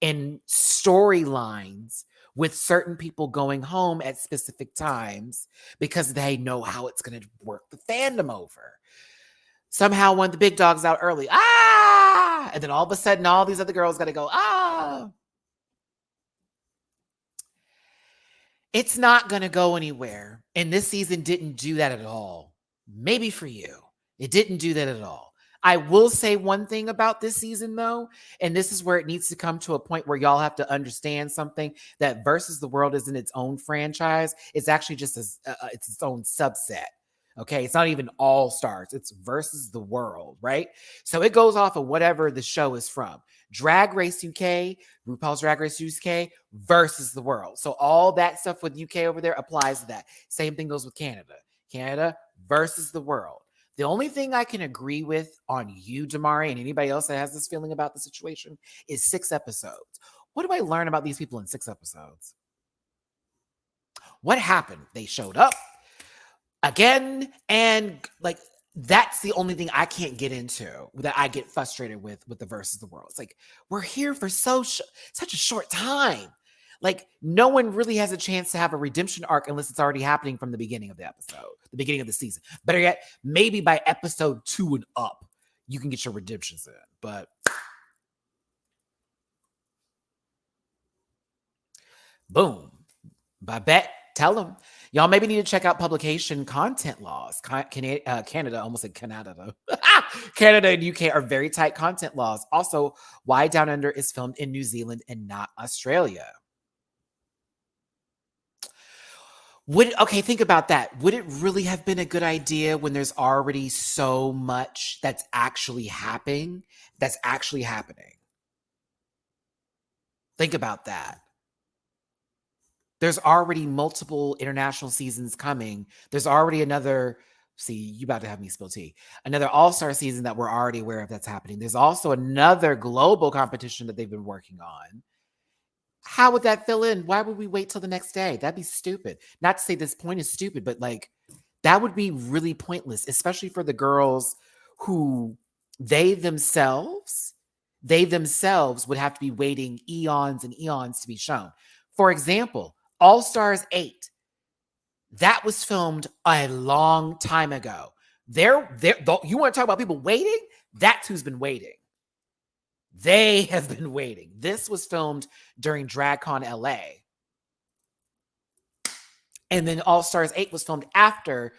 in storylines with certain people going home at specific times because they know how it's going to work the fandom over. Somehow one of the big dogs out early. And then all of a sudden, all these other girls got to go, It's not going to go anywhere. And this season didn't do that at all. Maybe for you, it didn't do that at all. I will say one thing about this season, though, and this is where it needs to come to a point where y'all have to understand something, that Versus the World isn't its own franchise. It's actually just it's its own subset. Okay, it's not even All Stars. It's Versus the World, right? So it goes off of whatever the show is from. Drag Race UK, RuPaul's Drag Race UK versus the world. So all that stuff with UK over there applies to that. Same thing goes with Canada. Canada versus the world. The only thing I can agree with on you, Damari, and anybody else that has this feeling about the situation is 6 episodes. What do I learn about these people in 6 episodes? What happened? They showed up again, and like that's the only thing I can't get into, that I get frustrated with the Versus the World. It's like, we're here for such a short time. Like, no one really has a chance to have a redemption arc unless it's already happening from the beginning of the episode, the beginning of the season. Better yet, maybe by episode 2 and up, you can get your redemptions in. But boom. Babette, tell them. Y'all maybe need to check out publication content laws. Canada, almost said Canada. Canada and UK are very tight content laws. Also, Why Down Under is filmed in New Zealand and not Australia. Okay, think about that. Would it really have been a good idea when there's already so much that's actually happening? Think about that. There's already multiple international seasons coming. There's already another, see, you about to have me spill tea. Another All-Star season that we're already aware of that's happening. There's also another global competition that they've been working on. How would that fill in? Why would we wait till the next day? That'd be stupid. Not to say this point is stupid, but like that would be really pointless, especially for the girls who they themselves would have to be waiting eons and eons to be shown. For example, All Stars 8. That was filmed a long time ago. You want to talk about people waiting? That's who's been waiting. They have been waiting. This was filmed during DragCon LA. And then All Stars 8 was filmed after,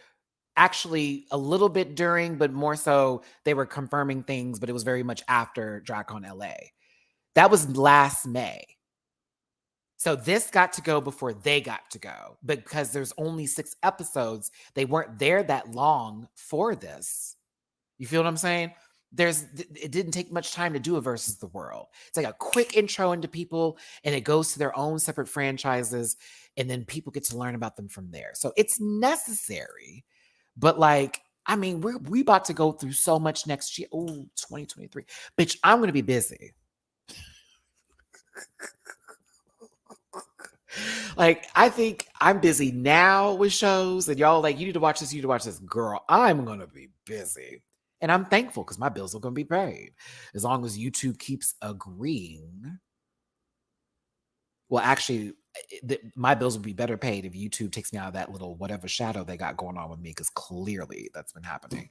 actually a little bit during, but more so they were confirming things, but it was very much after DragCon LA. That was last May. So this got to go before they got to go, because there's only 6 episodes. They weren't there that long for this. You feel what I'm saying? It didn't take much time to do a Versus the World. It's like a quick intro into people, and it goes to their own separate franchises, and then people get to learn about them from there. So it's necessary, but like, I mean, we about to go through so much next year. Oh, 2023. Bitch, I'm going to be busy. Like, I think I'm busy now with shows, and y'all like, you need to watch this. Girl, I'm going to be busy. And I'm thankful because my bills are going to be paid. As long as YouTube keeps agreeing. Well, actually, my bills will be better paid if YouTube takes me out of that little whatever shadow they got going on with me, because clearly that's been happening.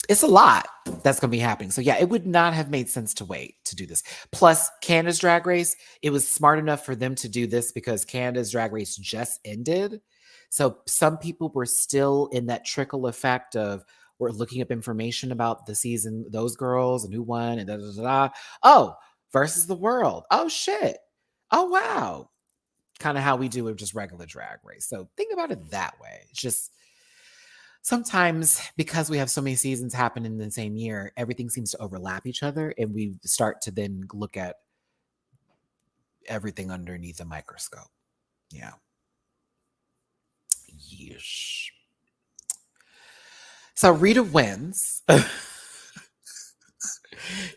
It's a lot that's going to be happening. So yeah, it would not have made sense to wait to do this. Plus, Canada's Drag Race, it was smart enough for them to do this because Canada's Drag Race just ended. So some people were still in that trickle effect of, we're looking up information about the season, those girls and who won and da da da da. Oh, Versus the World. Oh shit. Oh wow. Kind of how we do with just regular Drag Race. So think about it that way. It's just sometimes, because we have so many seasons happen in the same year, everything seems to overlap each other, and we start to then look at everything underneath a microscope. Yeah. Yeesh. So Rita wins.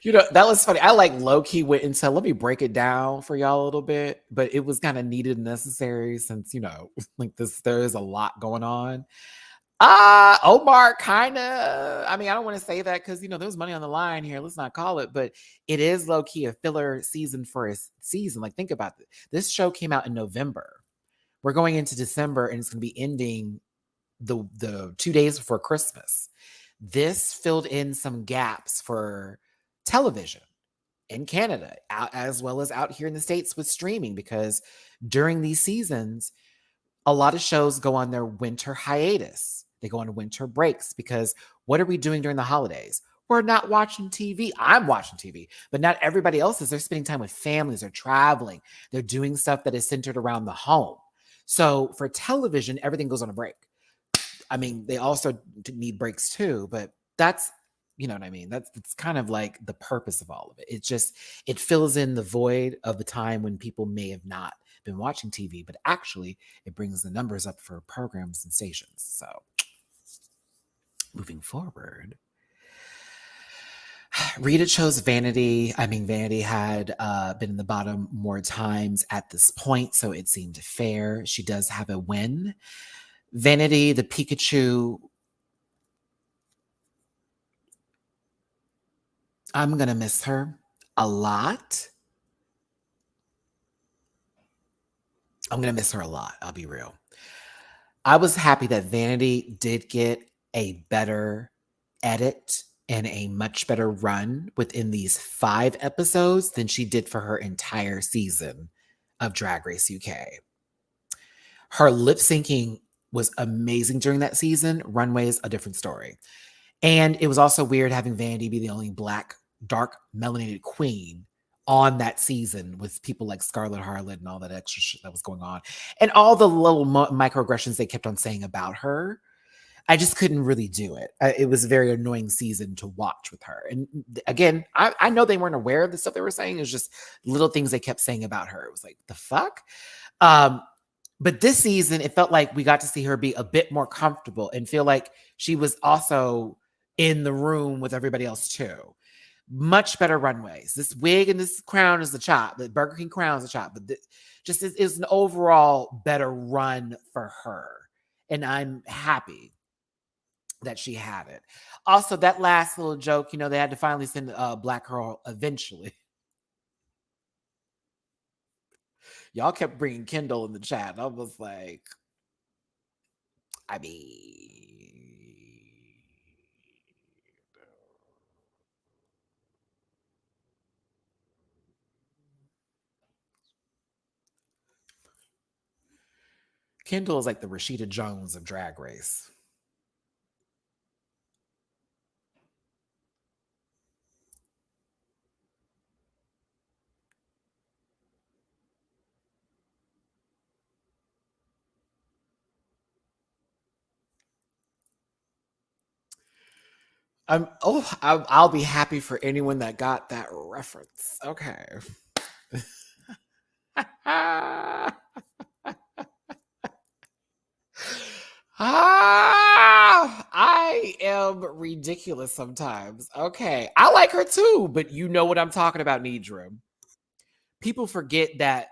You know, that was funny. I like low-key went into, let me break it down for y'all a little bit, but it was kind of needed and necessary since, you know, like there is a lot going on. Omar kind of, I mean, I don't want to say that because, you know, there's money on the line here. Let's not call it, but it is low-key a filler season for a season. Like, think about it. This show came out in November. We're going into December, and it's going to be ending the 2 days before Christmas. This filled in some gaps for television in Canada, as well as out here in the States with streaming, because during these seasons, a lot of shows go on their winter hiatus. They go on winter breaks because What are we doing during the holidays? We're not watching TV. I'm watching TV, but not everybody else is. They're spending time with families. They're traveling. They're doing stuff that is centered around the home. So for television, everything goes on a break. I mean, they also need breaks too, but that's, you know what I mean? That's kind of like the purpose of all of it. It fills in the void of the time when people may have not been watching TV, but actually it brings the numbers up for programs and stations. So moving forward, Rita chose Vanity. I mean, Vanity had been in the bottom more times at this point, so it seemed fair. She does have a win. Vanity, the Pikachu, I'm going to miss her a lot. I'm going to miss her a lot. I'll be real. I was happy that Vanity did get a better edit and a much better run within these 5 episodes than she did for her entire season of Drag Race UK. Her lip syncing was amazing during that season. Runway is a different story. And it was also weird having Vanity be the only Black, dark, melanated queen on that season with people like Scarlett Harlot and all that extra shit that was going on. And all the little microaggressions they kept on saying about her. I just couldn't really do it. It was a very annoying season to watch with her. And again, I know they weren't aware of the stuff they were saying. It was just little things they kept saying about her. It was like, the fuck? But this season, it felt like we got to see her be a bit more comfortable and feel like she was also in the room with everybody else too. Much better runways. This wig and this crown is the chop. The Burger King crown is the chop. But just is an overall better run for her. And I'm happy that she had it. Also, that last little joke, you know, they had to finally send a Black Girl eventually. Y'all kept bringing Kendall in the chat. I was like, I mean, Kendall is like the Rashida Jones of Drag Race. I'll be happy for anyone that got that reference. Okay. I am ridiculous sometimes. Okay. I like her too, but you know what I'm talking about, Nidra. People forget that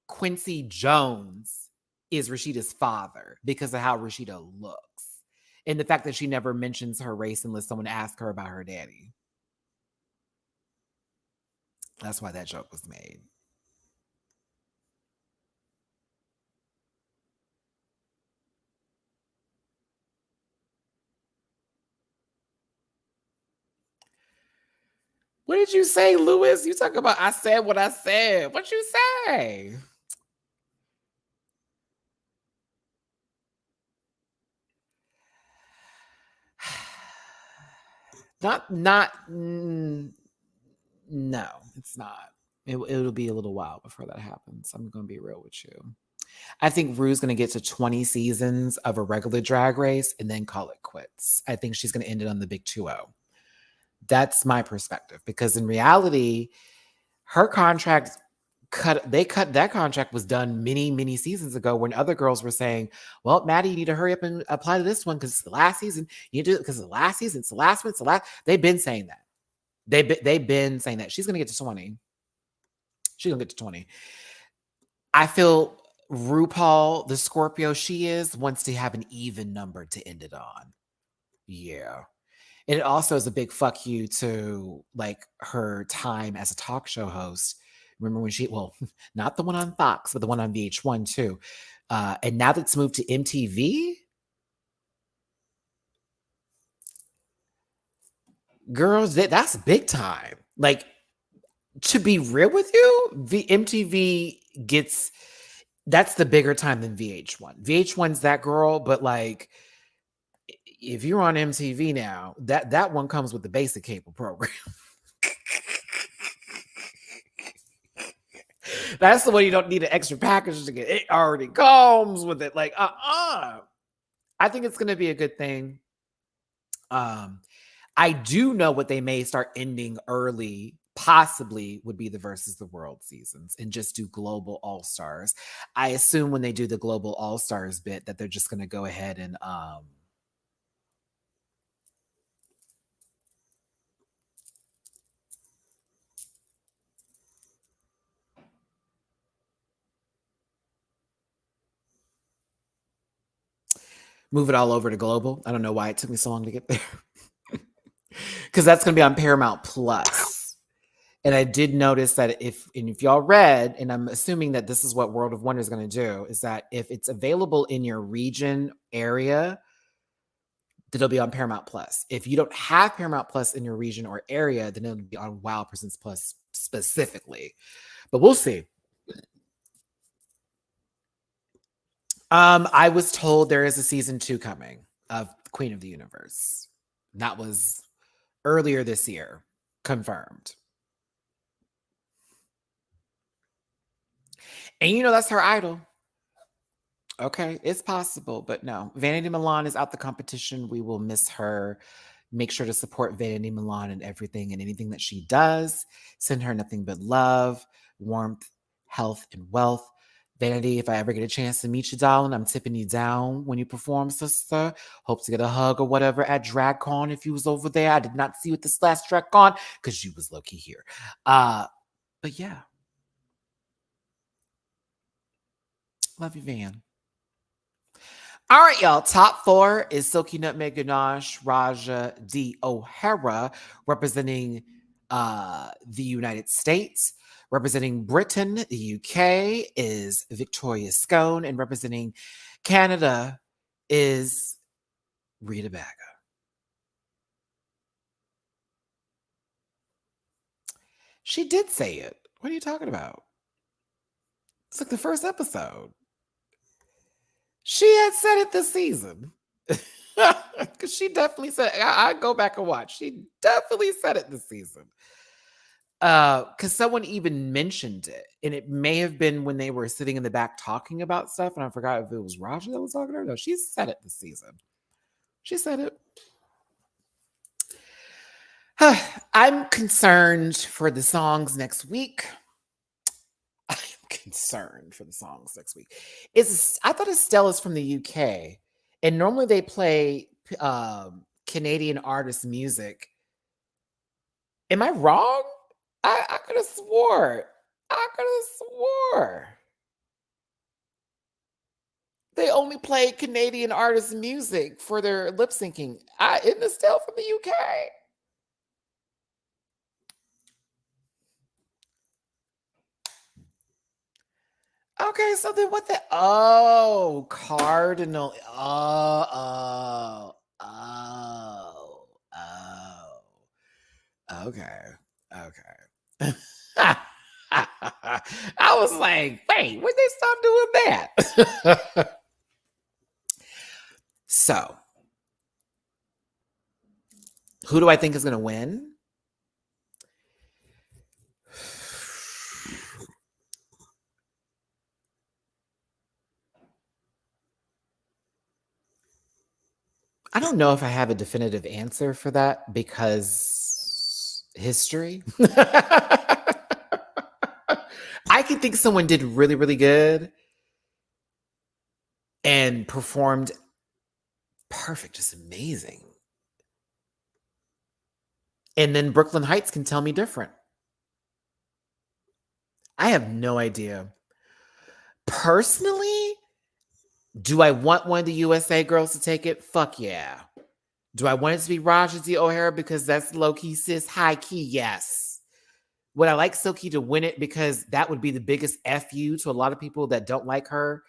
Quincy Jones is Rashida's father because of how Rashida looks. And the fact that she never mentions her race unless someone asks her about her daddy. That's why that joke was made. What did you say, Lewis? You talk about I said what I said. What you say? No, it's not. It'll be a little while before that happens. I'm going to be real with you. I think Rue's going to get to 20 seasons of a regular Drag Race and then call it quits. I think she's going to end it on the big 2-0. That's my perspective because in reality, her contract that contract was done many seasons ago when other girls were saying, well, Matty, you need to hurry up and apply to this one because it's the last season. You need to do it because it's the last season. It's the last one. It's the last. They've been saying that. They've been saying that. She's going to get to 20. She's going to get to 20. I feel RuPaul, the Scorpio she is, wants to have an even number to end it on. Yeah. And it also is a big fuck you to like her time as a talk show host. Remember when not the one on Fox, but the one on VH1 too. And now that it's moved to MTV, girls, that's big time. Like, to be real with you, MTV that's the bigger time than VH1. VH1's that girl, but like, if you're on MTV now, that one comes with the basic cable program. That's the one you don't need an extra package to get. It already comes with it. Like, I think it's gonna be a good thing. I do know what they may start ending early, possibly would be the versus the world seasons and just do global all-stars. I assume when they do the global all-stars bit that they're just gonna go ahead and move it all over to global. I don't know why it took me so long to get there. Because that's going to be on Paramount Plus. And I did notice that if y'all read, and I'm assuming that this is what World of Wonder is going to do, is that if it's available in your region area, that it'll be on Paramount Plus. If you don't have Paramount Plus in your region or area, then it'll be on Wow Presents Plus specifically. But we'll see. I was told there is a season 2 coming of Queen of the Universe. That was earlier this year, confirmed. And you know that's her idol. Okay, it's possible, but no. Vanity Milan is out the competition. We will miss her. Make sure to support Vanity Milan and everything and anything that she does. Send her nothing but love, warmth, health, and wealth. Vanity, if I ever get a chance to meet you, darling, I'm tipping you down when you perform, sister. Hope to get a hug or whatever at DragCon if you was over there. I did not see you at this last DragCon because you was low-key here. But yeah. Love you, Van. All right, y'all. Top 4 is Silky Nutmeg Ganache, Raja D. O'Hara, representing the United States. Representing Britain, the UK, is Victoria Scone. And representing Canada is Rita Baga. She did say it. What are you talking about? It's like the first episode. She had said it this season. Because she definitely said, I go back and watch. She definitely said it this season. Because someone even mentioned it. And it may have been when they were sitting in the back talking about stuff. And I forgot if it was Raja that was talking to her. No, she said it this season. She said it. I'm concerned for the songs next week. I'm concerned for the songs next week. I thought Estella's from the UK, and normally they play Canadian artist music. Am I wrong? I could have swore. They only play Canadian artist music for their lip syncing. Isn't Estelle from the UK? Okay, so then what the Cardinal. Okay. I was like, wait, when they stop doing that? So, who do I think is going to win? I don't know if I have a definitive answer for that because history. I could think someone did really, really good and performed perfect, just amazing. And then Brooklyn Heights can tell me different. I have no idea. Personally, do I want one of the USA girls to take it? Fuck yeah. Do I want it to be Raja D. O'Hara because that's low-key cis, high-key? Yes. Would I like Silky to win it because that would be the biggest FU to a lot of people that don't like her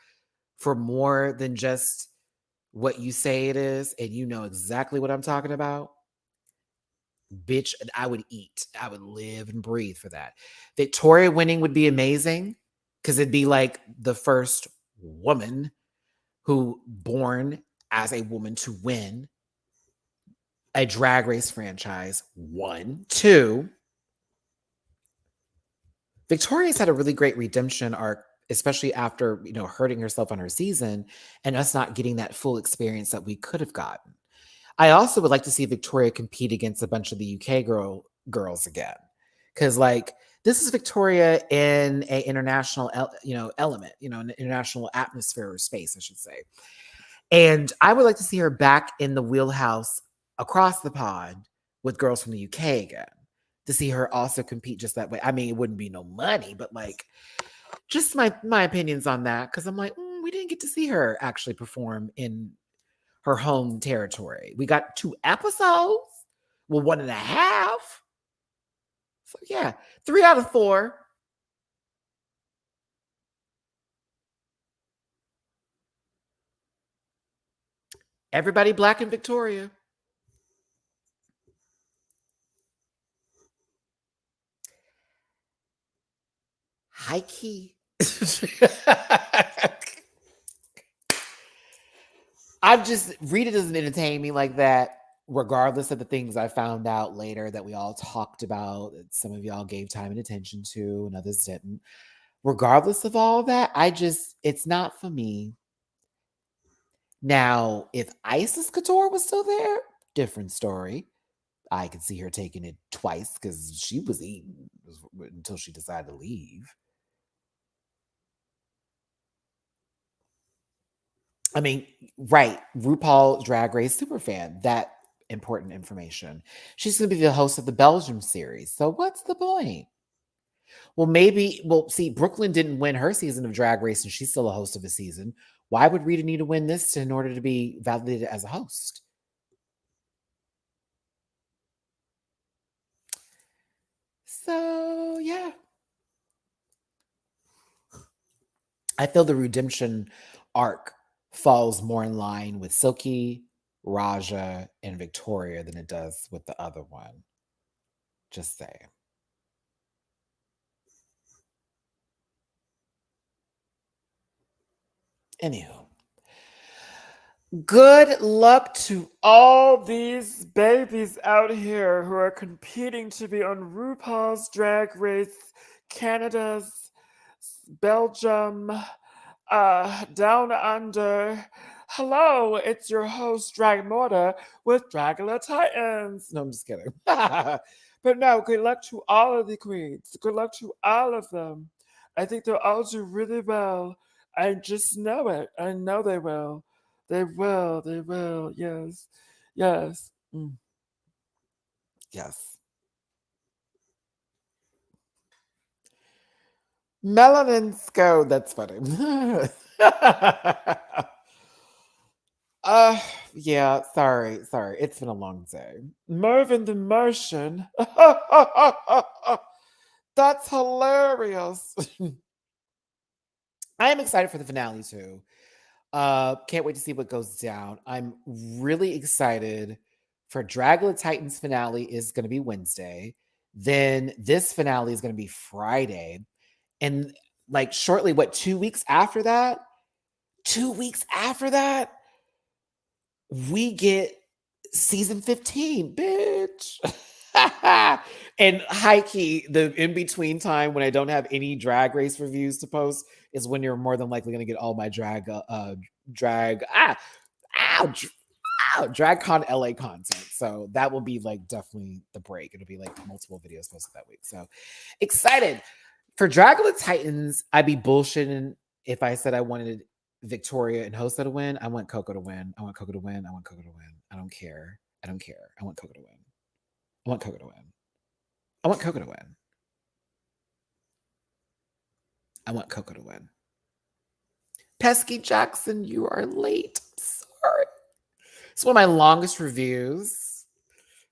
for more than just what you say it is, and you know exactly what I'm talking about? Bitch, I would eat. I would live and breathe for that. Victoria winning would be amazing because it'd be like the first woman who born as a woman to win a Drag Race franchise. 1, 2. Victoria's had a really great redemption arc, especially after, hurting herself on her season and us not getting that full experience that we could have gotten. I also would like to see Victoria compete against a bunch of the UK girls again. Cause like this is Victoria in a international, element, an international atmosphere or space, I should say. And I would like to see her back in the wheelhouse across the pond with girls from the UK again, to see her also compete just that way. I mean, it wouldn't be no money, but like just my opinions on that. Cause I'm like, we didn't get to see her actually perform in her home territory. We got 2 episodes. Well, 1.5. So yeah, 3 out of 4. Everybody black in Victoria. High key. Rita doesn't entertain me like that, regardless of the things I found out later that we all talked about, that some of y'all gave time and attention to, and others didn't. Regardless of all that, it's not for me. Now, if Isis Couture was still there, different story. I could see her taking it twice because she was eating until she decided to leave. I mean, right. RuPaul Drag Race superfan. That important information. She's going to be the host of the Belgium series. So what's the point? Well, see, Brooklyn didn't win her season of Drag Race and she's still a host of a season. Why would Rita need to win this in order to be validated as a host? So, yeah. I feel the redemption arc falls more in line with Silky, Raja, and Victoria than it does with the other one. Just saying. Anywho. Good luck to all these babies out here who are competing to be on RuPaul's Drag Race, Canada's, Belgium, Down Under. Hello, it's your host, Drag Morta, with Dragula Titans. No, I'm just kidding. But no, good luck to all of the queens. Good luck to all of them. I think they'll all do really well. I just know it. I know they will. They will. They will. Yes. Yes. Yes. Melanin Sco. That's funny. Yeah, sorry. It's been a long day. Mervin the Martian. That's hilarious. I am excited for the finale too. Can't wait to see what goes down. I'm really excited for Dragula Titans finale is going to be Wednesday. Then this finale is going to be Friday. And like shortly, 2 weeks after that? 2 weeks after that, we get season 15, bitch. And high key, the in between time when I don't have any drag race reviews to post is when you're more than likely going to get all my DragCon LA content. So that will be like definitely the break. It'll be like multiple videos posted that week. So excited for Dragula Titans. I'd be bullshitting if I said I wanted Victoria and Hosta to win. I want Coco to win. I want Coco to win. I want Coco to win. I don't care. I want Coco to win. I want Coco to win. I want Coco to win. I want Coco to win. Pesky Jackson, you are late. Sorry. It's one of my longest reviews.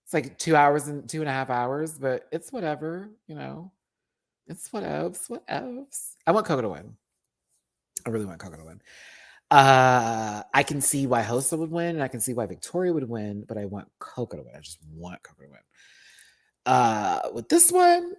It's like 2 hours and 2.5 hours, but it's whatever, It's what else. I want Coco to win. I really want Coco to win. I can see why Hosta would win, and I can see why Victoria would win, but I want Coco to win. I just want Coco to win. With this one,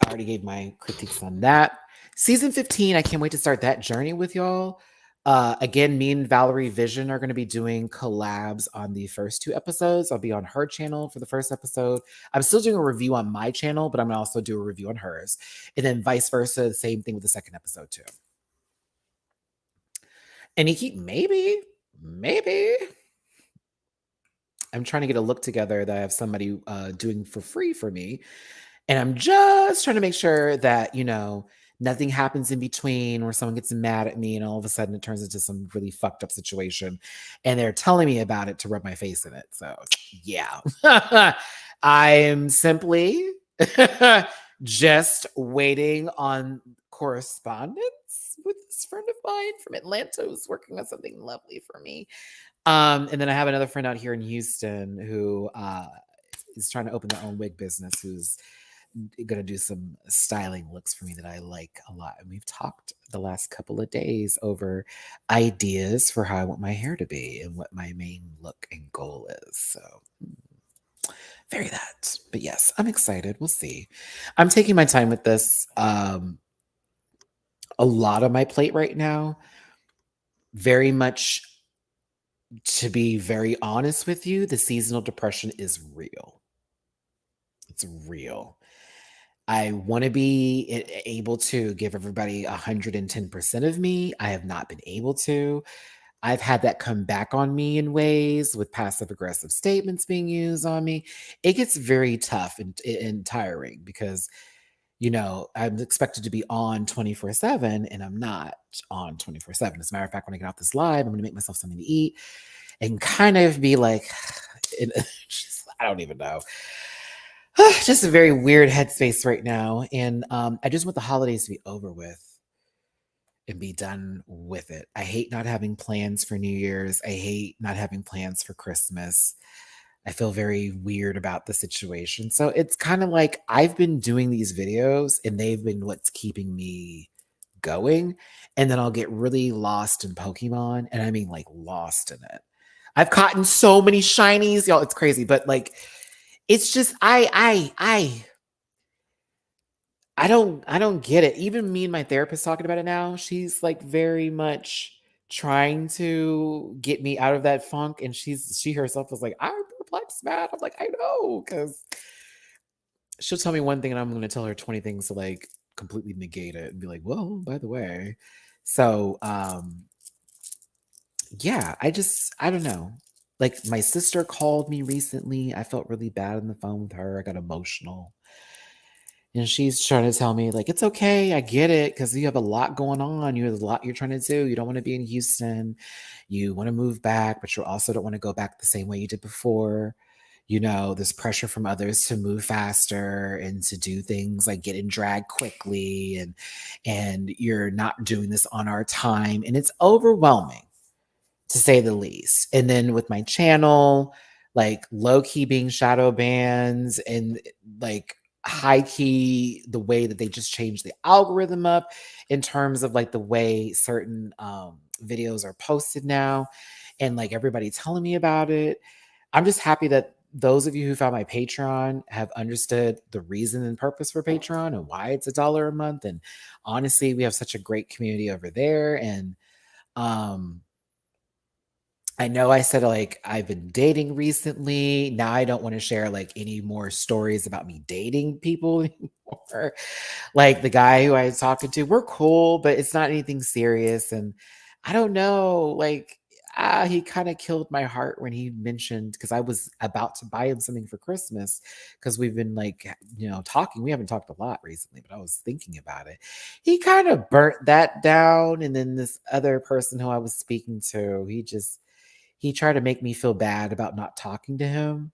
I already gave my critiques on that. Season 15, I can't wait to start that journey with y'all. Again, me and Valerie Vision are going to be doing collabs on the first 2 episodes. I'll be on her channel for the first episode. I'm still doing a review on my channel, but I'm going to also do a review on hers. And then vice versa, the same thing with the second episode too. And Nikki, maybe. I'm trying to get a look together that I have somebody doing for free for me. And I'm just trying to make sure that, nothing happens in between where someone gets mad at me and all of a sudden it turns into some really fucked up situation. And they're telling me about it to rub my face in it. So, yeah. I am simply just waiting on correspondence with this friend of mine from Atlanta who's working on something lovely for me. And then I have another friend out here in Houston who is trying to open their own wig business, who's going to do some styling looks for me that I like a lot. And we've talked the last couple of days over ideas for how I want my hair to be and what my main look and goal is. So very that. But yes, I'm excited. We'll see. I'm taking my time with this. A lot on my plate right now. Very much, to be very honest with you, the seasonal depression is real. It's real. I want to be able to give everybody 110% of me. I have not been able to. I've had that come back on me in ways with passive aggressive statements being used on me. It gets very tough and tiring because, I'm expected to be on 24/7 and I'm not on 24/7. As a matter of fact, when I get off this live, I'm going to make myself something to eat and kind of be like, I don't even know. Just a very weird headspace right now. And I just want the holidays to be over with and be done with it. I hate not having plans for New Year's. I hate not having plans for Christmas. I feel very weird about the situation. So it's kind of like I've been doing these videos and they've been what's keeping me going. And then I'll get really lost in Pokemon. And I mean like lost in it. I've caught in so many shinies, y'all. It's crazy. But like, it's just I don't get it. Even me and my therapist talking about it now. She's like very much trying to get me out of that funk, and she herself was like, "I'm mad." I'm like, I know, because she'll tell me one thing, and I'm going to tell her 20 things to like completely negate it and be like, "Well, by the way." So, yeah, I don't know. Like my sister called me recently. I felt really bad on the phone with her. I got emotional. And she's trying to tell me, like, it's okay. I get it because you have a lot going on. You have a lot you're trying to do. You don't want to be in Houston. You want to move back, but you also don't want to go back the same way you did before. There's pressure from others to move faster and to do things like get in drag quickly, and you're not doing this on our time. And it's overwhelming, to say the least. And then with my channel, like low key being shadow bans and like high key, the way that they just changed the algorithm up in terms of like the way certain videos are posted now, and like everybody telling me about it. I'm just happy that those of you who found my Patreon have understood the reason and purpose for Patreon and why it's $1 a month. And honestly, we have such a great community over there. And I know I said like I've been dating recently. Now I don't want to share like any more stories about me dating people anymore. Like the guy who I was talking to, we're cool, but it's not anything serious. And I don't know, like he kind of killed my heart when he mentioned, because I was about to buy him something for Christmas because we've been like, talking. We haven't talked a lot recently, but I was thinking about it. He kind of burnt that down. And then this other person who I was speaking to, he tried to make me feel bad about not talking to him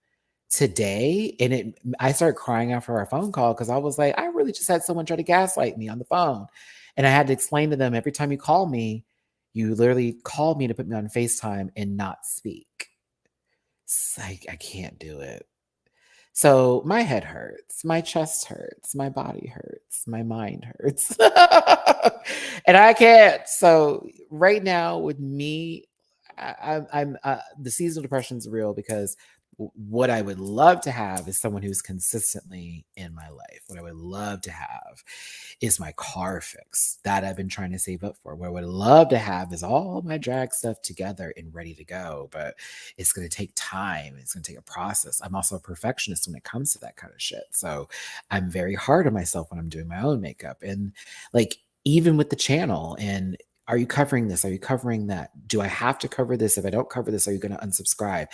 today. And I started crying after our phone call because I was like, I really just had someone try to gaslight me on the phone. And I had to explain to them, every time you call me, you literally called me to put me on FaceTime and not speak. It's like, I can't do it. So my head hurts, my chest hurts, my body hurts, my mind hurts. And I can't. So right now with me, I'm the seasonal depression is real because what I would love to have is someone who's consistently in my life. What I would love to have is my car fixed that I've been trying to save up for. What I would love to have is all my drag stuff together and ready to go. But it's going to take time. It's going to take a process. I'm also a perfectionist when it comes to that kind of shit. So I'm very hard on myself when I'm doing my own makeup. And like, even with the channel, and are you covering this? Are you covering that? Do I have to cover this? If I don't cover this, are you going to unsubscribe?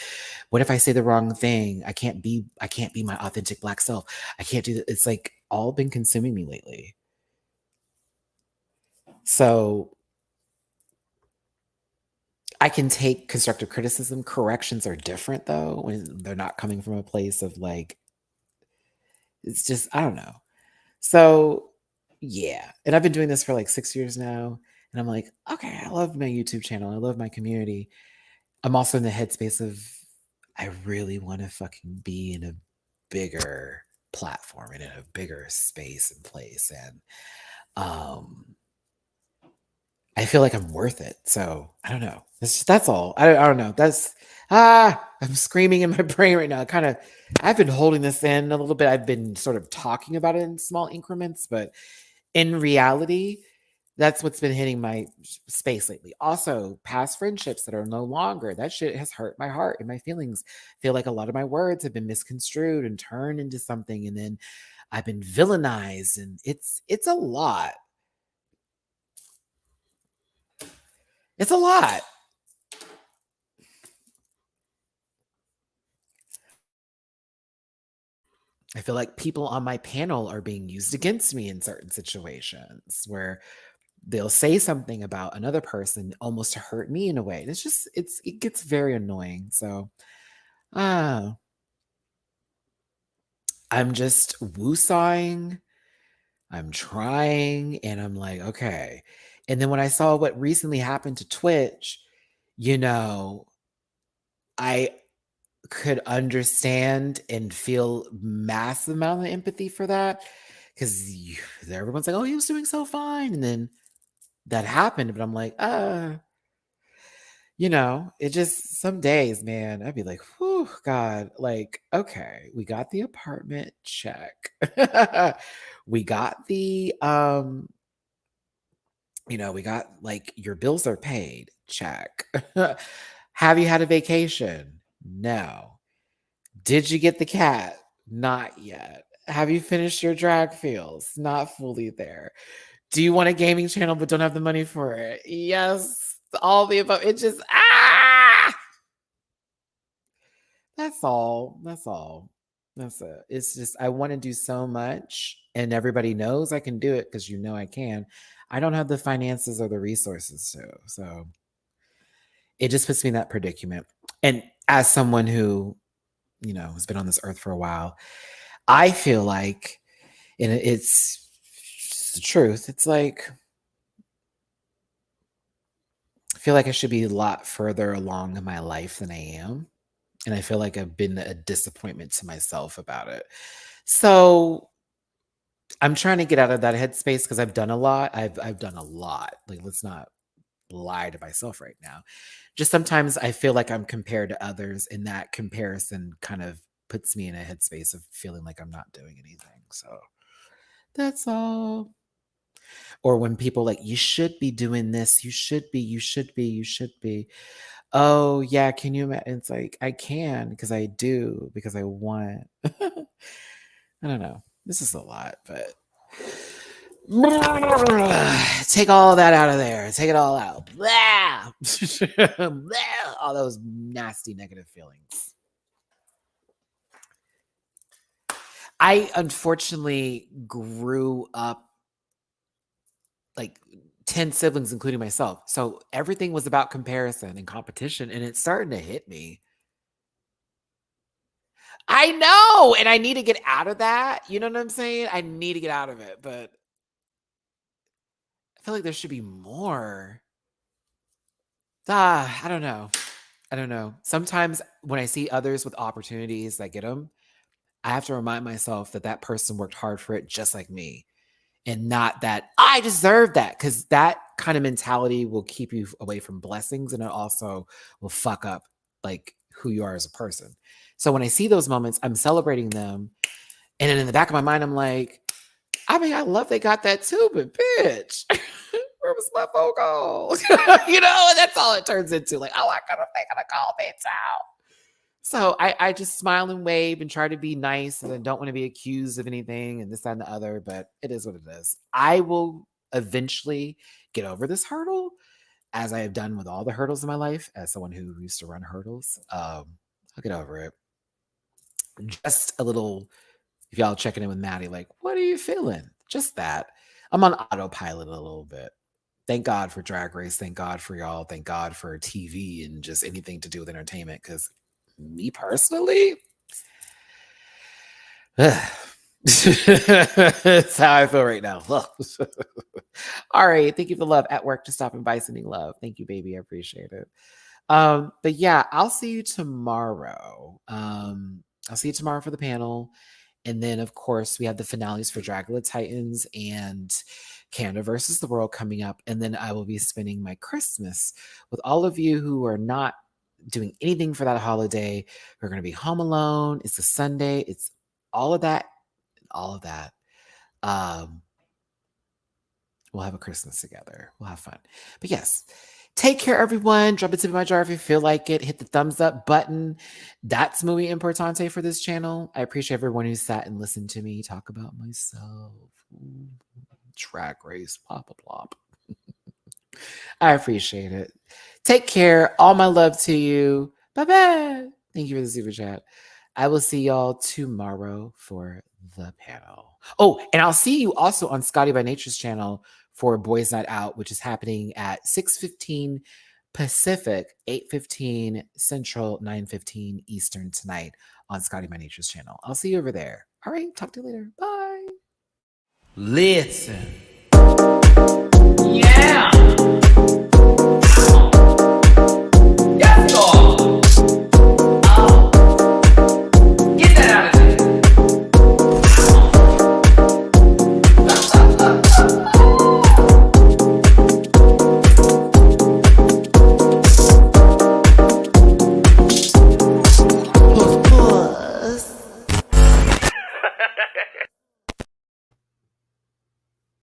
What if I say the wrong thing? I can't be my authentic Black self. I can't do that. It's like all been consuming me lately. So I can take constructive criticism. Corrections are different though, when they're not coming from a place of like, it's just, I don't know. So yeah. And I've been doing this for like 6 years now. And I'm like, okay, I love my YouTube channel. I love my community. I'm also in the headspace of I really want to fucking be in a bigger platform and in a bigger space and place. And I feel like I'm worth it. So I don't know. That's all. I don't know. I'm screaming in my brain right now. I've been holding this in a little bit. I've been sort of talking about it in small increments, but in reality, that's what's been hitting my space lately. Also, past friendships that are no longer, that shit has hurt my heart and my feelings. I feel like a lot of my words have been misconstrued and turned into something. And then I've been villainized, and it's a lot. It's a lot. I feel like people on my panel are being used against me in certain situations where they'll say something about another person almost to hurt me in a way. And it gets very annoying. So I'm just woosawing. I'm trying, and I'm like, okay. And then when I saw what recently happened to Twitch, I could understand and feel massive amount of empathy for that, because everyone's like, oh, he was doing so fine. And then that happened, but I'm like, it just, some days, man, I'd be like, whew, God, like, okay, we got the apartment, check. We got the, we got like your bills are paid, check. Have you had a vacation? No. Did you get the cat? Not yet. Have you finished your drag feels? Not fully there. Do you want a gaming channel but don't have the money for it? Yes. All the above. It just, that's all. That's all. That's it. It's just, I want to do so much, and everybody knows I can do it because I can. I don't have the finances or the resources to. So it just puts me in that predicament. And as someone who, has been on this earth for a while, I feel like, and it's the truth, it's like, I feel like I should be a lot further along in my life than I am. And I feel like I've been a disappointment to myself about it. So I'm trying to get out of that headspace because I've done a lot. I've done a lot. Like, let's not lie to myself right now. Just sometimes I feel like I'm compared to others, and that comparison kind of puts me in a headspace of feeling like I'm not doing anything. So that's all. Or when people like, you should be doing this, you should be. Oh yeah, can you imagine? It's like, I can, because I do, because I want. I don't know. This is a lot, but take all that out of there. Take it all out. Blah! Blah! All those nasty negative feelings. I unfortunately grew up like 10 siblings, including myself. So everything was about comparison and competition, and it's starting to hit me. I know, and I need to get out of that. You know what I'm saying? I need to get out of it, but I feel like there should be more. I don't know. I don't know. Sometimes when I see others with opportunities that get them, I have to remind myself that that person worked hard for it just like me, and not that I deserve that, because that kind of mentality will keep you away from blessings, and it also will fuck up like who you are as a person. So when I see those moments, I'm celebrating them. And then in the back of my mind, I'm like, I mean, I love they got that too, but bitch, where was my phone call? You know, and that's all it turns into. Like, oh, they gotta call me out. So I just smile and wave and try to be nice, and I don't want to be accused of anything and this, that, and the other, but it is what it is. I will eventually get over this hurdle, as I have done with all the hurdles in my life, as someone who used to run hurdles. I'll get over it. Just a little, if y'all checking in with Matty, like, what are you feeling? Just that. I'm on autopilot a little bit. Thank God for Drag Race. Thank God for y'all. Thank God for TV and just anything to do with entertainment. Because me personally, that's how I feel right now. All right. Thank you for the love at work, to stopping by, sending love. Thank you, baby. I appreciate it. But yeah, I'll see you tomorrow. I'll see you tomorrow for the panel. And then, of course, we have the finales for Dragula Titans and Canada versus the World coming up. And then I will be spending my Christmas with all of you who are not doing anything for that holiday. We're going to be home alone. It's a Sunday. It's all of that. All of that. We'll have a Christmas together. We'll have fun. But yes, take care, everyone. Drop a tip in my jar if you feel like it. Hit the thumbs up button. That's muy importante for this channel. I appreciate everyone who sat and listened to me talk about myself. Ooh, Drag Race, blah, blah, blah. I appreciate it. Take care. All my love to you. Bye-bye. Thank you for the super chat. I will see y'all tomorrow for the panel. Oh, and I'll see you also on Scotty by Nature's channel for Boys Night Out, which is happening at 6:15 Pacific, 8:15 Central, 9:15 Eastern tonight on Scotty by Nature's channel. I'll see you over there. All right, talk to you later. Bye. Listen. Yeah.